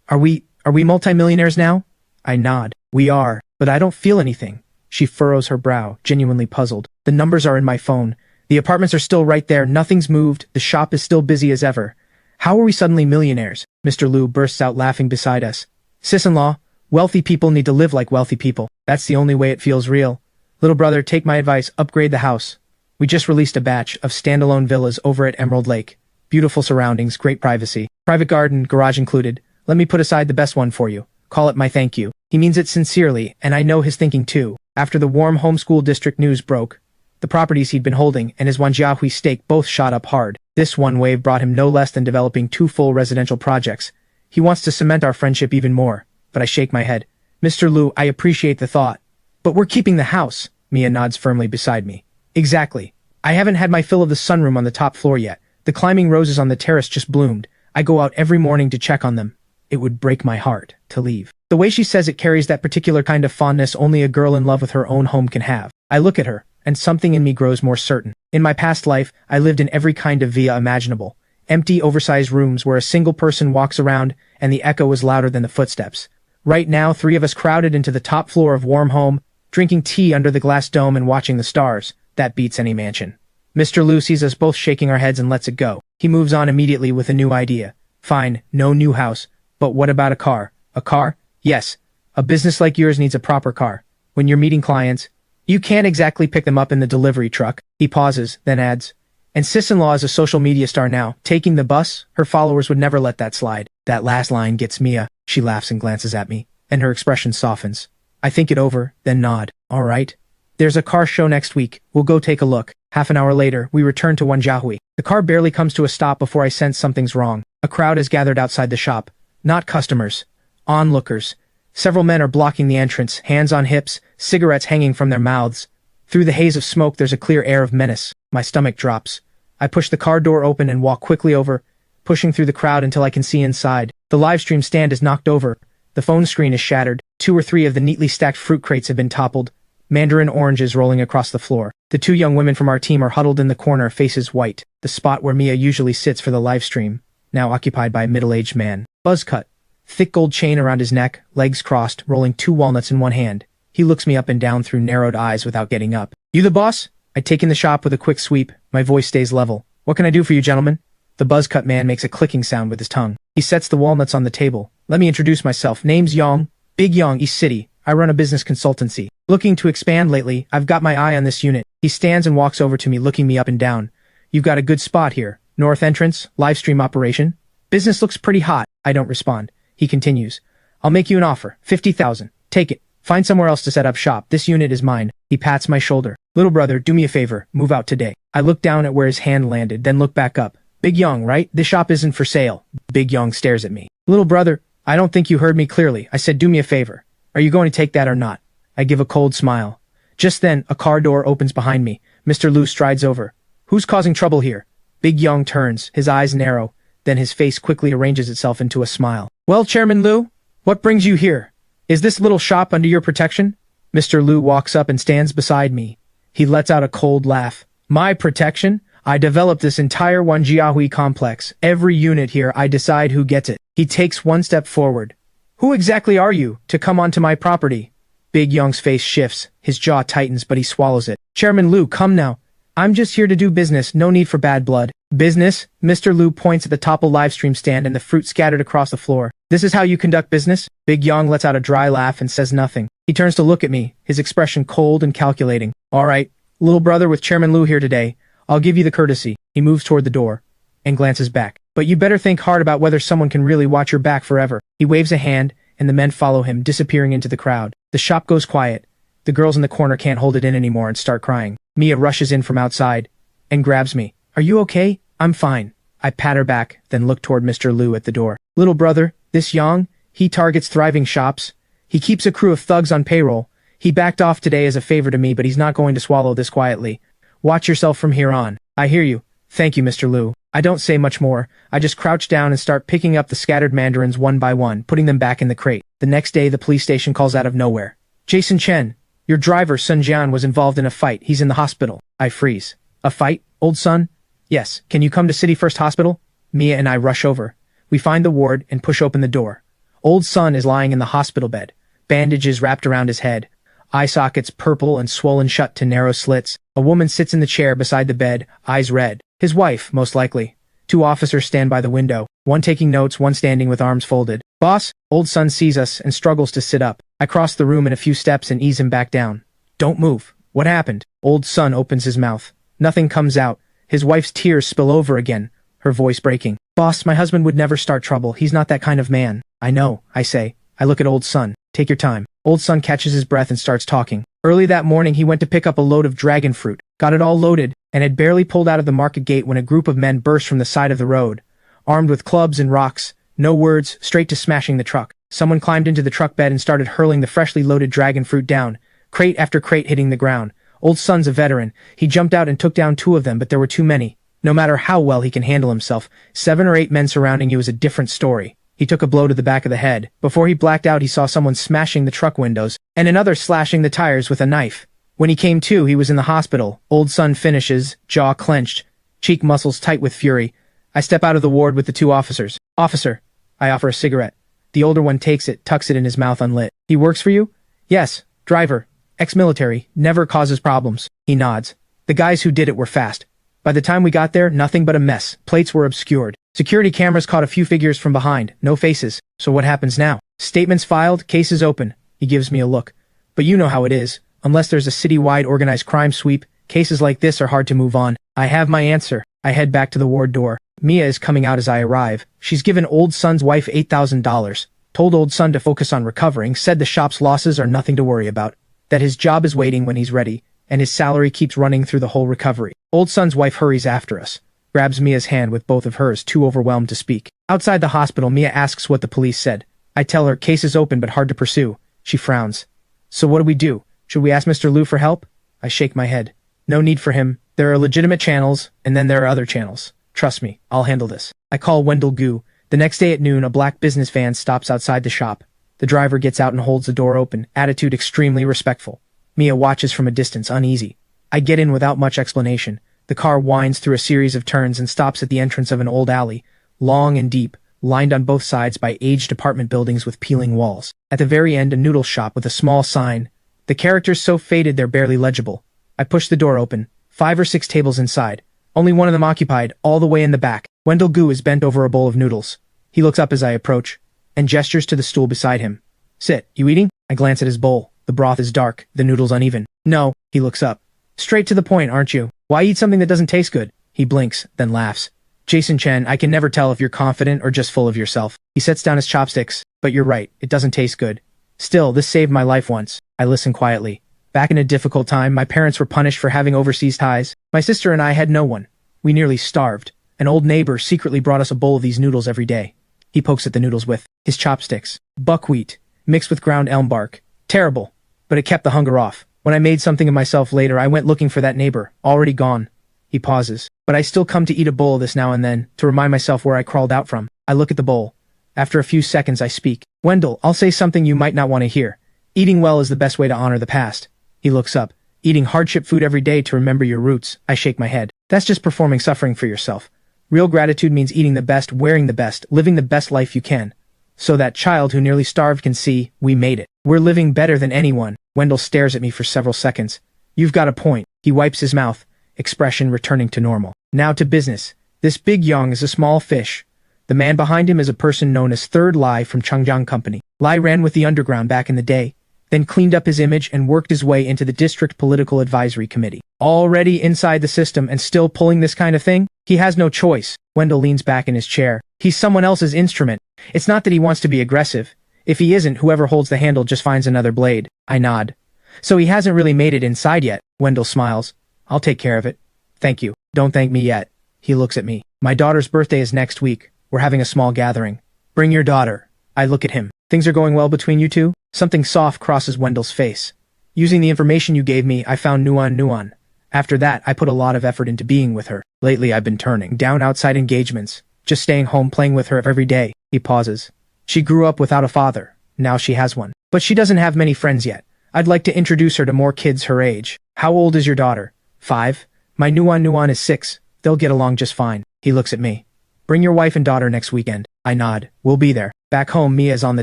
Are we multimillionaires now? I nod. We are, but I don't feel anything. She furrows her brow, genuinely puzzled. The numbers are in my phone. The apartments are still right there, nothing's moved, the shop is still busy as ever. How are we suddenly millionaires? Mr. Liu bursts out laughing beside us. Sis-in-law, wealthy people need to live like wealthy people. That's the only way it feels real. Little brother, take my advice, upgrade the house. We just released a batch of standalone villas over at Emerald Lake. Beautiful surroundings, great privacy. Private garden, garage included. Let me put aside the best one for you. Call it my thank you. He means it sincerely, and I know his thinking too. After the warm homeschool district news broke, the properties he'd been holding and his Wanjiahui stake both shot up hard. This one wave brought him no less than developing 2 full residential projects. He wants to cement our friendship even more, but I shake my head. Mr. Liu, I appreciate the thought. But we're keeping the house. Mia nods firmly beside me. Exactly. I haven't had my fill of the sunroom on the top floor yet. The climbing roses on the terrace just bloomed. I go out every morning to check on them. It would break my heart to leave. The way she says it carries that particular kind of fondness only a girl in love with her own home can have. I look at her, and something in me grows more certain. In my past life, I lived in every kind of villa imaginable. Empty, oversized rooms where a single person walks around and the echo is louder than the footsteps. Right now, 3 of us crowded into the top floor of warm home, drinking tea under the glass dome and watching the stars. That beats any mansion. Mr. Liu sees us both shaking our heads and lets it go. He moves on immediately with a new idea. Fine, no new house. But what about a car? A car? Yes. A business like yours needs a proper car. When you're meeting clients, you can't exactly pick them up in the delivery truck. He pauses, then adds. And sis-in-law is a social media star now. Taking the bus, her followers would never let that slide. That last line gets Mia. She laughs and glances at me, and her expression softens. I think it over, then nod. All right. There's a car show next week. We'll go take a look. Half an hour later, we return to Wanjiahui. The car barely comes to a stop before I sense something's wrong. A crowd is gathered outside the shop. Not customers. Onlookers. Several men are blocking the entrance, hands on hips, cigarettes hanging from their mouths. Through the haze of smoke there's a clear air of menace. My stomach drops. I push the car door open and walk quickly over, pushing through the crowd until I can see inside. The live stream stand is knocked over. The phone screen is shattered. 2 or 3 of the neatly stacked fruit crates have been toppled. Mandarin oranges rolling across the floor. The 2 young women from our team are huddled in the corner, faces white. The spot where Mia usually sits for the live stream, now occupied by a middle-aged man. Buzz cut. Thick gold chain around his neck, legs crossed, rolling 2 walnuts in one hand. He looks me up and down through narrowed eyes without getting up. You the boss? I take in the shop with a quick sweep. My voice stays level. What can I do for you, gentlemen? The buzz-cut man makes a clicking sound with his tongue. He sets the walnuts on the table. Let me introduce myself. Name's Yong. Big Yong, East City. I run a business consultancy. Looking to expand lately, I've got my eye on this unit. He stands and walks over to me, looking me up and down. You've got a good spot here. North entrance, live stream operation. Business looks pretty hot. I don't respond. He continues. I'll make you an offer. 50,000. Take it. Find somewhere else to set up shop. This unit is mine. He pats my shoulder. Little brother, do me a favor. Move out today. I look down at where his hand landed, then look back up. Big Yong, right? This shop isn't for sale. Big Yong stares at me. Little brother, I don't think you heard me clearly. I said do me a favor. Are you going to take that or not? I give a cold smile. Just then, a car door opens behind me. Mr. Liu strides over. Who's causing trouble here? Big Young turns, his eyes narrow, then his face quickly arranges itself into a smile. Well, Chairman Liu, what brings you here? Is this little shop under your protection? Mr. Liu walks up and stands beside me. He lets out a cold laugh. My protection? I developed this entire Wanjiahui complex. Every unit here, I decide who gets it. He takes one step forward. Who exactly are you to come onto my property? Big Young's face shifts. His jaw tightens, but he swallows it. Chairman Liu, come now. I'm just here to do business, no need for bad blood. Business? Mr. Liu points at the toppled livestream stand and the fruit scattered across the floor. This is how you conduct business? Big Young lets out a dry laugh and says nothing. He turns to look at me, his expression cold and calculating. All right, little brother with Chairman Liu here today. I'll give you the courtesy. He moves toward the door and glances back. But you better think hard about whether someone can really watch your back forever. He waves a hand, and the men follow him, disappearing into the crowd. The shop goes quiet. The girls in the corner can't hold it in anymore and start crying. Mia rushes in from outside and grabs me. Are you okay? I'm fine. I pat her back, then look toward Mr. Liu at the door. Little brother, this Yang, he targets thriving shops. He keeps a crew of thugs on payroll. He backed off today as a favor to me, but he's not going to swallow this quietly. Watch yourself from here on. I hear you. Thank you, Mr. Liu. I don't say much more. I just crouch down and start picking up the scattered mandarins one by one, putting them back in the crate. The next day, the police station calls out of nowhere. Jason Chen, your driver, Sun Jian, was involved in a fight. He's in the hospital. I freeze. A fight, old son? Yes. Can you come to City First Hospital? Mia and I rush over. We find the ward and push open the door. Old Sun is lying in the hospital bed. Bandages wrapped around his head. Eye sockets purple and swollen shut to narrow slits. A woman sits in the chair beside the bed, eyes red. His wife, most likely. 2 officers stand by the window, one taking notes, one standing with arms folded. Boss, old son sees us and struggles to sit up. I cross the room in a few steps and ease him back down. Don't move. What happened? Old son opens his mouth. Nothing comes out. His wife's tears spill over again, her voice breaking. Boss, my husband would never start trouble. He's not that kind of man. I know, I say. I look at old son. Take your time. Old son catches his breath and starts talking. Early that morning he went to pick up a load of dragon fruit, got it all loaded, and had barely pulled out of the market gate when a group of men burst from the side of the road, armed with clubs and rocks. No words, straight to smashing the truck. Someone climbed into the truck bed and started hurling the freshly loaded dragon fruit down, crate after crate hitting the ground. Old son's a veteran. He jumped out and took down 2 of them, but there were too many. No matter how well he can handle himself, 7 or 8 men surrounding you is a different story. He took a blow to the back of the head. Before he blacked out, he saw someone smashing the truck windows, and another slashing the tires with a knife. When he came to, he was in the hospital. Old son finishes, jaw clenched, cheek muscles tight with fury. I step out of the ward with the 2 officers. Officer. I offer a cigarette. The older one takes it, tucks it in his mouth unlit. He works for you? Yes. Driver. Ex-military. Never causes problems. He nods. The guys who did it were fast. By the time we got there, nothing but a mess. Plates were obscured. Security cameras caught a few figures from behind. No faces. So what happens now? Statements filed, cases open. He gives me a look. But you know how it is. Unless there's a city-wide organized crime sweep, cases like this are hard to move on. I have my answer. I head back to the ward door. Mia is coming out as I arrive. She's given old son's wife $8,000. Told old son to focus on recovering, said the shop's losses are nothing to worry about. That his job is waiting when he's ready, and his salary keeps running through the whole recovery. Old son's wife hurries after us. Grabs Mia's hand with both of hers, too overwhelmed to speak. Outside the hospital, Mia asks what the police said. I tell her, case is open but hard to pursue. She frowns. So what do? Should we ask Mr. Liu for help? I shake my head. No need for him. There are legitimate channels, and then there are other channels. Trust me, I'll handle this. I call Wendell Gu. The next day at noon, a black business van stops outside the shop. The driver gets out and holds the door open, attitude extremely respectful. Mia watches from a distance, uneasy. I get in without much explanation. The car winds through a series of turns and stops at the entrance of an old alley, long and deep, lined on both sides by aged apartment buildings with peeling walls. At the very end, a noodle shop with a small sign. The characters so faded they're barely legible. I push the door open. 5 or 6 tables inside. Only one of them occupied, all the way in the back. Wendell Gu is bent over a bowl of noodles. He looks up as I approach, and gestures to the stool beside him. Sit. You eating? I glance at his bowl. The broth is dark, the noodles uneven. No. He looks up. Straight to the point, aren't you? Why eat something that doesn't taste good? He blinks, then laughs. Jason Chen, I can never tell if you're confident or just full of yourself. He sets down his chopsticks. But you're right, it doesn't taste good. Still, this saved my life once. I listen quietly. Back in a difficult time, my parents were punished for having overseas ties. My sister and I had no one. We nearly starved. An old neighbor secretly brought us a bowl of these noodles every day. He pokes at the noodles with his chopsticks. Buckwheat, mixed with ground elm bark. Terrible, but it kept the hunger off. When I made something of myself later, I went looking for that neighbor, already gone. He pauses. But I still come to eat a bowl of this now and then, to remind myself where I crawled out from. I look at the bowl. After a few seconds I speak. Wendell, I'll say something you might not want to hear. Eating well is the best way to honor the past. He looks up. Eating hardship food every day to remember your roots. I shake my head. That's just performing suffering for yourself. Real gratitude means eating the best, wearing the best, living the best life you can. So that child who nearly starved can see, we made it. We're living better than anyone. Wendell stares at me for several seconds. You've got a point. He wipes his mouth, expression returning to normal. Now to business. This Big Young is a small fish. The man behind him is a person known as Third Lai from Changjiang Company. Lai ran with the underground back in the day, then cleaned up his image and worked his way into the District Political Advisory Committee. Already inside the system and still pulling this kind of thing? He has no choice. Wendell leans back in his chair. He's someone else's instrument. It's not that he wants to be aggressive. If he isn't, whoever holds the handle just finds another blade. I nod. So he hasn't really made it inside yet. Wendell smiles. I'll take care of it. Thank you. Don't thank me yet. He looks at me. My daughter's birthday is next week. We're having a small gathering. Bring your daughter. I look at him. Things are going well between you two? Something soft crosses Wendell's face. Using the information you gave me, I found Nuan. After that, I put a lot of effort into being with her. Lately, I've been turning down outside engagements. Just staying home playing with her every day. He pauses. She grew up without a father. Now she has one. But she doesn't have many friends yet. I'd like to introduce her to more kids her age. How old is your daughter? 5. My Nuan is 6. They'll get along just fine. He looks at me. Bring your wife and daughter next weekend. I nod. We'll be there. Back home, Mia's on the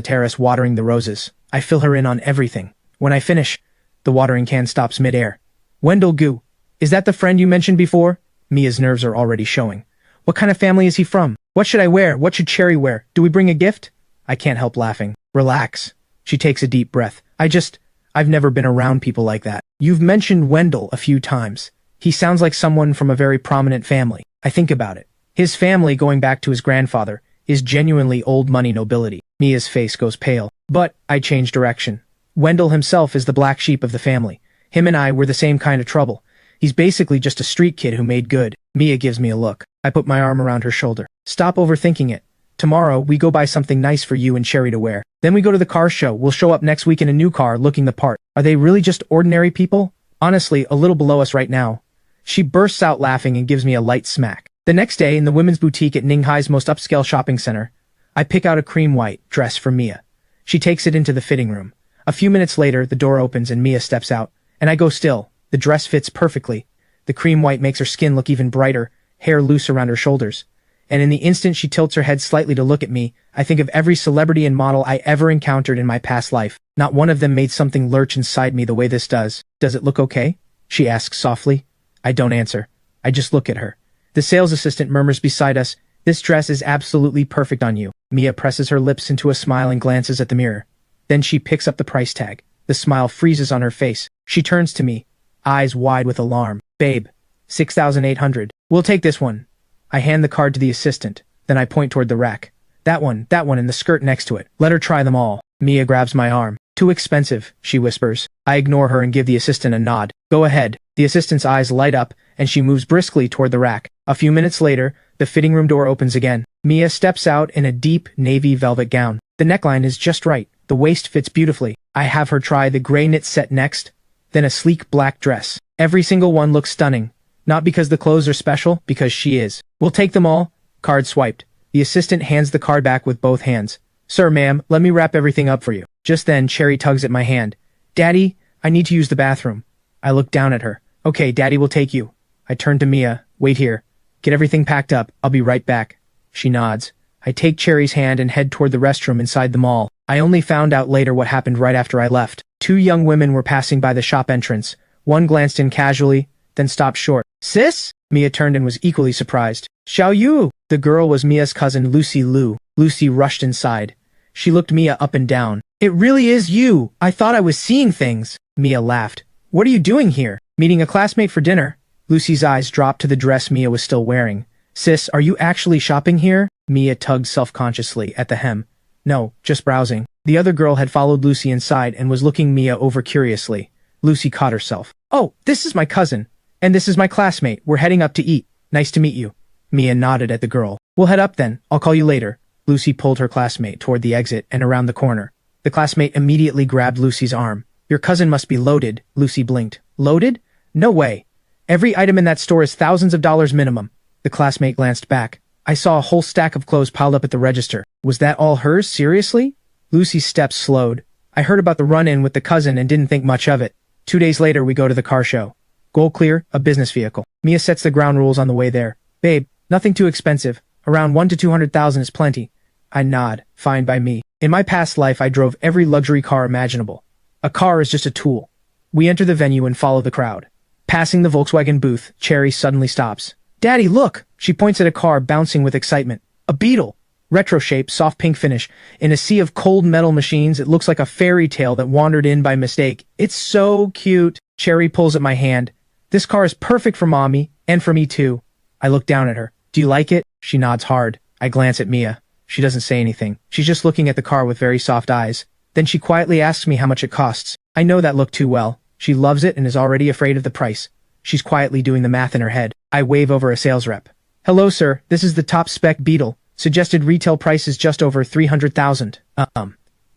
terrace watering the roses. I fill her in on everything. When I finish, the watering can stops mid-air. Wendell Gu. Is that the friend you mentioned before? Mia's nerves are already showing. What kind of family is he from? What should I wear? What should Cherry wear? Do we bring a gift? I can't help laughing. Relax. She takes a deep breath. I've never been around people like that. You've mentioned Wendell a few times. He sounds like someone from a very prominent family. I think about it. His family, going back to his grandfather, is genuinely old money nobility. Mia's face goes pale. But I change direction. Wendell himself is the black sheep of the family. Him and I were the same kind of trouble. He's basically just a street kid who made good. Mia gives me a look. I put my arm around her shoulder. Stop overthinking it. Tomorrow, we go buy something nice for you and Cherry to wear. Then we go to the car show. We'll show up next week in a new car looking the part. Are they really just ordinary people? Honestly, a little below us right now. She bursts out laughing and gives me a light smack. The next day, in the women's boutique at Ninghai's most upscale shopping center, I pick out a cream white dress for Mia. She takes it into the fitting room. A few minutes later, the door opens and Mia steps out. And I go still. The dress fits perfectly. The cream white makes her skin look even brighter, hair loose around her shoulders. And in the instant she tilts her head slightly to look at me, I think of every celebrity and model I ever encountered in my past life. Not one of them made something lurch inside me the way this does. Does it look okay? She asks softly. I don't answer. I just look at her. The sales assistant murmurs beside us, this dress is absolutely perfect on you. Mia presses her lips into a smile and glances at the mirror. Then she picks up the price tag. The smile freezes on her face. She turns to me, eyes wide with alarm. Babe, 6,800. We'll take this one. I hand the card to the assistant. Then I point toward the rack. That one, and the skirt next to it. Let her try them all. Mia grabs my arm. Too expensive, she whispers. I ignore her and give the assistant a nod. Go ahead. The assistant's eyes light up, and she moves briskly toward the rack. A few minutes later, the fitting room door opens again. Mia steps out in a deep navy velvet gown. The neckline is just right. The waist fits beautifully. I have her try the gray knit set next, then a sleek black dress. Every single one looks stunning. Not because the clothes are special, because she is. We'll take them all. Card swiped. The assistant hands the card back with both hands. Sir, ma'am, let me wrap everything up for you. Just then, Cherry tugs at my hand. Daddy, I need to use the bathroom. I look down at her. Okay, Daddy will take you. I turn to Mia. Wait here. Get everything packed up. I'll be right back. She nods. I take Cherry's hand and head toward the restroom inside the mall. I only found out later what happened right after I left. 2 young women were passing by the shop entrance. One glanced in casually, then stopped short. Sis? Mia turned and was equally surprised. Xiao Yu! The girl was Mia's cousin Lucy Liu. Lucy rushed inside. She looked Mia up and down. It really is you! I thought I was seeing things! Mia laughed. What are you doing here? Meeting a classmate for dinner. Lucy's eyes dropped to the dress Mia was still wearing. Sis, are you actually shopping here? Mia tugged self-consciously at the hem. No, just browsing. The other girl had followed Lucy inside and was looking Mia over curiously. Lucy caught herself. Oh, this is my cousin. And this is my classmate. We're heading up to eat. Nice to meet you. Mia nodded at the girl. We'll head up then. I'll call you later. Lucy pulled her classmate toward the exit and around the corner. The classmate immediately grabbed Lucy's arm. Your cousin must be loaded, Lucy blinked. Loaded? No way. Every item in that store is thousands of dollars minimum. The classmate glanced back. I saw a whole stack of clothes piled up at the register. Was that all hers, seriously? Lucy's steps slowed. I heard about the run-in with the cousin and didn't think much of it. 2 days later we go to the car show. Goal clear, a business vehicle. Mia sets the ground rules on the way there. Babe, nothing too expensive. Around 1 to 200,000 is plenty. I nod. Fine by me. In my past life I drove every luxury car imaginable. A car is just a tool. We enter the venue and follow the crowd. Passing the Volkswagen booth, Cherry suddenly stops. Daddy, look! She points at a car bouncing with excitement. A Beetle! Retro shape, soft pink finish. In a sea of cold metal machines, it looks like a fairy tale that wandered in by mistake. It's so cute. Cherry pulls at my hand. This car is perfect for Mommy, and for me too. I look down at her. Do you like it? She nods hard. I glance at Mia. She doesn't say anything. She's just looking at the car with very soft eyes. Then she quietly asks me how much it costs. I know that look too well. She loves it and is already afraid of the price. She's quietly doing the math in her head. I wave over a sales rep. Hello, sir. This is the top spec Beetle. Suggested retail price is just over 300,000.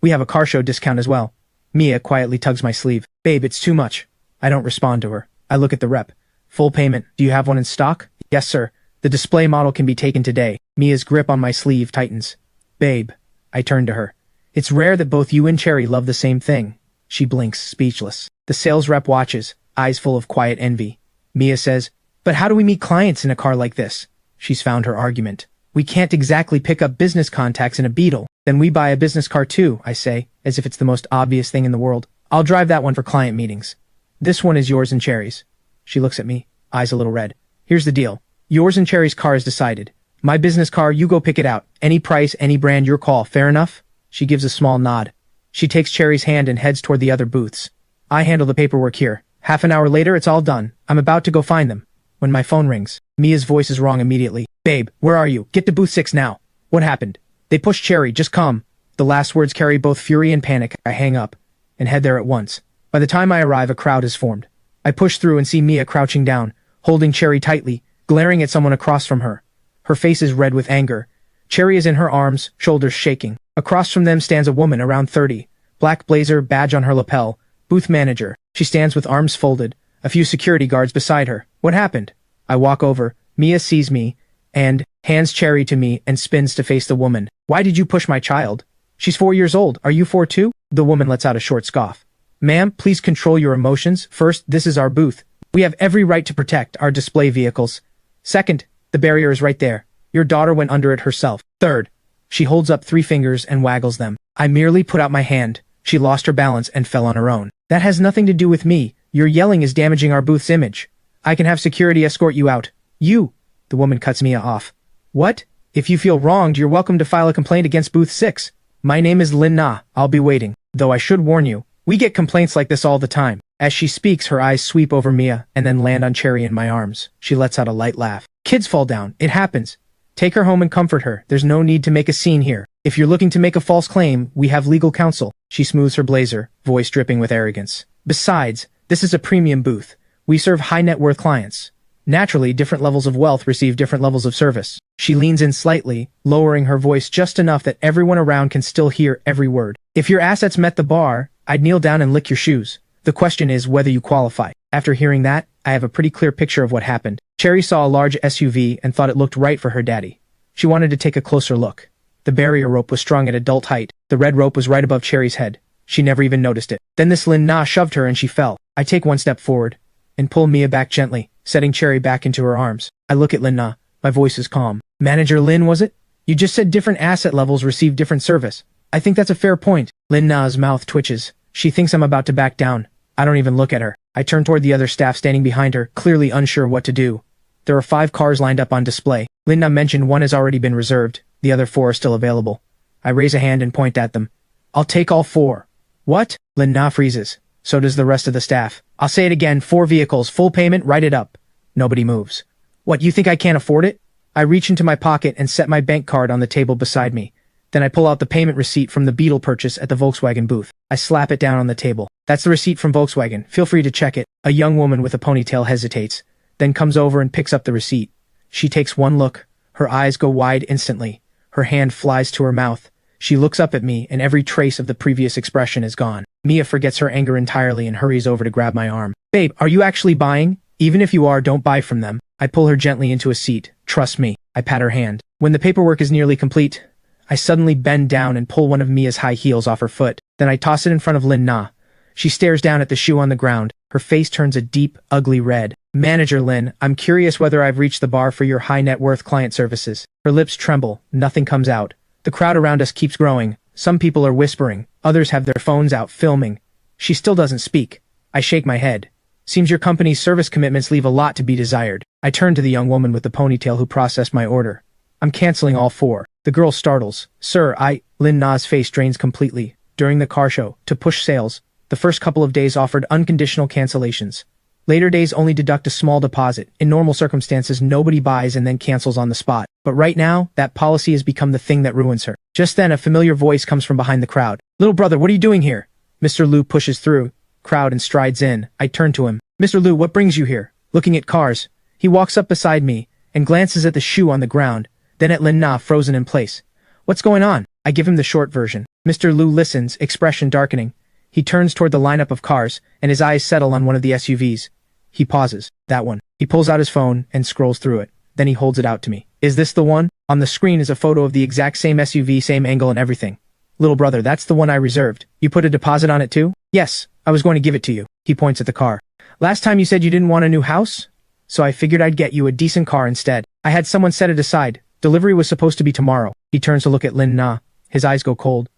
We have a car show discount as well. Mia quietly tugs my sleeve. Babe, it's too much. I don't respond to her. I look at the rep. Full payment. Do you have one in stock? Yes, sir. The display model can be taken today. Mia's grip on my sleeve tightens. Babe. I turn to her. It's rare that both you and Cherry love the same thing. She blinks, speechless. The sales rep watches, eyes full of quiet envy. Mia says, but how do we meet clients in a car like this? She's found her argument. We can't exactly pick up business contacts in a Beetle. Then we buy a business car too, I say, as if it's the most obvious thing in the world. I'll drive that one for client meetings. This one is yours and Cherry's. She looks at me, eyes a little red. Here's the deal. Yours and Cherry's car is decided. My business car, you go pick it out. Any price, any brand, your call. Fair enough? She gives a small nod. She takes Cherry's hand and heads toward the other booths. I handle the paperwork here. Half an hour later, it's all done. I'm about to go find them. When my phone rings, Mia's voice is wrong immediately. Babe, where are you? Get to booth 6 now. What happened? They pushed Cherry, just come. The last words carry both fury and panic. I hang up and head there at once. By the time I arrive, a crowd has formed. I push through and see Mia crouching down, holding Cherry tightly, glaring at someone across from her. Her face is red with anger. Cherry is in her arms, shoulders shaking. Across from them stands a woman around 30. Black blazer, badge on her lapel. Booth manager. She stands with arms folded. A few security guards beside her. What happened? I walk over. Mia sees me and hands Cherry to me and spins to face the woman. Why did you push my child? She's 4 years old. Are you 4 too? The woman lets out a short scoff. Ma'am, please control your emotions. First, this is our booth. We have every right to protect our display vehicles. Second, the barrier is right there. Your daughter went under it herself. Third, she holds up 3 fingers and waggles them. I merely put out my hand. She lost her balance and fell on her own. That has nothing to do with me. Your yelling is damaging our booth's image. I can have security escort you out. You. The woman cuts Mia off. What? If you feel wronged, you're welcome to file a complaint against booth 6. My name is Lin Na. I'll be waiting. Though I should warn you, we get complaints like this all the time. As she speaks, her eyes sweep over Mia and then land on Cherry in my arms. She lets out a light laugh. Kids fall down. It happens. Take her home and comfort her. There's no need to make a scene here. If you're looking to make a false claim, we have legal counsel. She smooths her blazer, voice dripping with arrogance. Besides, this is a premium booth. We serve high net worth clients. Naturally, different levels of wealth receive different levels of service. She leans in slightly, lowering her voice just enough that everyone around can still hear every word. If your assets met the bar, I'd kneel down and lick your shoes. The question is whether you qualify. After hearing that, I have a pretty clear picture of what happened. Cherry saw a large SUV and thought it looked right for her daddy. She wanted to take a closer look. The barrier rope was strung at adult height. The red rope was right above Cherry's head. She never even noticed it. Then this Lin Na shoved her and she fell. I take one step forward and pull Mia back gently, setting Cherry back into her arms. I look at Lin Na. My voice is calm. Manager Lin, was it? You just said different asset levels receive different service. I think that's a fair point. Lin Na's mouth twitches. She thinks I'm about to back down. I don't even look at her. I turn toward the other staff standing behind her, clearly unsure what to do. There are 5 cars lined up on display. Lin Na mentioned one has already been reserved. The other 4 are still available. I raise a hand and point at them. I'll take all 4. What? Lin Na freezes. So does the rest of the staff. I'll say it again, 4 vehicles, full payment, write it up. Nobody moves. What, you think I can't afford it? I reach into my pocket and set my bank card on the table beside me. Then I pull out the payment receipt from the Beetle purchase at the Volkswagen booth. I slap it down on the table. That's the receipt from Volkswagen. Feel free to check it. A young woman with a ponytail hesitates, then comes over and picks up the receipt. She takes one look. Her eyes go wide instantly. Her hand flies to her mouth. She looks up at me, and every trace of the previous expression is gone. Mia forgets her anger entirely and hurries over to grab my arm. Babe, are you actually buying? Even if you are, don't buy from them. I pull her gently into a seat. Trust me. I pat her hand. When the paperwork is nearly complete, I suddenly bend down and pull one of Mia's high heels off her foot. Then I toss it in front of Lin Na. She stares down at the shoe on the ground. Her face turns a deep, ugly red. Manager Lin, I'm curious whether I've reached the bar for your high net worth client services. Her lips tremble. Nothing comes out. The crowd around us keeps growing. Some people are whispering. Others have their phones out filming. She still doesn't speak. I shake my head. Seems your company's service commitments leave a lot to be desired. I turn to the young woman with the ponytail who processed my order. I'm canceling all 4. The girl startles. Sir, Lin Na's face drains completely. During the car show, to push sales, the first couple of days offered unconditional cancellations. Later days only deduct a small deposit. In normal circumstances, nobody buys and then cancels on the spot. But right now, that policy has become the thing that ruins her. Just then, a familiar voice comes from behind the crowd. Little brother, what are you doing here? Mr. Liu pushes through crowd and strides in. I turn to him. Mr. Liu, what brings you here? Looking at cars. He walks up beside me and glances at the shoe on the ground, then at Lin Na frozen in place. What's going on? I give him the short version. Mr. Liu listens, expression darkening. He turns toward the lineup of cars, and his eyes settle on one of the SUVs. He pauses. That one. He pulls out his phone and scrolls through it. Then he holds it out to me. Is this the one? On the screen is a photo of the exact same SUV, same angle and everything. Little brother, that's the one I reserved. You put a deposit on it too? Yes, I was going to give it to you. He points at the car. Last time you said you didn't want a new house? So I figured I'd get you a decent car instead. I had someone set it aside. Delivery was supposed to be tomorrow. He turns to look at Lin Na. His eyes go cold.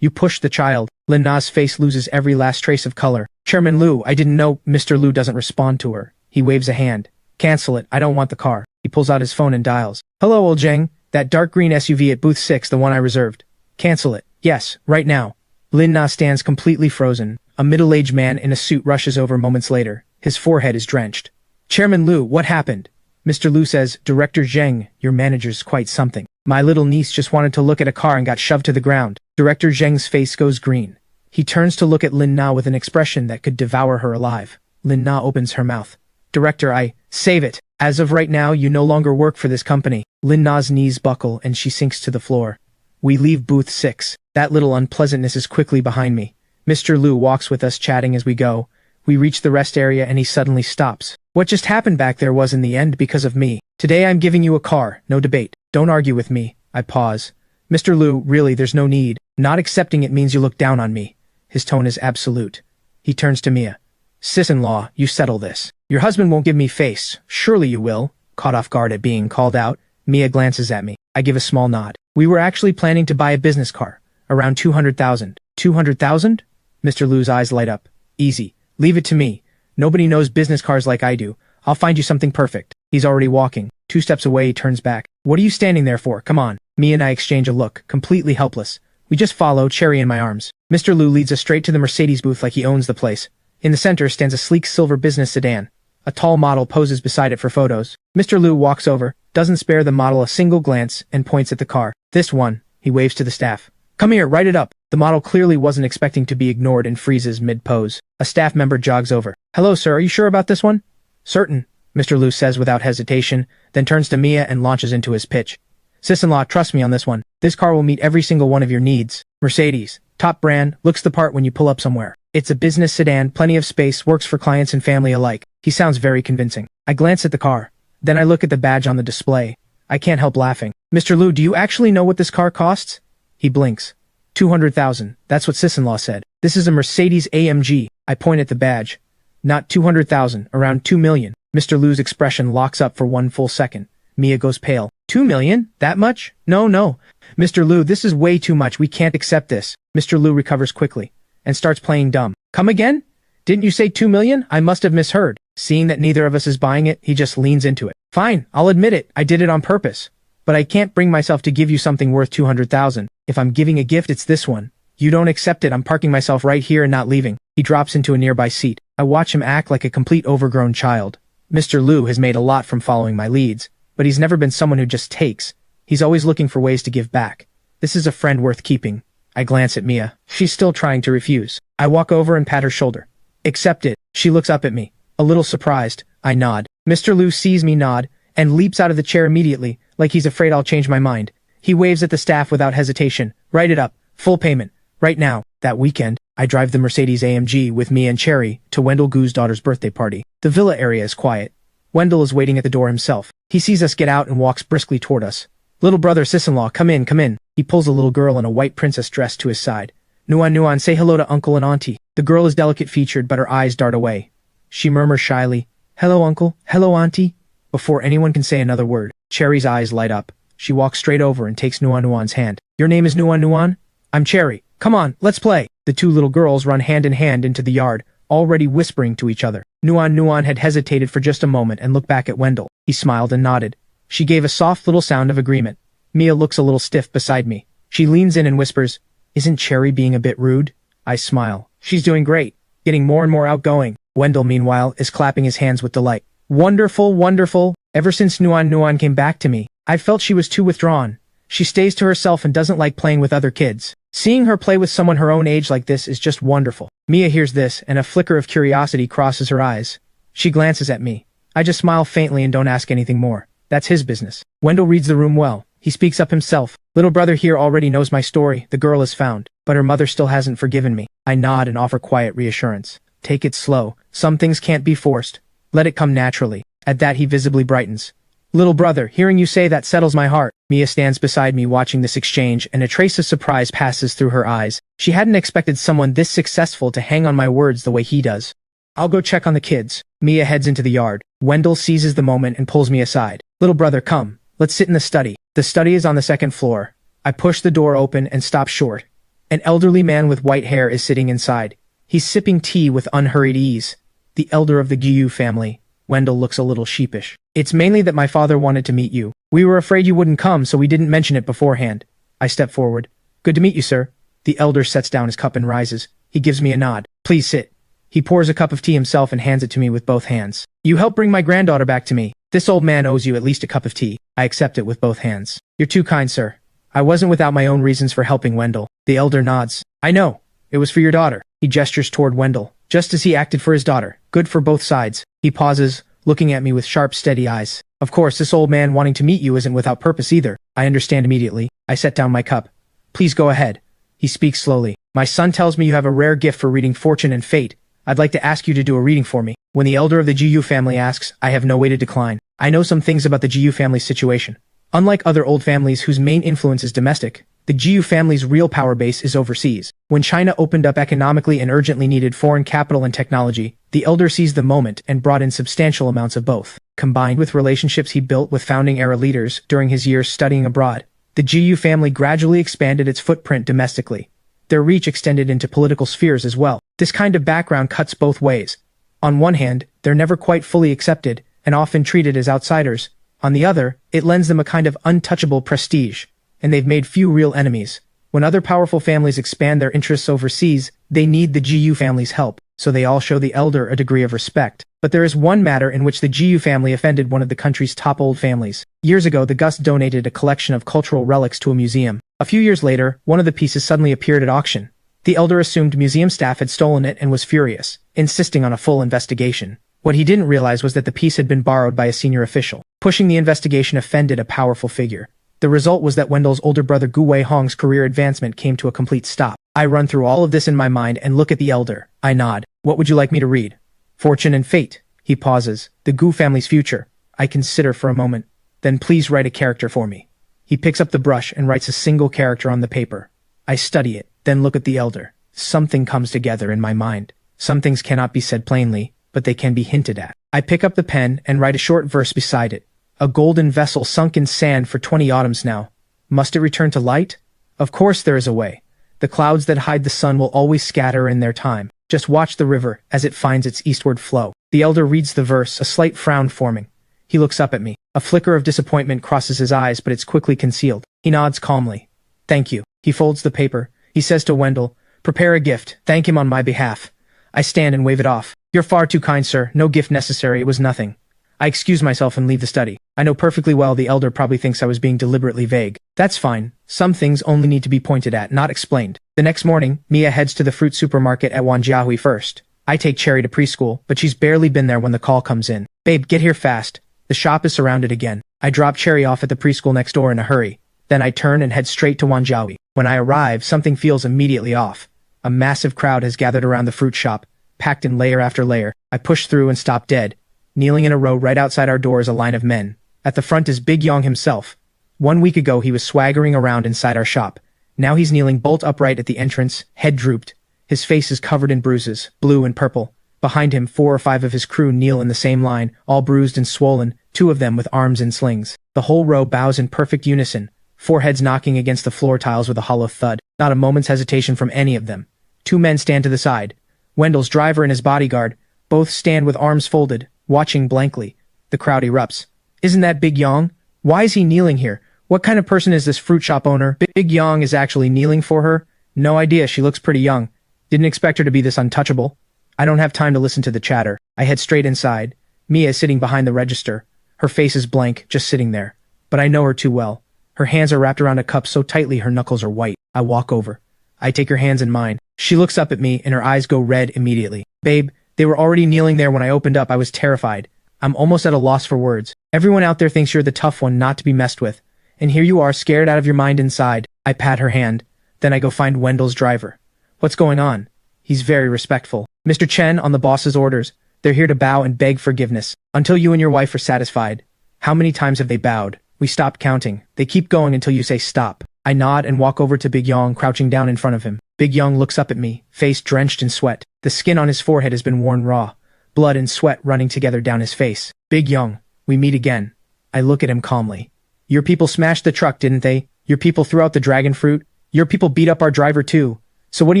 You pushed the child. Lin Na's face loses every last trace of color. Chairman Liu, I didn't know. Mr. Liu doesn't respond to her. He waves a hand. Cancel it. I don't want the car. He pulls out his phone and dials. Hello, old Zheng. That dark green SUV at booth 6, the one I reserved. Cancel it. Yes, right now. Lin Na stands completely frozen. A middle-aged man in a suit rushes over moments later. His forehead is drenched. Chairman Liu, what happened? Mr. Liu says, Director Zheng, your manager's quite something. My little niece just wanted to look at a car and got shoved to the ground. Director Zheng's face goes green. He turns to look at Lin Na with an expression that could devour her alive. Lin Na opens her mouth. Director, save it. As of right now, you no longer work for this company. Lin Na's knees buckle and she sinks to the floor. We leave booth 6. That little unpleasantness is quickly behind me. Mr. Liu walks with us chatting as we go. We reach the rest area and he suddenly stops. What just happened back there was in the end because of me. Today I'm giving you a car, no debate. Don't argue with me. I pause. Mr. Liu, really, there's no need. Not accepting it means you look down on me. His tone is absolute. He turns to Mia. Sis-in-law, you settle this. Your husband won't give me face. Surely you will. Caught off guard at being called out, Mia glances at me. I give a small nod. We were actually planning to buy a business car. Around 200,000. 200,000? Mr. Liu's eyes light up. Easy. Leave it to me. Nobody knows business cars like I do. I'll find you something perfect. He's already walking. 2 steps away, he turns back. What are you standing there for? Come on. Mia and I exchange a look, completely helpless. We just follow, cherry in my arms. Mr. Liu leads us straight to the Mercedes booth like he owns the place. In the center stands a sleek silver business sedan. A tall model poses beside it for photos. Mr. Liu walks over, doesn't spare the model a single glance, and points at the car. This one, he waves to the staff. Come here, write it up. The model clearly wasn't expecting to be ignored and freezes mid-pose. A staff member jogs over. Hello, sir, are you sure about this one? Certain, Mr. Liu says without hesitation, then turns to Mia and launches into his pitch. Sis-in-law, trust me on this one. This car will meet every single one of your needs. Mercedes, top brand, looks the part when you pull up somewhere. It's a business sedan, plenty of space, works for clients and family alike. He sounds very convincing. I glance at the car. Then I look at the badge on the display. I can't help laughing. Mr. Liu, do you actually know what this car costs? He blinks. 200,000. That's what sis-in-law said. This is a Mercedes AMG. I point at the badge. Not 200,000, around 2 million. Mr. Liu's expression locks up for 1 full second. Mia goes pale. 2 million? That much? No. Mr. Liu, this is way too much. We can't accept this. Mr. Liu recovers quickly and starts playing dumb. Come again? Didn't you say 2 million? I must have misheard. Seeing that neither of us is buying it, he just leans into it. Fine, I'll admit it. I did it on purpose. But I can't bring myself to give you something worth 200,000. If I'm giving a gift, it's this one. You don't accept it, I'm parking myself right here and not leaving. He drops into a nearby seat. I watch him act like a complete overgrown child. Mr. Liu has made a lot from following my leads, but he's never been someone who just takes. He's always looking for ways to give back. This is a friend worth keeping. I glance at Mia. She's still trying to refuse. I walk over and pat her shoulder. Accept it. She looks up at me. A little surprised. I nod. Mr. Liu sees me nod and leaps out of the chair immediately, like he's afraid I'll change my mind. He waves at the staff without hesitation. Write it up. Full payment. Right now. That weekend, I drive the Mercedes-AMG with me and Cherry to Wendell Gu's daughter's birthday party. The villa area is quiet. Wendell is waiting at the door himself. He sees us get out and walks briskly toward us. Little brother, sis-in-law, come in, come in. He pulls a little girl in a white princess dress to his side. Nuan Nuan, say hello to uncle and auntie. The girl is delicate-featured, but her eyes dart away. She murmurs shyly, hello uncle, hello auntie. Before anyone can say another word, Cherry's eyes light up. She walks straight over and takes Nuan Nuan's hand. Your name is Nuan Nuan? I'm Cherry. Come on, let's play. The two little girls run hand in hand into the yard, already whispering to each other. Nuan Nuan had hesitated for just a moment and looked back at Wendell. He smiled and nodded. She gave a soft little sound of agreement. Mia looks a little stiff beside me. She leans in and whispers, isn't Cherry being a bit rude? I smile. She's doing great, getting more and more outgoing. Wendell, meanwhile, is clapping his hands with delight. Wonderful, wonderful. Ever since Nuan Nuan came back to me, I felt she was too withdrawn. She stays to herself and doesn't like playing with other kids. Seeing her play with someone her own age like this is just wonderful. Mia hears this, and a flicker of curiosity crosses her eyes. She glances at me. I just smile faintly and don't ask anything more. That's his business. Wendell reads the room well. He speaks up himself. Little brother here already knows my story. The girl is found, but her mother still hasn't forgiven me. I nod and offer quiet reassurance. Take it slow. Some things can't be forced. Let it come naturally. At that he visibly brightens. Little brother, hearing you say that settles my heart. Mia stands beside me watching this exchange, and a trace of surprise passes through her eyes. She hadn't expected someone this successful to hang on my words the way he does. I'll go check on the kids. Mia heads into the yard. Wendell seizes the moment and pulls me aside. Little brother, come. Let's sit in the study. The study is on the second floor. I push the door open and stop short. An elderly man with white hair is sitting inside. He's sipping tea with unhurried ease. The elder of the Gu family. Wendell looks a little sheepish. It's mainly that my father wanted to meet you. We were afraid you wouldn't come, so we didn't mention it beforehand. I step forward. Good to meet you, sir. The elder sets down his cup and rises. He gives me a nod. Please sit. He pours a cup of tea himself and hands it to me with both hands. You helped bring my granddaughter back to me. This old man owes you at least a cup of tea. I accept it with both hands. You're too kind, sir. I wasn't without my own reasons for helping Wendell. The elder nods. I know. It was for your daughter. He gestures toward Wendell, just as he acted for his daughter. Good for both sides. He pauses, looking at me with sharp, steady eyes. Of course, this old man wanting to meet you isn't without purpose either. I understand immediately. I set down my cup. Please go ahead. He speaks slowly. My son tells me you have a rare gift for reading fortune and fate. I'd like to ask you to do a reading for me. When the elder of the Gu family asks, I have no way to decline. I know some things about the Gu family's situation. Unlike other old families whose main influence is domestic, the Gu family's real power base is overseas. When China opened up economically and urgently needed foreign capital and technology, the elder seized the moment and brought in substantial amounts of both. Combined with relationships he built with founding-era leaders during his years studying abroad, the Gu family gradually expanded its footprint domestically. Their reach extended into political spheres as well. This kind of background cuts both ways. On one hand, they're never quite fully accepted and often treated as outsiders. On the other, it lends them a kind of untouchable prestige, and they've made few real enemies. When other powerful families expand their interests overseas, they need the Gu family's help, so they all show the elder a degree of respect. But there is one matter in which the Gu family offended one of the country's top old families. Years ago, the Gus donated a collection of cultural relics to a museum. A few years later, one of the pieces suddenly appeared at auction. The elder assumed museum staff had stolen it and was furious, insisting on a full investigation. What he didn't realize was that the piece had been borrowed by a senior official. Pushing the investigation offended a powerful figure. The result was that Wendell's older brother Gu Weihong's career advancement came to a complete stop. I run through all of this in my mind and look at the elder. I nod. What would you like me to read? Fortune and fate. He pauses. The Gu family's future. I consider for a moment. Then please write a character for me. He picks up the brush and writes a single character on the paper. I study it, then look at the elder. Something comes together in my mind. Some things cannot be said plainly, but they can be hinted at. I pick up the pen and write a short verse beside it. A golden vessel sunk in sand for 20 autumns now. Must it return to light? Of course there is a way. The clouds that hide the sun will always scatter in their time. Just watch the river as it finds its eastward flow. The elder reads the verse, a slight frown forming. He looks up at me. A flicker of disappointment crosses his eyes, but it's quickly concealed. He nods calmly. Thank you. He folds the paper. He says to Wendell, prepare a gift. Thank him on my behalf. I stand and wave it off. You're far too kind, sir. No gift necessary. It was nothing. I excuse myself and leave the study. I know perfectly well the elder probably thinks I was being deliberately vague. That's fine. Some things only need to be pointed at, not explained. The next morning, Mia heads to the fruit supermarket at Wanjiahui first. I take Cherry to preschool, but she's barely been there when the call comes in. Babe, get here fast. The shop is surrounded again. I drop Cherry off at the preschool next door in a hurry. Then I turn and head straight to Wanjiawi. When I arrive, something feels immediately off. A massive crowd has gathered around the fruit shop, packed in layer after layer. I push through and stop dead. Kneeling in a row right outside our door is a line of men. At the front is Big Yong himself. 1 week ago he was swaggering around inside our shop. Now he's kneeling bolt upright at the entrance, head drooped. His face is covered in bruises, blue and purple. Behind him 4 or 5 of his crew kneel in the same line, all bruised and swollen, 2 of them with arms in slings. The whole row bows in perfect unison, foreheads knocking against the floor tiles with a hollow thud. Not a moment's hesitation from any of them. 2 men stand to the side. Wendell's driver and his bodyguard, both stand with arms folded, watching blankly. The crowd erupts. Isn't that Big Yong? Why is he kneeling here? What kind of person is this fruit shop owner? Big Yong is actually kneeling for her? No idea, she looks pretty young. Didn't expect her to be this untouchable. I don't have time to listen to the chatter. I head straight inside. Mia is sitting behind the register. Her face is blank, just sitting there. But I know her too well. Her hands are wrapped around a cup so tightly her knuckles are white. I walk over. I take her hands in mine. She looks up at me and her eyes go red immediately. Babe, they were already kneeling there when I opened up. I was terrified. I'm almost at a loss for words. Everyone out there thinks you're the tough one not to be messed with. And here you are, scared out of your mind inside. I pat her hand. Then I go find Wendell's driver. What's going on? He's very respectful. Mr. Chen, on the boss's orders. They're here to bow and beg forgiveness. Until you and your wife are satisfied. How many times have they bowed? We stopped counting. They keep going until you say stop. I nod and walk over to Big Yong, crouching down in front of him. Big Yong looks up at me, face drenched in sweat. The skin on his forehead has been worn raw. Blood and sweat running together down his face. Big Yong, we meet again. I look at him calmly. Your people smashed the truck, didn't they? Your people threw out the dragon fruit? Your people beat up our driver too. So what do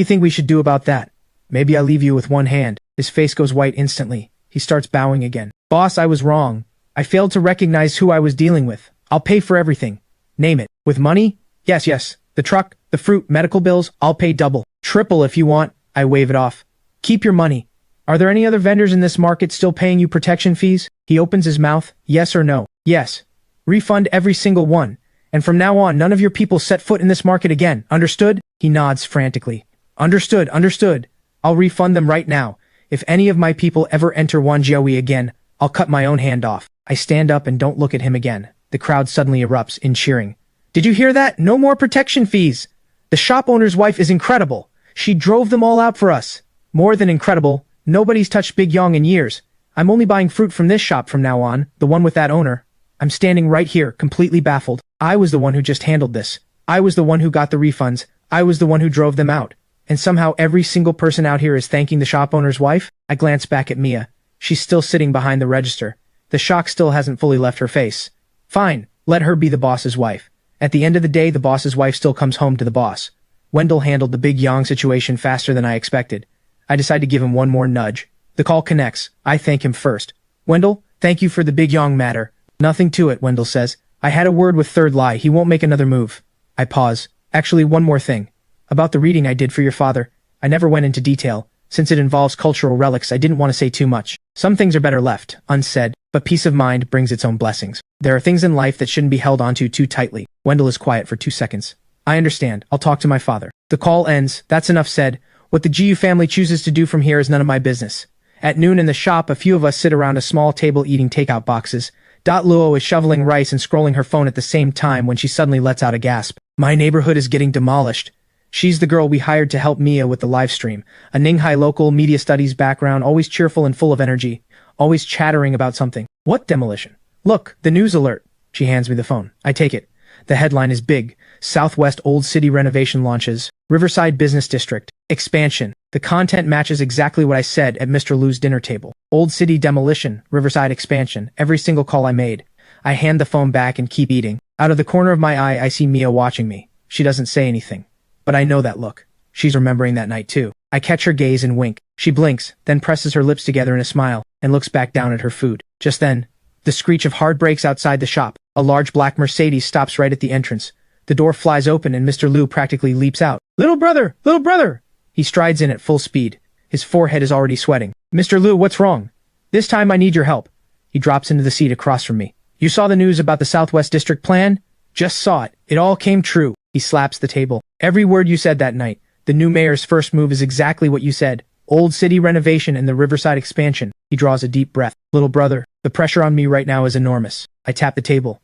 you think we should do about that? Maybe I leave you with one hand. His face goes white instantly. He starts bowing again. Boss, I was wrong. I failed to recognize who I was dealing with. I'll pay for everything. Name it. With money? Yes. The truck, the fruit, medical bills, I'll pay double. Triple if you want. I wave it off. Keep your money. Are there any other vendors in this market still paying you protection fees? He opens his mouth. Yes or no? Yes. Refund every single one. And from now on, none of your people set foot in this market again. Understood? He nods frantically. Understood. I'll refund them right now. If any of my people ever enter Wanjiawi again, I'll cut my own hand off. I stand up and don't look at him again. The crowd suddenly erupts in cheering. Did you hear that? No more protection fees. The shop owner's wife is incredible. She drove them all out for us. More than incredible. Nobody's touched Big Yong in years. I'm only buying fruit from this shop from now on, the one with that owner. I'm standing right here, completely baffled. I was the one who just handled this. I was the one who got the refunds. I was the one who drove them out. And somehow every single person out here is thanking the shop owner's wife? I glance back at Mia. She's still sitting behind the register. The shock still hasn't fully left her face. Fine, let her be the boss's wife. At the end of the day, the boss's wife still comes home to the boss. Wendell handled the Big Yong situation faster than I expected. I decide to give him one more nudge. The call connects. I thank him first. Wendell, thank you for the Big Yong matter. Nothing to it, Wendell says. I had a word with Third Lie. He won't make another move. I pause. Actually, one more thing. About the reading I did for your father. I never went into detail. Since it involves cultural relics, I didn't want to say too much. Some things are better left unsaid, but peace of mind brings its own blessings. There are things in life that shouldn't be held onto too tightly. Wendell is quiet for 2 seconds. I understand. I'll talk to my father. The call ends. That's enough said. What the GU family chooses to do from here is none of my business. At noon in the shop, a few of us sit around a small table eating takeout boxes. Luo is shoveling rice and scrolling her phone at the same time when she suddenly lets out a gasp. My neighborhood is getting demolished. She's the girl we hired to help Mia with the live stream. A Ninghai local, media studies background, always cheerful and full of energy. Always chattering about something. What demolition? Look, the news alert. She hands me the phone. I take it. The headline is big. Southwest Old City renovation launches. Riverside Business District. Expansion. The content matches exactly what I said at Mr. Liu's dinner table. Old City demolition, Riverside expansion. Every single call I made. I hand the phone back and keep eating. Out of the corner of my eye, I see Mia watching me. She doesn't say anything. But I know that look. She's remembering that night too. I catch her gaze and wink. She blinks, then presses her lips together in a smile, and looks back down at her food. Just then, the screech of hard brakes outside the shop. A large black Mercedes stops right at the entrance. The door flies open and Mr. Liu practically leaps out. Little brother! Little brother! He strides in at full speed. His forehead is already sweating. Mr. Liu, what's wrong? This time I need your help. He drops into the seat across from me. You saw the news about the Southwest District plan? Just saw it. It all came true. He slaps the table. Every word you said that night. The new mayor's first move is exactly what you said. Old City renovation and the Riverside expansion. He draws a deep breath. Little brother, the pressure on me right now is enormous. I tap the table.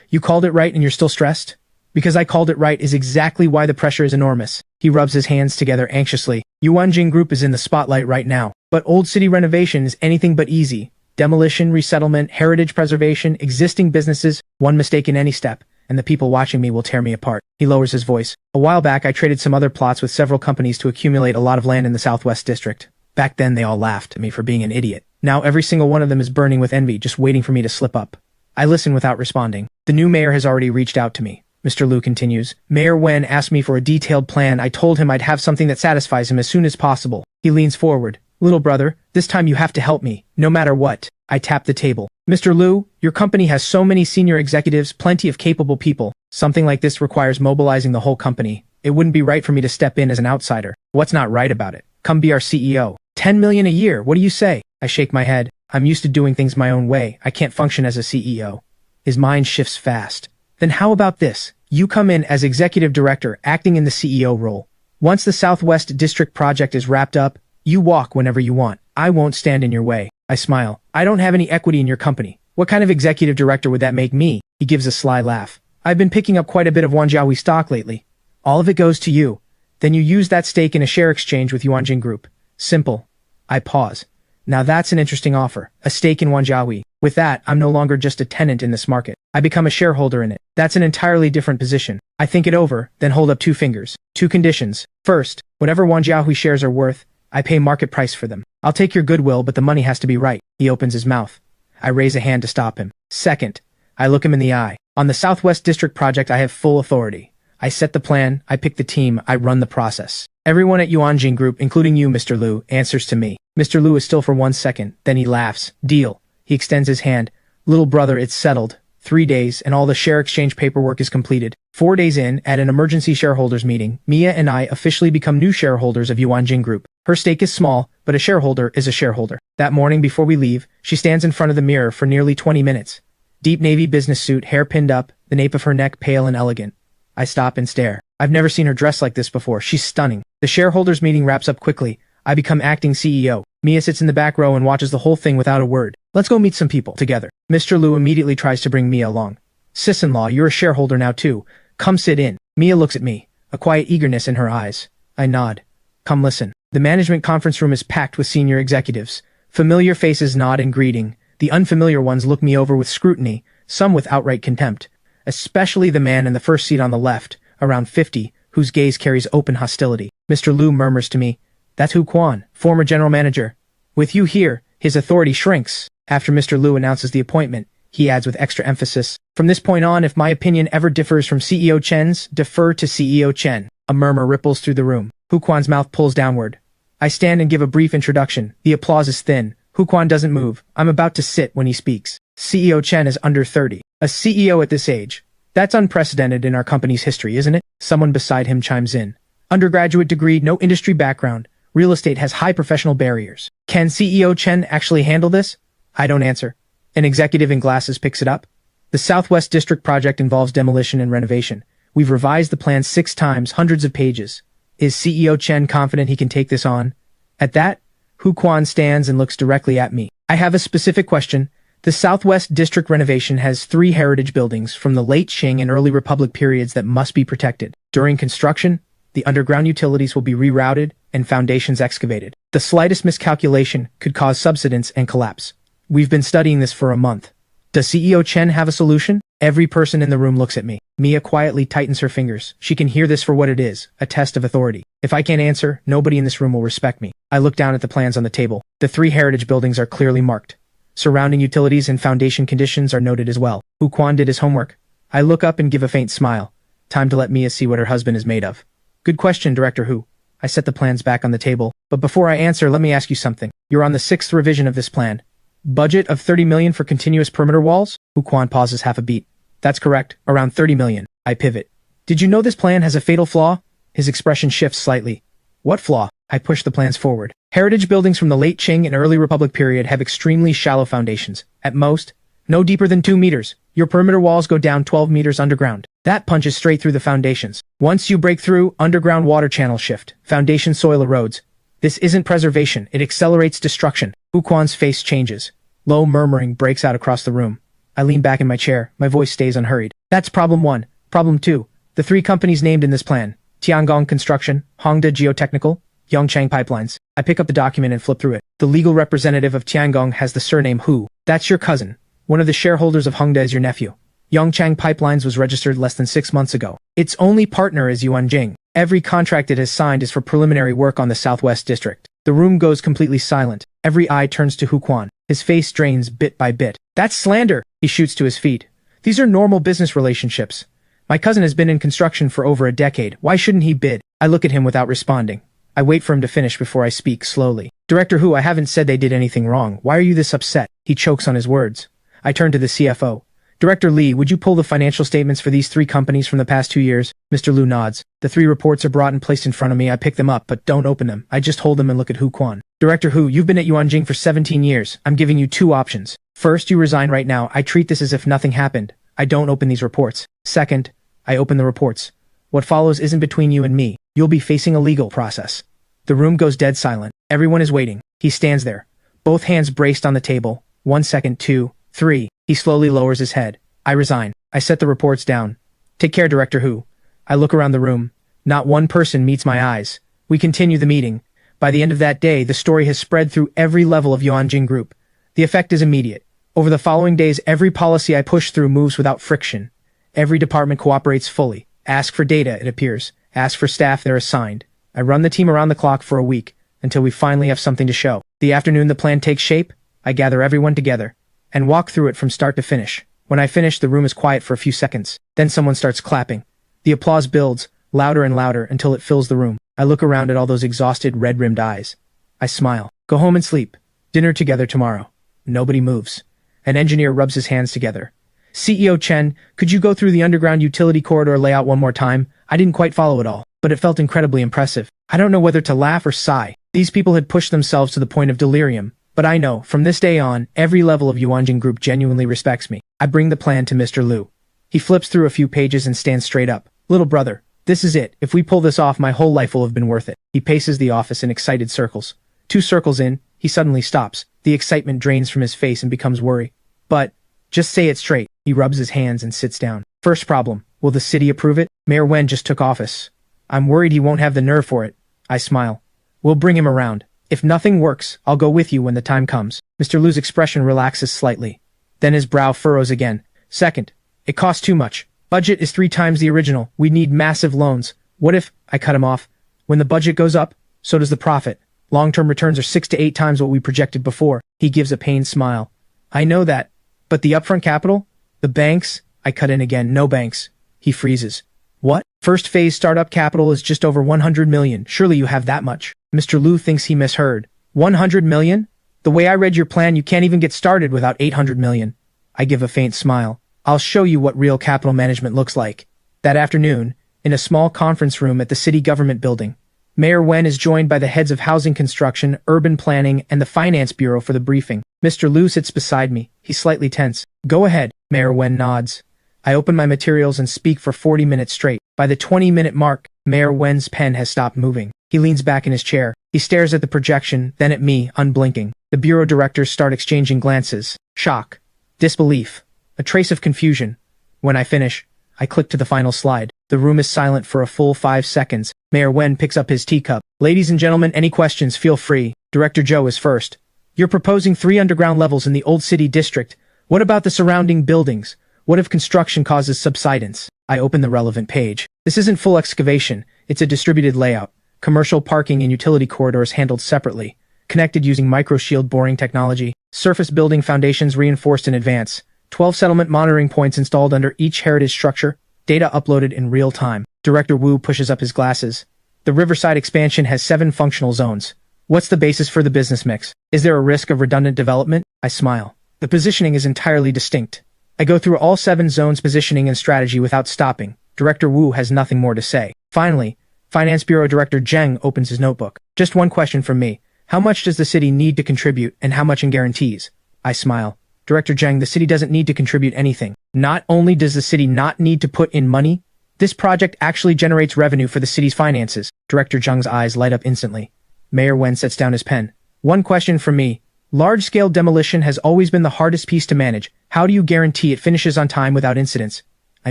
You called it right and you're still stressed? Because I called it right is exactly why the pressure is enormous. He rubs his hands together anxiously. Yuanjing Group is in the spotlight right now. But old city renovation is anything but easy. Demolition, resettlement, heritage preservation, existing businesses, one mistake in any step, and the people watching me will tear me apart. He lowers his voice. A while back I traded some other plots with several companies to accumulate a lot of land in the Southwest District. Back then they all laughed at me for being an idiot. Now every single one of them is burning with envy, just waiting for me to slip up. I listen without responding. The new mayor has already reached out to me. Mr. Liu continues. Mayor Wen asked me for a detailed plan. I told him I'd have something that satisfies him as soon as possible. He leans forward. Little brother, this time you have to help me, no matter what. I tap the table. Mr. Liu, your company has so many senior executives, plenty of capable people. Something like this requires mobilizing the whole company. It wouldn't be right for me to step in as an outsider. What's not right about it? Come be our CEO. 10 million a year, what do you say? I shake my head. I'm used to doing things my own way. I can't function as a CEO. His mind shifts fast. Then how about this? You come in as executive director, acting in the CEO role. Once the Southwest District project is wrapped up, you walk whenever you want. I won't stand in your way. I smile. I don't have any equity in your company. What kind of executive director would that make me? He gives a sly laugh. I've been picking up quite a bit of Wanjiahui stock lately. All of it goes to you. Then you use that stake in a share exchange with Yuanjing Group. Simple. I pause. Now that's an interesting offer. A stake in Wanjiahui. With that, I'm no longer just a tenant in this market. I become a shareholder in it. That's an entirely different position. I think it over, then hold up 2 fingers. 2 conditions. First, whatever Wanjiahui shares are worth, I pay market price for them. I'll take your goodwill, but the money has to be right. He opens his mouth. I raise a hand to stop him. Second, I look him in the eye. On the Southwest District project, I have full authority. I set the plan, I pick the team, I run the process. Everyone at Yuanjing Group, including you, Mr. Liu, answers to me. Mr. Liu is still for 1 second, then he laughs. Deal. He extends his hand. Little brother, it's settled. 3 days, and all the share exchange paperwork is completed. 4 days in, at an emergency shareholders meeting, Mia and I officially become new shareholders of Yuanjing Group. Her stake is small, but a shareholder is a shareholder. That morning before we leave, she stands in front of the mirror for nearly 20 minutes. Deep navy business suit, hair pinned up, the nape of her neck pale and elegant. I stop and stare. I've never seen her dressed like this before. She's stunning. The shareholders meeting wraps up quickly. I become acting CEO. Mia sits in the back row and watches the whole thing without a word. Let's go meet some people together. Mr. Liu immediately tries to bring Mia along. Sis-in-law, you're a shareholder now too. Come sit in. Mia looks at me, a quiet eagerness in her eyes. I nod. Come listen. The management conference room is packed with senior executives. Familiar faces nod in greeting. The unfamiliar ones look me over with scrutiny, some with outright contempt. Especially the man in the first seat on the left, around 50, whose gaze carries open hostility. Mr. Liu murmurs to me, "That's Hu Quan, former general manager. With you here, his authority shrinks." After Mr. Liu announces the appointment, he adds with extra emphasis, "From this point on, if my opinion ever differs from CEO Chen's, defer to CEO Chen." A murmur ripples through the room. Hu Quan's mouth pulls downward. I stand and give a brief introduction. The applause is thin. Hu Quan doesn't move. I'm about to sit when he speaks. CEO Chen is under 30. A CEO at this age. That's unprecedented in our company's history, isn't it? Someone beside him chimes in. Undergraduate degree, no industry background. Real estate has high professional barriers. Can CEO Chen actually handle this? I don't answer. An executive in glasses picks it up. The Southwest District project involves demolition and renovation. We've revised the plan 6 times, hundreds of pages. Is CEO Chen confident he can take this on? At that, Hu Quan stands and looks directly at me. I have a specific question. The Southwest District renovation has 3 heritage buildings from the late Qing and early Republic periods that must be protected. During construction, the underground utilities will be rerouted and foundations excavated. The slightest miscalculation could cause subsidence and collapse. We've been studying this for a month. Does CEO Chen have a solution? Every person in the room looks at me. Mia quietly tightens her fingers. She can hear this for what it is, a test of authority. If I can't answer, nobody in this room will respect me. I look down at the plans on the table. The 3 heritage buildings are clearly marked. Surrounding utilities and foundation conditions are noted as well. Hu Quan did his homework. I look up and give a faint smile. Time to let Mia see what her husband is made of. Good question, Director Hu. I set the plans back on the table. But before I answer, let me ask you something. You're on the 6th revision of this plan. Budget of 30 million for continuous perimeter walls? Hu Quan pauses half a beat. That's correct, around 30 million. I pivot. Did you know this plan has a fatal flaw? His expression shifts slightly. What flaw? I push the plans forward. Heritage buildings from the late Qing and early Republic period have extremely shallow foundations. At most, no deeper than 2 meters. Your perimeter walls go down 12 meters underground. That punches straight through the foundations. Once you break through, underground water channels shift. Foundation soil erodes. This isn't preservation, it accelerates destruction. Hu Quan's face changes. Low murmuring breaks out across the room. I lean back in my chair, my voice stays unhurried. That's problem 1. Problem 2. The three companies named in this plan: Tiangong Construction, Hongda Geotechnical, Yongchang Pipelines. I pick up the document and flip through it. The legal representative of Tiangong has the surname Hu. That's your cousin. One of the shareholders of Hongda is your nephew. Yongchang Pipelines was registered less than 6 months ago. Its only partner is Yuan Jing. Every contract it has signed is for preliminary work on the Southwest District. The room goes completely silent. Every eye turns to Hu Quan. His face drains bit by bit. That's slander! He shoots to his feet. These are normal business relationships. My cousin has been in construction for over a decade. Why shouldn't he bid? I look at him without responding. I wait for him to finish before I speak slowly. Director Hu, I haven't said they did anything wrong. Why are you this upset? He chokes on his words. I turn to the CFO. Director Lee, would you pull the financial statements for these three companies from the past 2 years? Mr. Liu nods. The 3 reports are brought and placed in front of me. I pick them up, but don't open them. I just hold them and look at Hu Quan. Director Hu, you've been at Yuanjing for 17 years. I'm giving you 2 options. First, you resign right now. I treat this as if nothing happened. I don't open these reports. Second, I open the reports. What follows isn't between you and me. You'll be facing a legal process. The room goes dead silent. Everyone is waiting. He stands there, both hands braced on the table. 1 second, 2, 3. He slowly lowers his head. I resign. I set the reports down. Take care, Director Hu. I look around the room. Not one person meets my eyes. We continue the meeting. By the end of that day, the story has spread through every level of Yuanjing Group. The effect is immediate. Over the following days, every policy I push through moves without friction. Every department cooperates fully. Ask for data, it appears. Ask for staff, they're assigned. I run the team around the clock for a week, until we finally have something to show. The afternoon the plan takes shape, I gather everyone together, and walk through it from start to finish. When I finish, the room is quiet for a few seconds. Then someone starts clapping. The applause builds, louder and louder, until it fills the room. I look around at all those exhausted, red-rimmed eyes. I smile. Go home and sleep. Dinner together tomorrow. Nobody moves. An engineer rubs his hands together. CEO Chen, could you go through the underground utility corridor layout one more time? I didn't quite follow it all, but it felt incredibly impressive. I don't know whether to laugh or sigh. These people had pushed themselves to the point of delirium. But I know, from this day on, every level of Yuanjing Group genuinely respects me. I bring the plan to Mr. Liu. He flips through a few pages and stands straight up. Little brother, this is it. If we pull this off, my whole life will have been worth it. He paces the office in excited circles. 2 circles in, he suddenly stops. The excitement drains from his face and becomes worry. But, just say it straight. He rubs his hands and sits down. First problem, will the city approve it? Mayor Wen just took office. I'm worried he won't have the nerve for it. I smile. We'll bring him around. If nothing works, I'll go with you when the time comes. Mr. Liu's expression relaxes slightly. Then his brow furrows again. Second, it costs too much. Budget is 3 times the original. We need massive loans. What if, I cut him off, when the budget goes up, so does the profit. Long-term returns are 6 to 8 times what we projected before. He gives a pained smile. I know that. But the upfront capital? The banks? I cut in again. No banks. He freezes. What? First phase startup capital is just over 100 million. Surely you have that much. Mr. Liu thinks he misheard. 100 million? The way I read your plan, you can't even get started without 800 million. I give a faint smile. I'll show you what real capital management looks like. That afternoon, in a small conference room at the city government building, Mayor Wen is joined by the heads of housing construction, urban planning, and the finance bureau for the briefing. Mr. Liu sits beside me. He's slightly tense. Go ahead, Mayor Wen nods. I open my materials and speak for 40 minutes straight. By the 20-minute mark, Mayor Wen's pen has stopped moving. He leans back in his chair. He stares at the projection, then at me, unblinking. The bureau directors start exchanging glances. Shock. Disbelief. A trace of confusion. When I finish, I click to the final slide. The room is silent for a full 5 seconds. Mayor Wen picks up his teacup. Ladies and gentlemen, any questions, feel free. Director Zhou is first. You're proposing 3 underground levels in the Old City District. What about the surrounding buildings? What if construction causes subsidence? I open the relevant page. This isn't full excavation. It's a distributed layout. Commercial parking and utility corridors handled separately. Connected using micro-shield boring technology. Surface building foundations reinforced in advance. 12 settlement monitoring points installed under each heritage structure. Data uploaded in real time. Director Wu pushes up his glasses. The Riverside expansion has 7 functional zones. What's the basis for the business mix? Is there a risk of redundant development? I smile. The positioning is entirely distinct. I go through all 7 zones' positioning and strategy without stopping. Director Wu has nothing more to say. Finally, Finance Bureau Director Zheng opens his notebook. Just one question from me. How much does the city need to contribute and how much in guarantees? I smile. Director Zheng, the city doesn't need to contribute anything. Not only does the city not need to put in money, this project actually generates revenue for the city's finances. Director Zheng's eyes light up instantly. Mayor Wen sets down his pen. One question from me. Large-scale demolition has always been the hardest piece to manage. How do you guarantee it finishes on time without incidents? I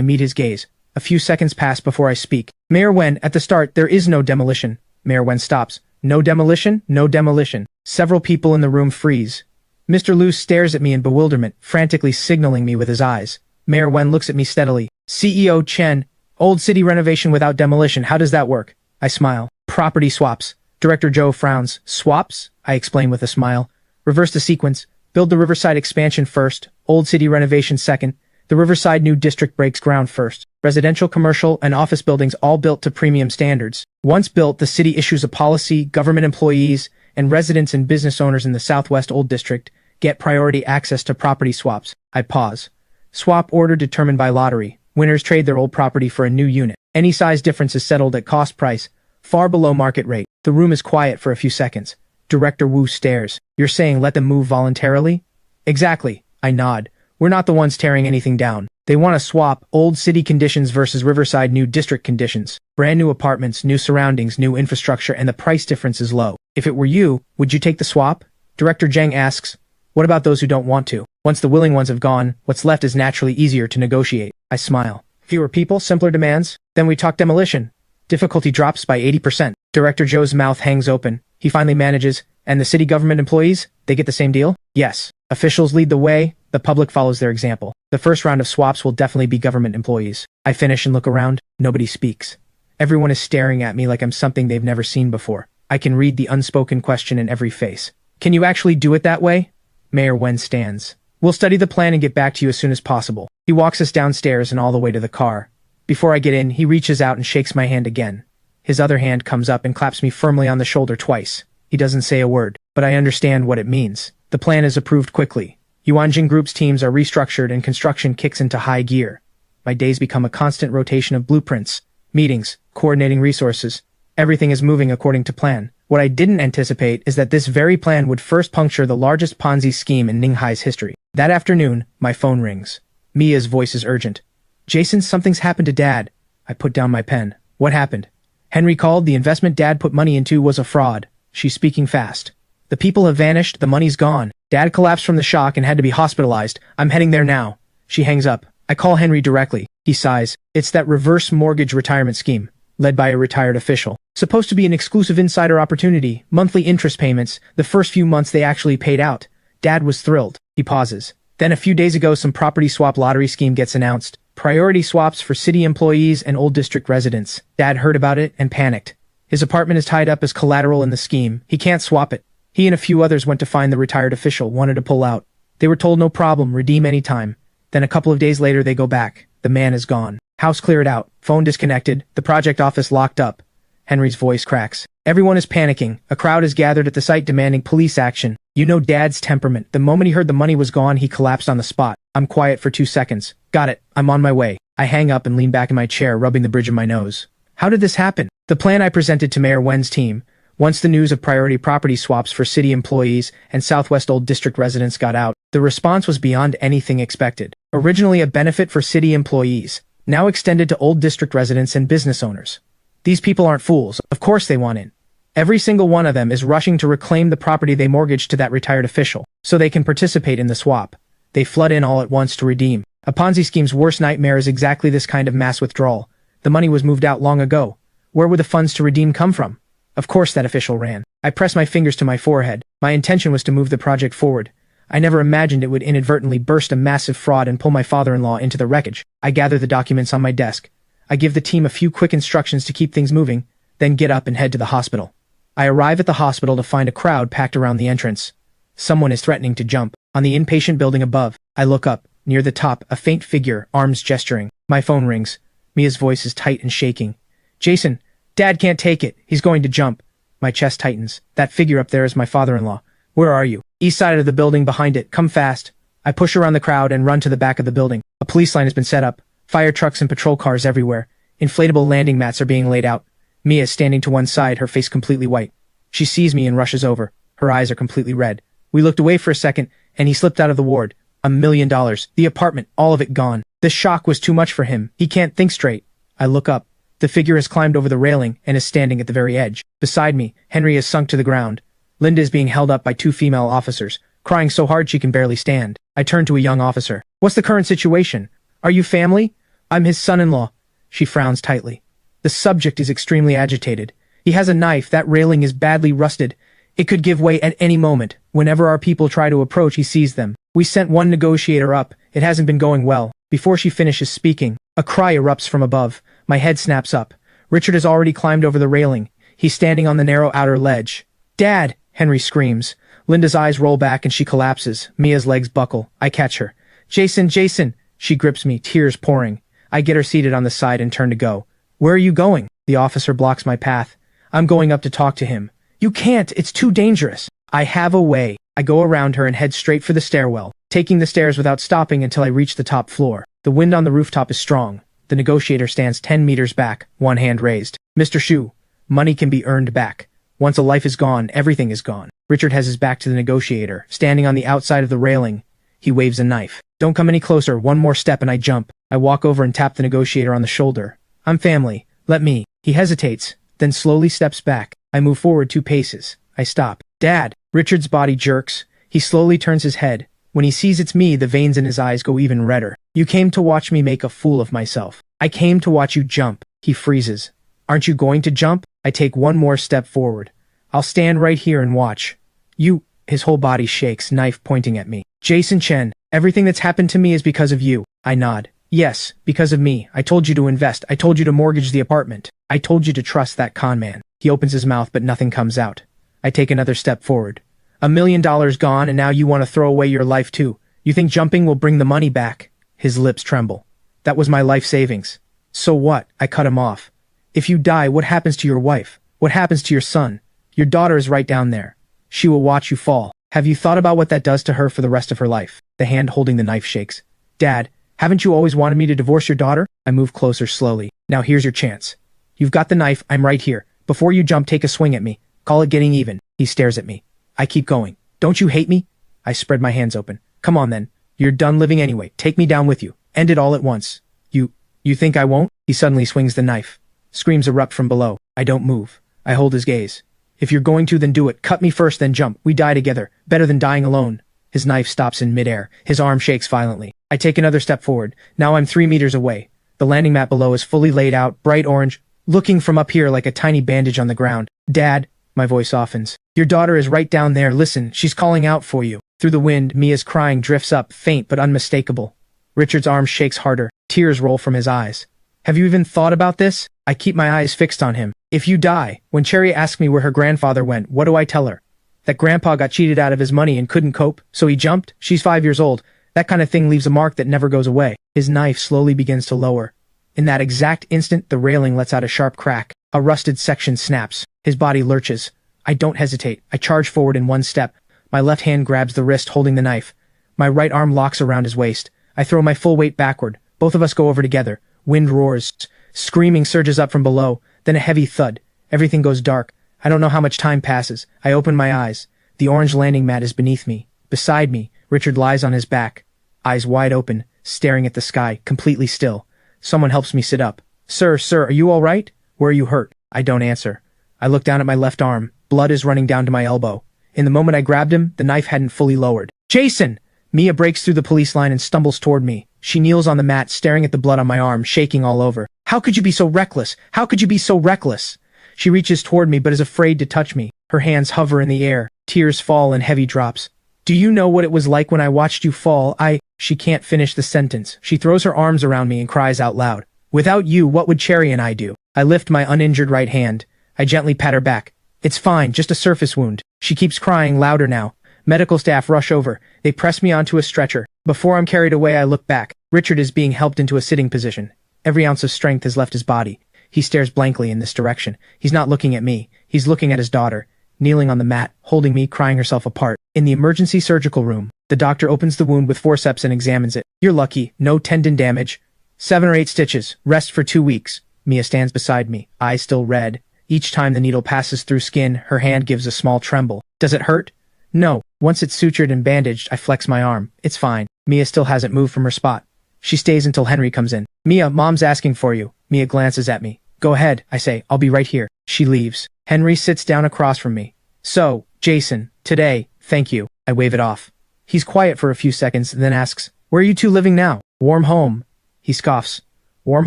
meet his gaze. A few seconds pass before I speak. Mayor Wen, at the start, there is no demolition. Mayor Wen stops. No demolition? No demolition. Several people in the room freeze. Mr. Liu stares at me in bewilderment, frantically signaling me with his eyes. Mayor Wen looks at me steadily. CEO Chen, old city renovation without demolition, how does that work? I smile. Property swaps. Director Zhou frowns. Swaps? I explain with a smile. Reverse the sequence. Build the Riverside expansion first, old city renovation second. The Riverside new district breaks ground first. Residential, commercial, and office buildings all built to premium standards. Once built, the city issues a policy, government employees, and residents and business owners in the Southwest Old District get priority access to property swaps. I pause. Swap order determined by lottery. Winners trade their old property for a new unit. Any size difference is settled at cost price, far below market rate. The room is quiet for a few seconds. Director Wu stares. You're saying let them move voluntarily? Exactly. I nod. We're not the ones tearing anything down. They want to swap old city conditions versus Riverside new district conditions. Brand new apartments, new surroundings, new infrastructure, and the price difference is low. If it were you, would you take the swap? Director Zhang asks. What about those who don't want to? Once the willing ones have gone, what's left is naturally easier to negotiate. I smile. Fewer people, simpler demands? Then we talk demolition. Difficulty drops by 80%. Director Zhou's mouth hangs open. He finally manages. And the city government employees? They get the same deal? Yes. Officials lead the way. The public follows their example. The first round of swaps will definitely be government employees. I finish and look around. Nobody speaks. Everyone is staring at me like I'm something they've never seen before. I can read the unspoken question in every face. Can you actually do it that way? Mayor Wen stands. We'll study the plan and get back to you as soon as possible. He walks us downstairs and all the way to the car. Before I get in, he reaches out and shakes my hand again. His other hand comes up and claps me firmly on the shoulder twice. He doesn't say a word, but I understand what it means. The plan is approved quickly. Yuanjing Group's teams are restructured and construction kicks into high gear. My days become a constant rotation of blueprints, meetings, coordinating resources. Everything is moving according to plan. What I didn't anticipate is that this very plan would first puncture the largest Ponzi scheme in Ninghai's history. That afternoon, my phone rings. Mia's voice is urgent. Jason, something's happened to Dad. I put down my pen. What happened? Henry called. The investment Dad put money into was a fraud. She's speaking fast. The people have vanished. The money's gone. Dad collapsed from the shock and had to be hospitalized. I'm heading there now. She hangs up. I call Henry directly. He sighs. It's that reverse mortgage retirement scheme, led by a retired official. Supposed to be an exclusive insider opportunity, monthly interest payments. The first few months they actually paid out. Dad was thrilled. He pauses. Then a few days ago some property swap lottery scheme gets announced. Priority swaps for city employees and old district residents. Dad heard about it and panicked. His apartment is tied up as collateral in the scheme. He can't swap it. He and a few others went to find the retired official, wanted to pull out. They were told no problem, redeem any time. Then a couple of days later they go back. The man is gone. House cleared out. Phone disconnected. The project office locked up. Henry's voice cracks. Everyone is panicking. A crowd is gathered at the site demanding police action. You know Dad's temperament. The moment he heard the money was gone, he collapsed on the spot. I'm quiet for 2 seconds. Got it. I'm on my way. I hang up and lean back in my chair, rubbing the bridge of my nose. How did this happen? The plan I presented to Mayor Wen's team. Once the news of priority property swaps for city employees and Southwest Old District residents got out, the response was beyond anything expected. Originally a benefit for city employees, now extended to Old District residents and business owners. These people aren't fools. Of course they want in. Every single one of them is rushing to reclaim the property they mortgaged to that retired official, so they can participate in the swap. They flood in all at once to redeem. A Ponzi scheme's worst nightmare is exactly this kind of mass withdrawal. The money was moved out long ago. Where would the funds to redeem come from? Of course that official ran. I pressed my fingers to my forehead. My intention was to move the project forward. I never imagined it would inadvertently burst a massive fraud and pull my father-in-law into the wreckage. I gather the documents on my desk. I give the team a few quick instructions to keep things moving, then get up and head to the hospital. I arrive at the hospital to find a crowd packed around the entrance. Someone is threatening to jump. On the inpatient building above, I look up. Near the top, a faint figure, arms gesturing. My phone rings. Mia's voice is tight and shaking. Jason, Dad can't take it. He's going to jump. My chest tightens. That figure up there is my father-in-law. Where are you? East side of the building, behind it. Come fast. I push around the crowd and run to the back of the building. A police line has been set up. Fire trucks and patrol cars everywhere. Inflatable landing mats are being laid out. Mia is standing to one side, her face completely white. She sees me and rushes over. Her eyes are completely red. We looked away for a second, and he slipped out of the ward. $1 million. The apartment, all of it gone. The shock was too much for him. He can't think straight. I look up. The figure has climbed over the railing and is standing at the very edge. Beside me, Henry is sunk to the ground. Linda is being held up by 2 female officers, crying so hard she can barely stand. I turn to a young officer. What's the current situation? Are you family? I'm his son-in-law. She frowns tightly. The subject is extremely agitated. He has a knife. That railing is badly rusted. It could give way at any moment. Whenever our people try to approach, he sees them. We sent one negotiator up. It hasn't been going well. Before she finishes speaking, a cry erupts from above. My head snaps up. Richard has already climbed over the railing. He's standing on the narrow outer ledge. "Dad!" Henry screams. Linda's eyes roll back and she collapses. Mia's legs buckle. I catch her. "Jason, Jason!" She grips me, tears pouring. I get her seated on the side and turn to go. "Where are you going?" The officer blocks my path. "I'm going up to talk to him." "You can't, it's too dangerous." "I have a way." I go around her and head straight for the stairwell, taking the stairs without stopping until I reach the top floor. The wind on the rooftop is strong. The negotiator stands 10 meters back, one hand raised. "Mr. Shu, money can be earned back. Once a life is gone, everything is gone." Richard has his back to the negotiator, standing on the outside of the railing. He waves a knife. "Don't come any closer, one more step and I jump." I walk over and tap the negotiator on the shoulder. "I'm family. Let me." He hesitates, then slowly steps back. I move forward 2 paces. I stop. "Dad!" Richard's body jerks. He slowly turns his head. When he sees it's me, the veins in his eyes go even redder. "You came to watch me make a fool of myself. I came to watch you jump." He freezes. "Aren't you going to jump?" I take one more step forward. "I'll stand right here and watch." "You..." His whole body shakes, knife pointing at me. "Jason Chen, everything that's happened to me is because of you." I nod. "Yes, because of me. I told you to invest. I told you to mortgage the apartment. I told you to trust that con man." He opens his mouth but nothing comes out. I take another step forward. $1 million gone and now you want to throw away your life too. You think jumping will bring the money back? His lips tremble. "That was my life savings." "So what?" I cut him off. "If you die, what happens to your wife? What happens to your son? Your daughter is right down there. She will watch you fall. Have you thought about what that does to her for the rest of her life?" The hand holding the knife shakes. "Dad, haven't you always wanted me to divorce your daughter?" I move closer slowly. "Now here's your chance. You've got the knife, I'm right here. Before you jump, take a swing at me. Call it getting even." He stares at me. I keep going. "Don't you hate me?" I spread my hands open. "Come on then. You're done living anyway. Take me down with you. End it all at once." You think I won't?" He suddenly swings the knife. Screams erupt from below. I don't move. I hold his gaze. "If you're going to, then do it. Cut me first, then jump. We die together. Better than dying alone." His knife stops in midair. His arm shakes violently. I take another step forward. Now I'm 3 meters away. The landing mat below is fully laid out, bright orange, looking from up here like a tiny bandage on the ground. "Dad," my voice softens. "Your daughter is right down there. Listen, she's calling out for you." Through the wind, Mia's crying drifts up, faint but unmistakable. Richard's arm shakes harder. Tears roll from his eyes. "Have you even thought about this?" I keep my eyes fixed on him. "If you die," when Cherry asks me where her grandfather went, what do I tell her? That grandpa got cheated out of his money and couldn't cope, so he jumped? She's 5 years old. That kind of thing leaves a mark that never goes away. His knife slowly begins to lower. In that exact instant, the railing lets out a sharp crack. A rusted section snaps. His body lurches. I don't hesitate. I charge forward in one step. My left hand grabs the wrist holding the knife. My right arm locks around his waist. I throw my full weight backward. Both of us go over together. Wind roars. Screaming surges up from below. Then a heavy thud. Everything goes dark. I don't know how much time passes. I open my eyes. The orange landing mat is beneath me. Beside me, Richard lies on his back. Eyes wide open, staring at the sky, completely still. Someone helps me sit up. Sir, are you all right? Where are you hurt?" I don't answer. I look down at my left arm. Blood is running down to my elbow. In the moment I grabbed him, the knife hadn't fully lowered. "Jason!" Mia breaks through the police line and stumbles toward me. She kneels on the mat, staring at the blood on my arm, shaking all over. "How could you be so reckless? How could you be so reckless?" She reaches toward me but is afraid to touch me. Her hands hover in the air. Tears fall in heavy drops. "Do you know what it was like when I watched you fall? She can't finish the sentence. She throws her arms around me and cries out loud. "Without you, what would Cherry and I do?" I lift my uninjured right hand. I gently pat her back. "It's fine, just a surface wound." She keeps crying louder now. Medical staff rush over. They press me onto a stretcher. Before I'm carried away, I look back. Richard is being helped into a sitting position. Every ounce of strength has left his body. He stares blankly in this direction. He's not looking at me. He's looking at his daughter, kneeling on the mat, holding me, crying herself apart. In the emergency surgical room, the doctor opens the wound with forceps and examines it. "You're lucky. No tendon damage. 7 or 8 stitches. Rest for 2 weeks. Mia stands beside me, eyes still red. Each time the needle passes through skin, her hand gives a small tremble. "Does it hurt?" "No. Once it's sutured and bandaged, I flex my arm. It's fine." Mia still hasn't moved from her spot. She stays until Henry comes in. "Mia, Mom's asking for you." Mia glances at me. "Go ahead," I say. "I'll be right here." She leaves. Henry sits down across from me. "So, Jason, today, thank you." I wave it off. He's quiet for a few seconds, then asks, "Where are you two living now?" "Warm home." He scoffs. "Warm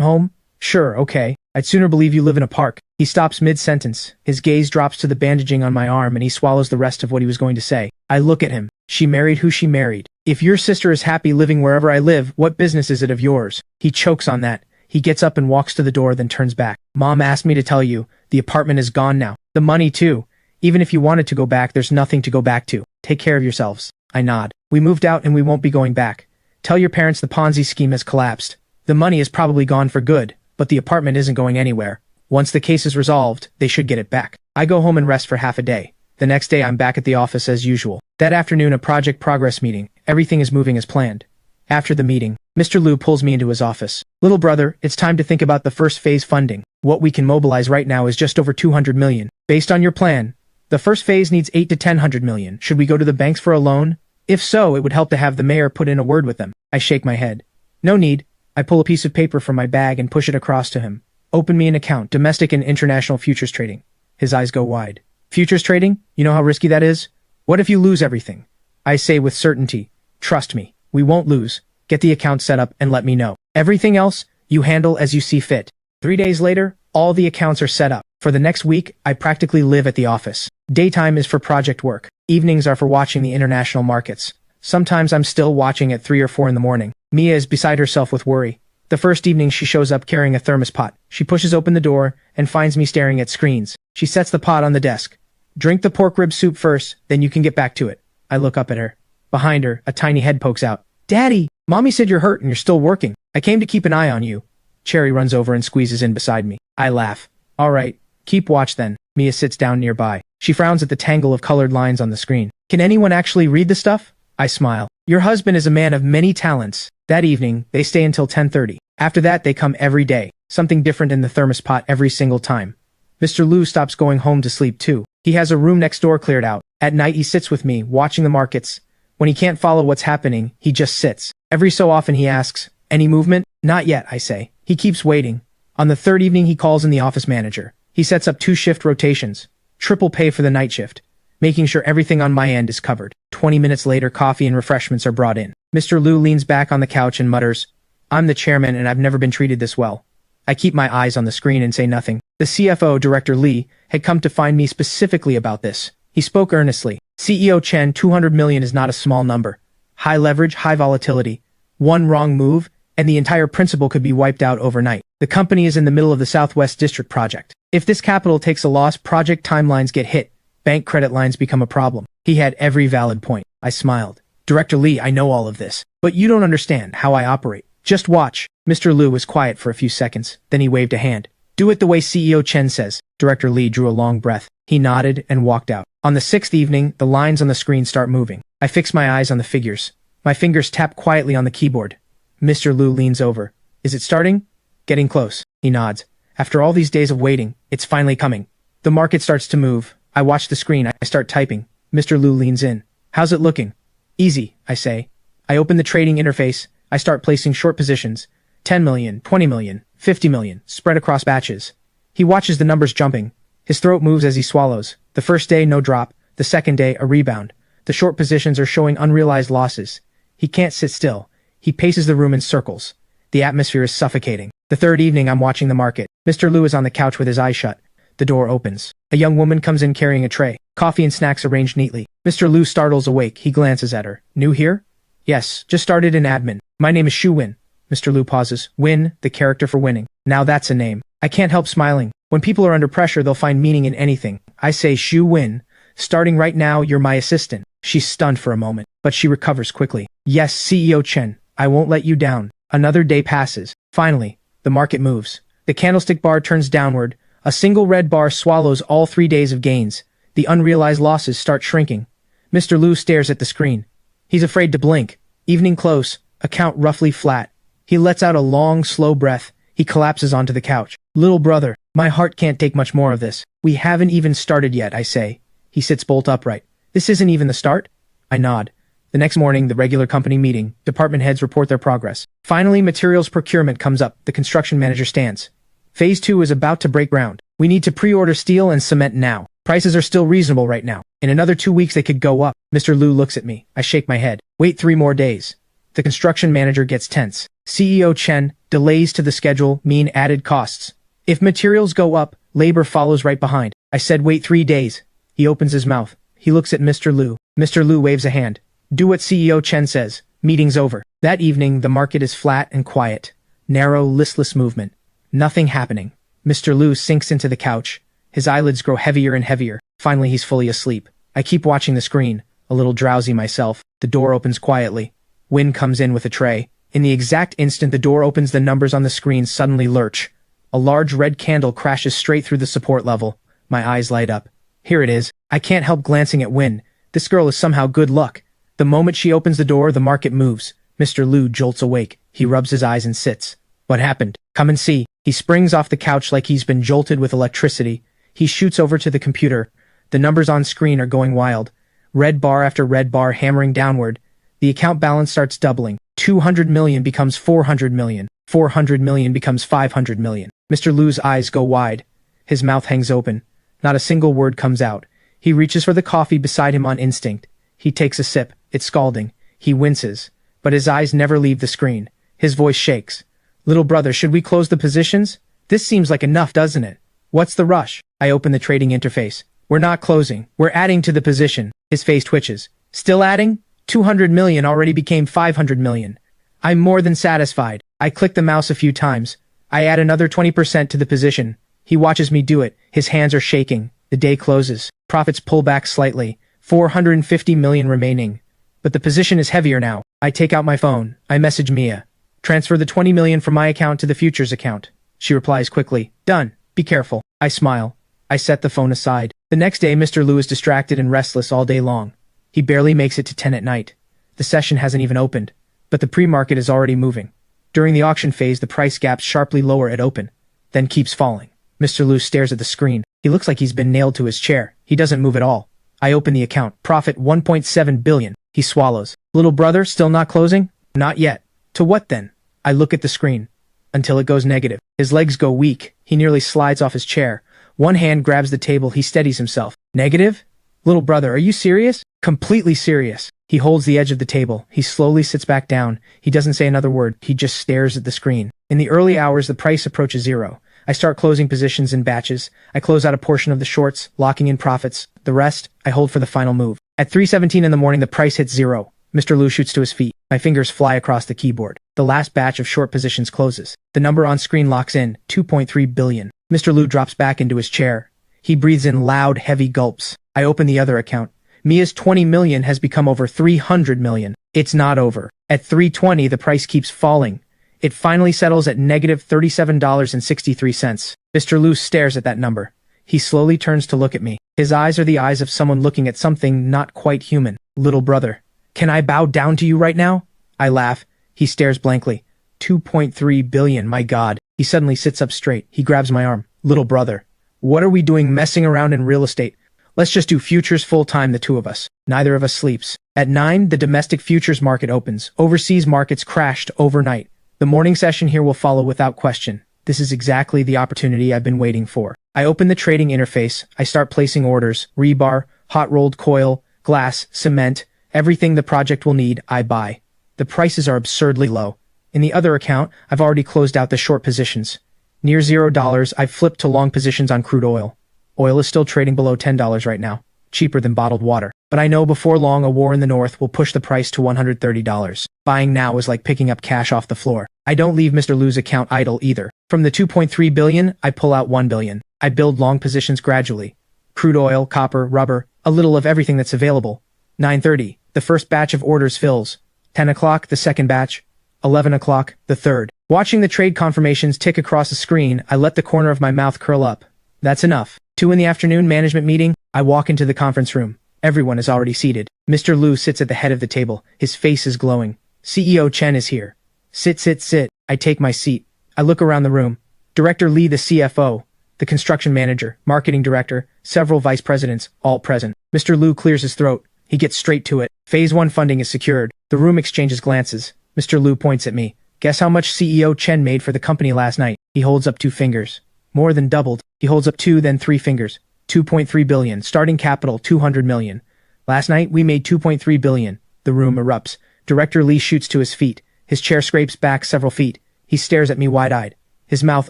home? Sure, okay. I'd sooner believe you live in a park. He stops mid-sentence. His gaze drops to the bandaging on my arm and he swallows the rest of what he was going to say. I look at him. She married who she married. If your sister is happy living wherever I live, what business is it of yours? He chokes on that. He gets up and walks to the door, then turns back. Mom asked me to tell you, the apartment is gone now. The money too. Even if you wanted to go back, there's nothing to go back to. Take care of yourselves. I nod. We moved out and we won't be going back. Tell your parents the Ponzi scheme has collapsed. The money is probably gone for good, but the apartment isn't going anywhere. Once the case is resolved, they should get it back. I go home and rest for half a day. The next day I'm back at the office as usual. That afternoon a project progress meeting. Everything is moving as planned. After the meeting, Mr. Liu pulls me into his office. Little brother, it's time to think about the first phase funding. What we can mobilize right now is just over 200 million. Based on your plan, the first phase needs 8 to 10 million. Should we go to the banks for a loan? If so, it would help to have the mayor put in a word with them. I shake my head. No need. I pull a piece of paper from my bag and push it across to him. Open me an account, domestic and international futures trading. His eyes go wide. Futures trading? You know how risky that is? What if you lose everything? I say with certainty. Trust me, we won't lose. Get the account set up and let me know. Everything else, you handle as you see fit. 3 days later, all the accounts are set up. For the next week, I practically live at the office. Daytime is for project work. Evenings are for watching the international markets. Sometimes I'm still watching at 3 or 4 in the morning. Mia is beside herself with worry. The first evening she shows up carrying a thermos pot. She pushes open the door and finds me staring at screens. She sets the pot on the desk. Drink the pork rib soup first, then you can get back to it. I look up at her. Behind her, a tiny head pokes out. Daddy, Mommy said you're hurt and you're still working. I came to keep an eye on you. Cherry runs over and squeezes in beside me. I laugh. All right, keep watch then. Mia sits down nearby. She frowns at the tangle of colored lines on the screen. Can anyone actually read the stuff? I smile. Your husband is a man of many talents. That evening, they stay until 10:30. After that, they come every day. Something different in the thermos pot every single time. Mr. Liu stops going home to sleep too. He has a room next door cleared out. At night he sits with me, watching the markets. When he can't follow what's happening, he just sits. Every so often he asks, any movement? Not yet, I say. He keeps waiting. On the third evening he calls in the office manager. He sets up 2 shift rotations. Triple pay for the night shift. Making sure everything on my end is covered. 20 minutes later, coffee and refreshments are brought in. Mr. Liu leans back on the couch and mutters, I'm the chairman and I've never been treated this well. I keep my eyes on the screen and say nothing. The CFO, Director Lee, had come to find me specifically about this. He spoke earnestly. CEO Chen, 200 million is not a small number. High leverage, high volatility. One wrong move, and the entire principal could be wiped out overnight. The company is in the middle of the Southwest District project. If this capital takes a loss, project timelines get hit. Bank credit lines become a problem. He had every valid point. I smiled. Director Lee, I know all of this, but you don't understand how I operate. Just watch. Mr. Liu was quiet for a few seconds, then he waved a hand. Do it the way CEO Chen says. Director Lee drew a long breath. He nodded and walked out. On the 6th evening, the lines on the screen start moving. I fix my eyes on the figures. My fingers tap quietly on the keyboard. Mr. Liu leans over. Is it starting? Getting close. He nods. After all these days of waiting, it's finally coming. The market starts to move. I watch the screen. I start typing. Mr. Liu leans in. How's it looking? Easy, I say. I open the trading interface. I start placing short positions. 10 million, 20 million, 50 million, spread across batches. He watches the numbers jumping. His throat moves as he swallows. The first day, no drop. The second day, a rebound. The short positions are showing unrealized losses. He can't sit still. He paces the room in circles. The atmosphere is suffocating. The third evening, I'm watching the market. Mr. Liu is on the couch with his eyes shut. The door opens. A young woman comes in carrying a tray. Coffee and snacks arranged neatly. Mr. Liu startles awake. He glances at her. New here? Yes, just started in admin. My name is Xu Win. Mr. Liu pauses. Win, the character for winning. Now that's a name. I can't help smiling. When people are under pressure, they'll find meaning in anything. I say, Xu Win. Starting right now, you're my assistant. She's stunned for a moment, but she recovers quickly. Yes, CEO Chen. I won't let you down. Another day passes. Finally, the market moves. The candlestick bar turns downward. A single red bar swallows all 3 days of gains. The unrealized losses start shrinking. Mr. Liu stares at the screen. He's afraid to blink. Evening close. Account roughly flat. He lets out a long, slow breath. He collapses onto the couch. Little brother, my heart can't take much more of this. We haven't even started yet, I say. He sits bolt upright. This isn't even the start? I nod. The next morning, the regular company meeting. Department heads report their progress. Finally, materials procurement comes up. The construction manager stands. Phase 2 is about to break ground. We need to pre-order steel and cement now. Prices are still reasonable right now. In another 2 weeks they could go up. Mr. Liu looks at me. I shake my head. Wait 3 more days. The construction manager gets tense. CEO Chen, delays to the schedule mean added costs. If materials go up, labor follows right behind. I said wait 3 days. He opens his mouth. He looks at Mr. Lu. Mr. Lu waves a hand. Do what CEO Chen says. Meeting's over. That evening, the market is flat and quiet. Narrow, listless movement. Nothing happening. Mr. Lu sinks into the couch. His eyelids grow heavier and heavier. Finally, he's fully asleep. I keep watching the screen, a little drowsy myself. The door opens quietly. Win comes in with a tray. In the exact instant the door opens, the numbers on the screen suddenly lurch. A large red candle crashes straight through the support level. My eyes light up. Here it is. I can't help glancing at Win. This girl is somehow good luck. The moment she opens the door, the market moves. Mr. Lu jolts awake. He rubs his eyes and sits. What happened? Come and see. He springs off the couch like he's been jolted with electricity. He shoots over to the computer. The numbers on screen are going wild. Red bar after red bar hammering downward. The account balance starts doubling. 200 million becomes 400 million. 400 million becomes 500 million. Mr. Lu's eyes go wide. His mouth hangs open. Not a single word comes out. He reaches for the coffee beside him on instinct. He takes a sip. It's scalding. He winces. But his eyes never leave the screen. His voice shakes. Little brother, should we close the positions? This seems like enough, doesn't it? What's the rush? I open the trading interface. We're not closing. We're adding to the position. His face twitches. Still adding? 200 million already became 500 million. I'm more than satisfied. I click the mouse a few times. I add another 20% to the position. He watches me do it. His hands are shaking. The day closes. Profits pull back slightly. 450 million remaining. But the position is heavier now. I take out my phone. I message Mia. Transfer the 20 million from my account to the futures account. She replies quickly. Done. Be careful. I smile. I set the phone aside. The next day, Mr. Lu is distracted and restless all day long. He barely makes it to 10 at night. The session hasn't even opened. But the pre-market is already moving. During the auction phase, the price gaps sharply lower at open, then keeps falling. Mr. Lu stares at the screen. He looks like he's been nailed to his chair. He doesn't move at all. I open the account. Profit 1.7 billion. He swallows. Little brother, still not closing? Not yet. To what then? I look at the screen. Until it goes negative. His legs go weak. He nearly slides off his chair. One hand grabs the table. He steadies himself. Negative? Little brother, are you serious? Completely serious. He holds the edge of the table. He slowly sits back down. He doesn't say another word. He just stares at the screen. In the early hours, the price approaches zero. I start closing positions in batches. I close out a portion of the shorts, locking in profits. The rest, I hold for the final move. At 3:17 in the morning, the price hits zero. Mr. Lu shoots to his feet. My fingers fly across the keyboard. The last batch of short positions closes. The number on screen locks in, 2.3 billion. Mr. Lu drops back into his chair. He breathes in loud, heavy gulps. I open the other account. Mia's 20 million has become over 300 million. It's not over. At 320, the price keeps falling. It finally settles at negative $37.63. Mr. Lu stares at that number. He slowly turns to look at me. His eyes are the eyes of someone looking at something not quite human. Little brother, can I bow down to you right now? I laugh. He stares blankly. 2.3 billion, my God. He suddenly sits up straight. He grabs my arm. Little brother, what are we doing messing around in real estate? Let's just do futures full-time, the two of us. Neither of us sleeps. At 9, the domestic futures market opens. Overseas markets crashed overnight. The morning session here will follow without question. This is exactly the opportunity I've been waiting for. I open the trading interface. I start placing orders. Rebar, hot-rolled coil, glass, cement, everything the project will need, I buy. The prices are absurdly low. In the other account, I've already closed out the short positions. Near $0, I've flipped to long positions on crude oil. Oil is still trading below $10 right now, cheaper than bottled water. But I know before long a war in the north will push the price to $130. Buying now is like picking up cash off the floor. I don't leave Mr. Lu's account idle either. From the 2.3 billion, I pull out 1 billion. I build long positions gradually. Crude oil, copper, rubber, a little of everything that's available. 9:30, the first batch of orders fills. 10 o'clock, the second batch. 11 o'clock, the third. Watching the trade confirmations tick across the screen, I let the corner of my mouth curl up. That's enough. 2 in the afternoon, management meeting. I walk into the conference room. Everyone is already seated. Mr. Lu sits at the head of the table. His face is glowing. CEO Chen is here. Sit, sit, sit. I take my seat. I look around the room. Director Lee, the CFO, the construction manager, marketing director, several vice presidents, all present. Mr. Lu clears his throat. He gets straight to it. Phase 1 funding is secured. The room exchanges glances. Mr. Lu points at me. Guess how much CEO Chen made for the company last night? He holds up 2 fingers. More than doubled. He holds up 2, then 3 fingers. 2.3 billion. Starting capital, 200 million. Last night, we made 2.3 billion. The room erupts. Director Lee shoots to his feet. His chair scrapes back several feet. He stares at me wide-eyed. His mouth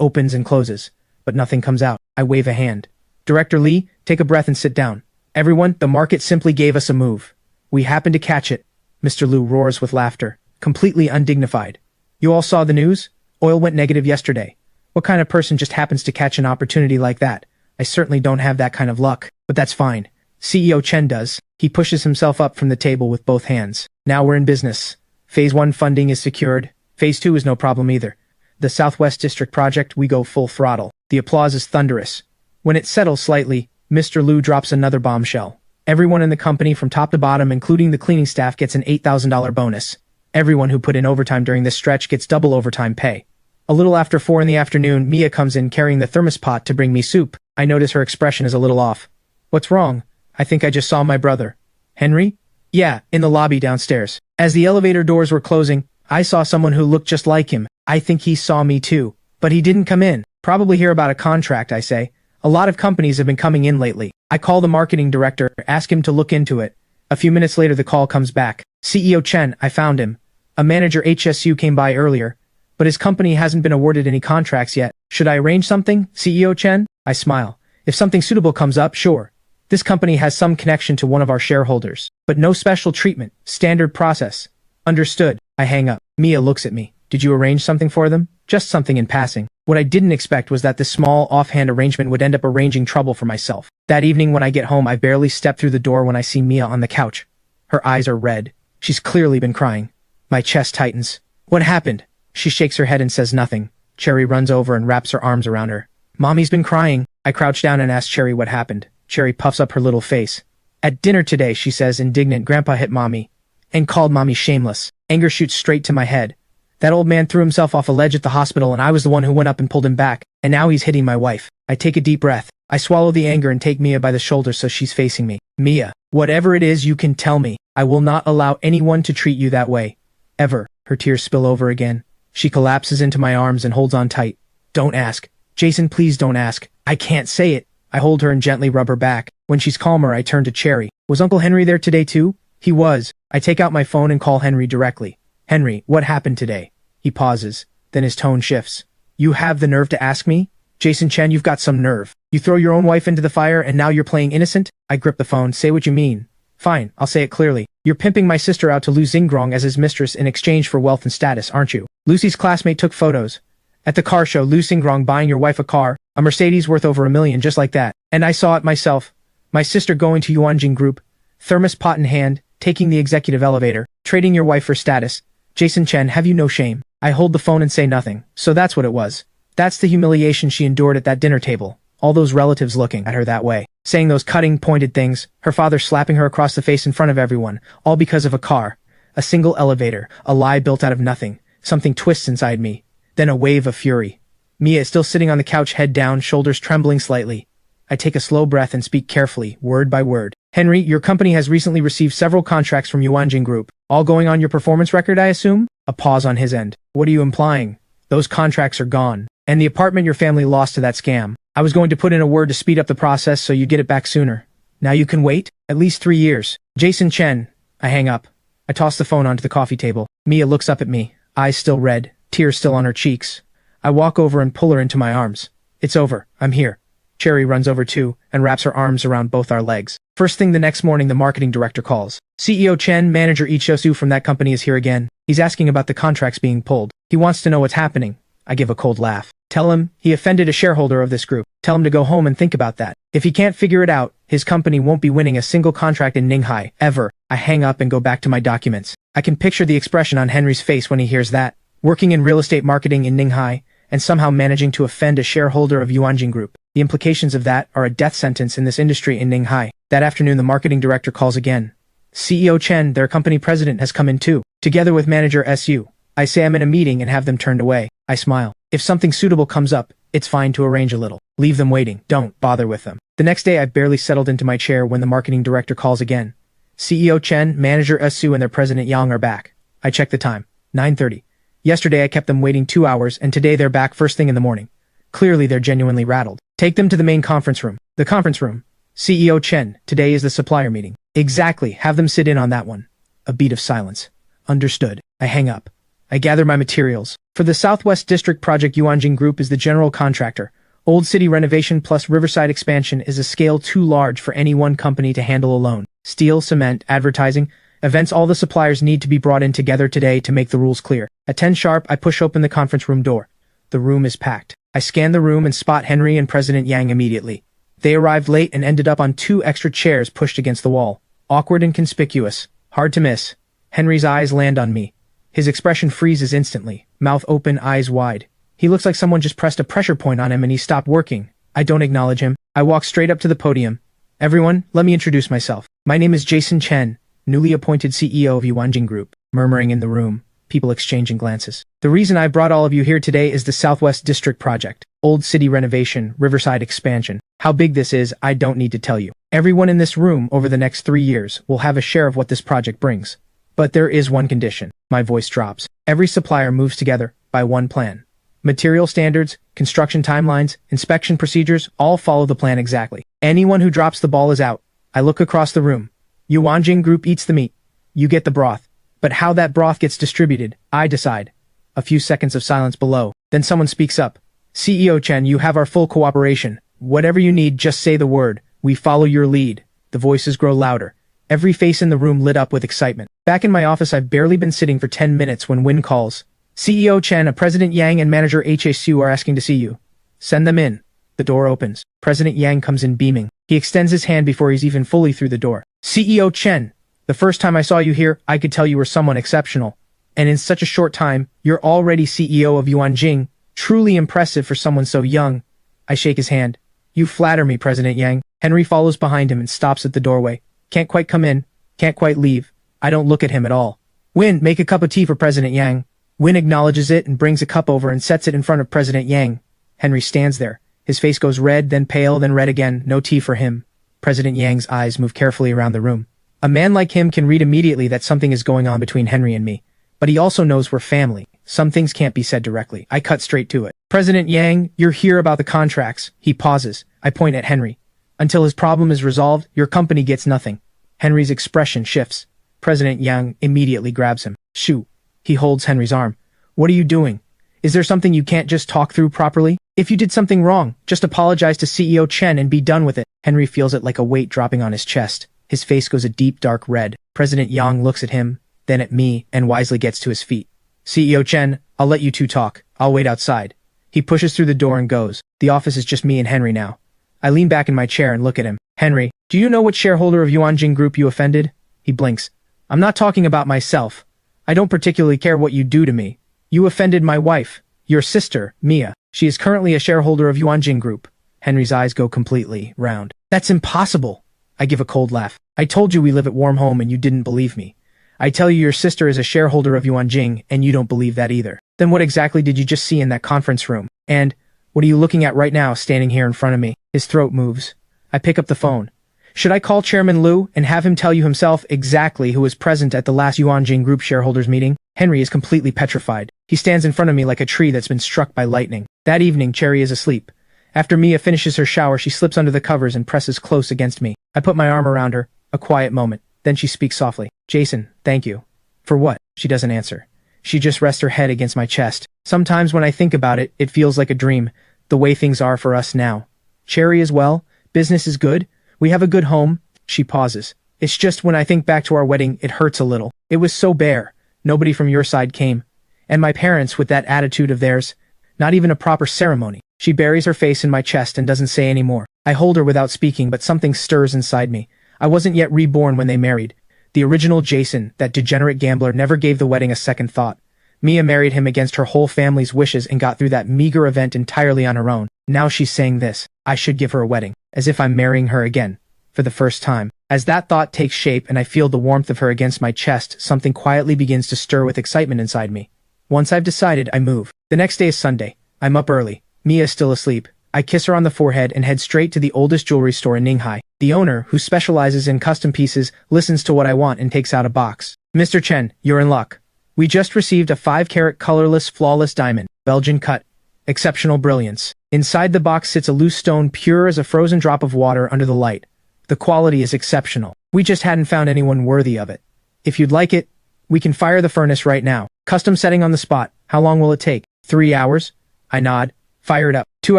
opens and closes, but nothing comes out. I wave a hand. Director Lee, take a breath and sit down. Everyone, the market simply gave us a move. We happened to catch it. Mr. Liu roars with laughter, completely undignified. You all saw the news? Oil went negative yesterday. What kind of person just happens to catch an opportunity like that? I certainly don't have that kind of luck, but that's fine. CEO Chen does. He pushes himself up from the table with both hands. Now we're in business. Phase 1 funding is secured. Phase 2 is no problem either. The Southwest District project, we go full throttle. The applause is thunderous. When it settles slightly, Mr. Liu drops another bombshell. Everyone in the company from top to bottom, including the cleaning staff, gets an $8,000 bonus. Everyone who put in overtime during this stretch gets double overtime pay. A little after 4 in the afternoon, Mia comes in carrying the thermos pot to bring me soup. I notice her expression is a little off. What's wrong? I think I just saw my brother. Henry? Yeah, in the lobby downstairs. As the elevator doors were closing, I saw someone who looked just like him. I think he saw me too. But he didn't come in. Probably hear about a contract, I say. A lot of companies have been coming in lately. I call the marketing director, ask him to look into it. A few minutes later the call comes back. CEO Chen, I found him. A manager HSU came by earlier, but his company hasn't been awarded any contracts yet. Should I arrange something, CEO Chen? I smile. If something suitable comes up, sure. This company has some connection to one of our shareholders, but no special treatment, standard process. Understood. I hang up. Mia looks at me. Did you arrange something for them? Just something in passing. What I didn't expect was that this small, offhand arrangement would end up arranging trouble for myself. That evening when I get home, I barely step through the door when I see Mia on the couch. Her eyes are red. She's clearly been crying. My chest tightens. What happened? She shakes her head and says nothing. Cherry runs over and wraps her arms around her. Mommy's been crying. I crouch down and ask Cherry what happened. Cherry puffs up her little face. At dinner today, she says, indignant, Grandpa hit Mommy and called Mommy shameless. Anger shoots straight to my head. That old man threw himself off a ledge at the hospital and I was the one who went up and pulled him back, and now he's hitting my wife. I take a deep breath. I swallow the anger and take Mia by the shoulder so she's facing me. Mia, whatever it is you can tell me. I will not allow anyone to treat you that way. Ever. Her tears spill over again. She collapses into my arms and holds on tight. Don't ask. Jason, please don't ask. I can't say it. I hold her and gently rub her back. When she's calmer, I turn to Cherry. Was Uncle Henry there today too? He was. I take out my phone and call Henry directly. Henry, what happened today? He pauses. Then his tone shifts. You have the nerve to ask me? Jason Chen, you've got some nerve. You throw your own wife into the fire and now you're playing innocent? I grip the phone. Say what you mean. Fine, I'll say it clearly. You're pimping my sister out to Lu Xingrong as his mistress in exchange for wealth and status, aren't you? Lucy's classmate took photos. At the car show, Lu Xingrong buying your wife a car, a Mercedes worth over $1 million just like that. And I saw it myself. My sister going to Yuanjing Group, thermos pot in hand, taking the executive elevator, trading your wife for status. Jason Chen, have you no shame? I hold the phone and say nothing. So that's what it was. That's the humiliation she endured at that dinner table. All those relatives looking at her that way, saying those cutting, pointed things, her father slapping her across the face in front of everyone, all because of a car, a single elevator, a lie built out of nothing. Something twists inside me. Then a wave of fury. Mia is still sitting on the couch, head down, shoulders trembling slightly. I take a slow breath and speak carefully, word by word. Henry, your company has recently received several contracts from Yuanjing Group. All going on your performance record, I assume? A pause on his end. What are you implying? Those contracts are gone. And the apartment your family lost to that scam. I was going to put in a word to speed up the process so you get it back sooner. Now you can wait? At least 3 years. Jason Chen. I hang up. I toss the phone onto the coffee table. Mia looks up at me, eyes still red, tears still on her cheeks. I walk over and pull her into my arms. It's over. I'm here. Cherry runs over too and wraps her arms around both our legs. First thing the next morning, the marketing director calls. CEO Chen, manager Ichosu from that company is here again. He's asking about the contracts being pulled. He wants to know what's happening. I give a cold laugh. Tell him he offended a shareholder of this group. Tell him to go home and think about that. If he can't figure it out, his company won't be winning a single contract in Ninghai, ever. I hang up and go back to my documents. I can picture the expression on Henry's face when he hears that. Working in real estate marketing in Ninghai, and somehow managing to offend a shareholder of Yuanjing Group. The implications of that are a death sentence in this industry in Ninghai. That afternoon, the marketing director calls again. CEO Chen, their company president, has come in too, together with manager SU. I say I'm in a meeting and have them turned away. I smile. If something suitable comes up, it's fine to arrange a little. Leave them waiting. Don't bother with them. The next day, I barely settled into my chair when the marketing director calls again. CEO Chen, manager SU, and their president Yang are back. I check the time. 9:30. Yesterday, I kept them waiting 2 hours, and today they're back first thing in the morning. Clearly, they're genuinely rattled. Take them to the main conference room. The conference room. CEO Chen, today is the supplier meeting. Exactly. Have them sit in on that one. A beat of silence. Understood. I hang up. I gather my materials. For the Southwest District project, Yuanjing Group is the general contractor. Old City renovation plus Riverside expansion is a scale too large for any one company to handle alone. Steel, cement, advertising, events, all the suppliers need to be brought in together today to make the rules clear. At 10 sharp, I push open the conference room door. The room is packed. I scan the room and spot Henry and President Yang immediately. They arrived late and ended up on 2 extra chairs pushed against the wall. Awkward and conspicuous. Hard to miss. Henry's eyes land on me. His expression freezes instantly. Mouth open, eyes wide. He looks like someone just pressed a pressure point on him and he stopped working. I don't acknowledge him. I walk straight up to the podium. Everyone, let me introduce myself. My name is Jason Chen, newly appointed CEO of Yuanjing Group. Murmuring in the room, people exchanging glances. The reason I brought all of you here today is the Southwest District project. Old City renovation, Riverside expansion. How big this is, I don't need to tell you. Everyone in this room over the next 3 years will have a share of what this project brings. But there is one condition. My voice drops. Every supplier moves together by one plan. Material standards, construction timelines, inspection procedures all follow the plan exactly. Anyone who drops the ball is out. I look across the room. Yuanjing Group eats the meat. You get the broth. But how that broth gets distributed, I decide. A few seconds of silence below. Then someone speaks up. CEO Chen, you have our full cooperation. Whatever you need, just say the word. We follow your lead. The voices grow louder. Every face in the room lit up with excitement. Back in my office, I've barely been sitting for 10 minutes when Win calls. CEO Chen, President Yang and Manager HSU are asking to see you. Send them in. The door opens. President Yang comes in beaming. He extends his hand before he's even fully through the door. CEO Chen, the first time I saw you here, I could tell you were someone exceptional. And in such a short time, you're already CEO of Yuanjing. Truly impressive for someone so young. I shake his hand. You flatter me, President Yang. Henry follows behind him and stops at the doorway. Can't quite come in. Can't quite leave. I don't look at him at all. Win, make a cup of tea for President Yang. Win acknowledges it and brings a cup over and sets it in front of President Yang. Henry stands there. His face goes red, then pale, then red again. No tea for him. President Yang's eyes move carefully around the room. A man like him can read immediately that something is going on between Henry and me. But he also knows we're family. Some things can't be said directly. I cut straight to it. President Yang, you're here about the contracts. He pauses. I point at Henry. Until his problem is resolved, your company gets nothing. Henry's expression shifts. President Yang immediately grabs him. Shoo. He holds Henry's arm. What are you doing? Is there something you can't just talk through properly? If you did something wrong, just apologize to CEO Chen and be done with it. Henry feels it like a weight dropping on his chest. His face goes a deep dark red. President Yang looks at him, then at me, and wisely gets to his feet. CEO Chen, I'll let you two talk. I'll wait outside. He pushes through the door and goes. The office is just me and Henry now. I lean back in my chair and look at him. Henry, do you know what shareholder of Yuanjing Group you offended? He blinks. I'm not talking about myself. I don't particularly care what you do to me. You offended my wife, your sister, Mia. She is currently a shareholder of Yuanjing Group. Henry's eyes go completely round. That's impossible. I give a cold laugh. I told you we live at Warm Home and you didn't believe me. I tell you your sister is a shareholder of Yuanjing and you don't believe that either. Then what exactly did you just see in that conference room? And what are you looking at right now standing here in front of me? His throat moves. I pick up the phone. Should I call Chairman Liu and have him tell you himself exactly who was present at the last Yuanjing Group shareholders meeting? Henry is completely petrified. He stands in front of me like a tree that's been struck by lightning. That evening, Cherry is asleep. After Mia finishes her shower, she slips under the covers and presses close against me. I put my arm around her. A quiet moment. Then she speaks softly. Jason, thank you. For what? She doesn't answer. She just rests her head against my chest. Sometimes when I think about it, it feels like a dream. The way things are for us now. Cherry is well. Business is good. We have a good home. She pauses. It's just when I think back to our wedding, it hurts a little. It was so bare. Nobody from your side came. And my parents with that attitude of theirs. Not even a proper ceremony. She buries her face in my chest and doesn't say any more. I hold her without speaking, but something stirs inside me. I wasn't yet reborn when they married. The original Jason, that degenerate gambler, never gave the wedding a second thought. Mia married him against her whole family's wishes and got through that meager event entirely on her own. Now she's saying this. I should give her a wedding. As if I'm marrying her again. For the first time. As that thought takes shape and I feel the warmth of her against my chest, something quietly begins to stir with excitement inside me. Once I've decided, I move. The next day is Sunday. I'm up early. Mia is still asleep. I kiss her on the forehead and head straight to the oldest jewelry store in Ninghai. The owner, who specializes in custom pieces, listens to what I want and takes out a box. Mr. Chen, you're in luck. We just received a 5-carat colorless, flawless diamond, Belgian cut. Exceptional brilliance. Inside the box sits a loose stone pure as a frozen drop of water under the light. The quality is exceptional. We just hadn't found anyone worthy of it. If you'd like it, We can fire the furnace right now. Custom setting on the spot. How long will it take? 3 hours? I nod. Fire it up. 2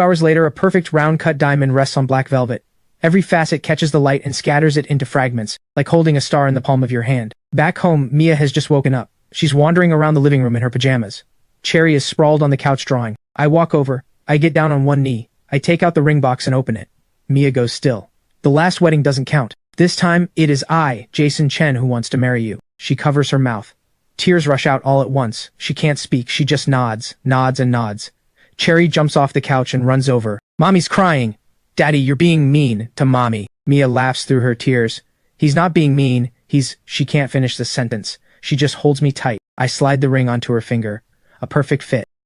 hours later, a perfect round-cut diamond rests on black velvet. Every facet catches the light and scatters it into fragments, like holding a star in the palm of your hand. Back home, Mia has just woken up. She's wandering around the living room in her pajamas. Cherry is sprawled on the couch drawing. I walk over. I get down on one knee. I take out the ring box and open it. Mia goes still. The last wedding doesn't count. This time, it is I, Jason Chen, who wants to marry you. She covers her mouth. Tears rush out all at once. She can't speak. She just nods, nods and nods. Cherry jumps off the couch and runs over. Mommy's crying. Daddy, you're being mean to Mommy. Mia laughs through her tears. He's not being mean. She can't finish the sentence. She just holds me tight. I slide the ring onto her finger. A perfect fit.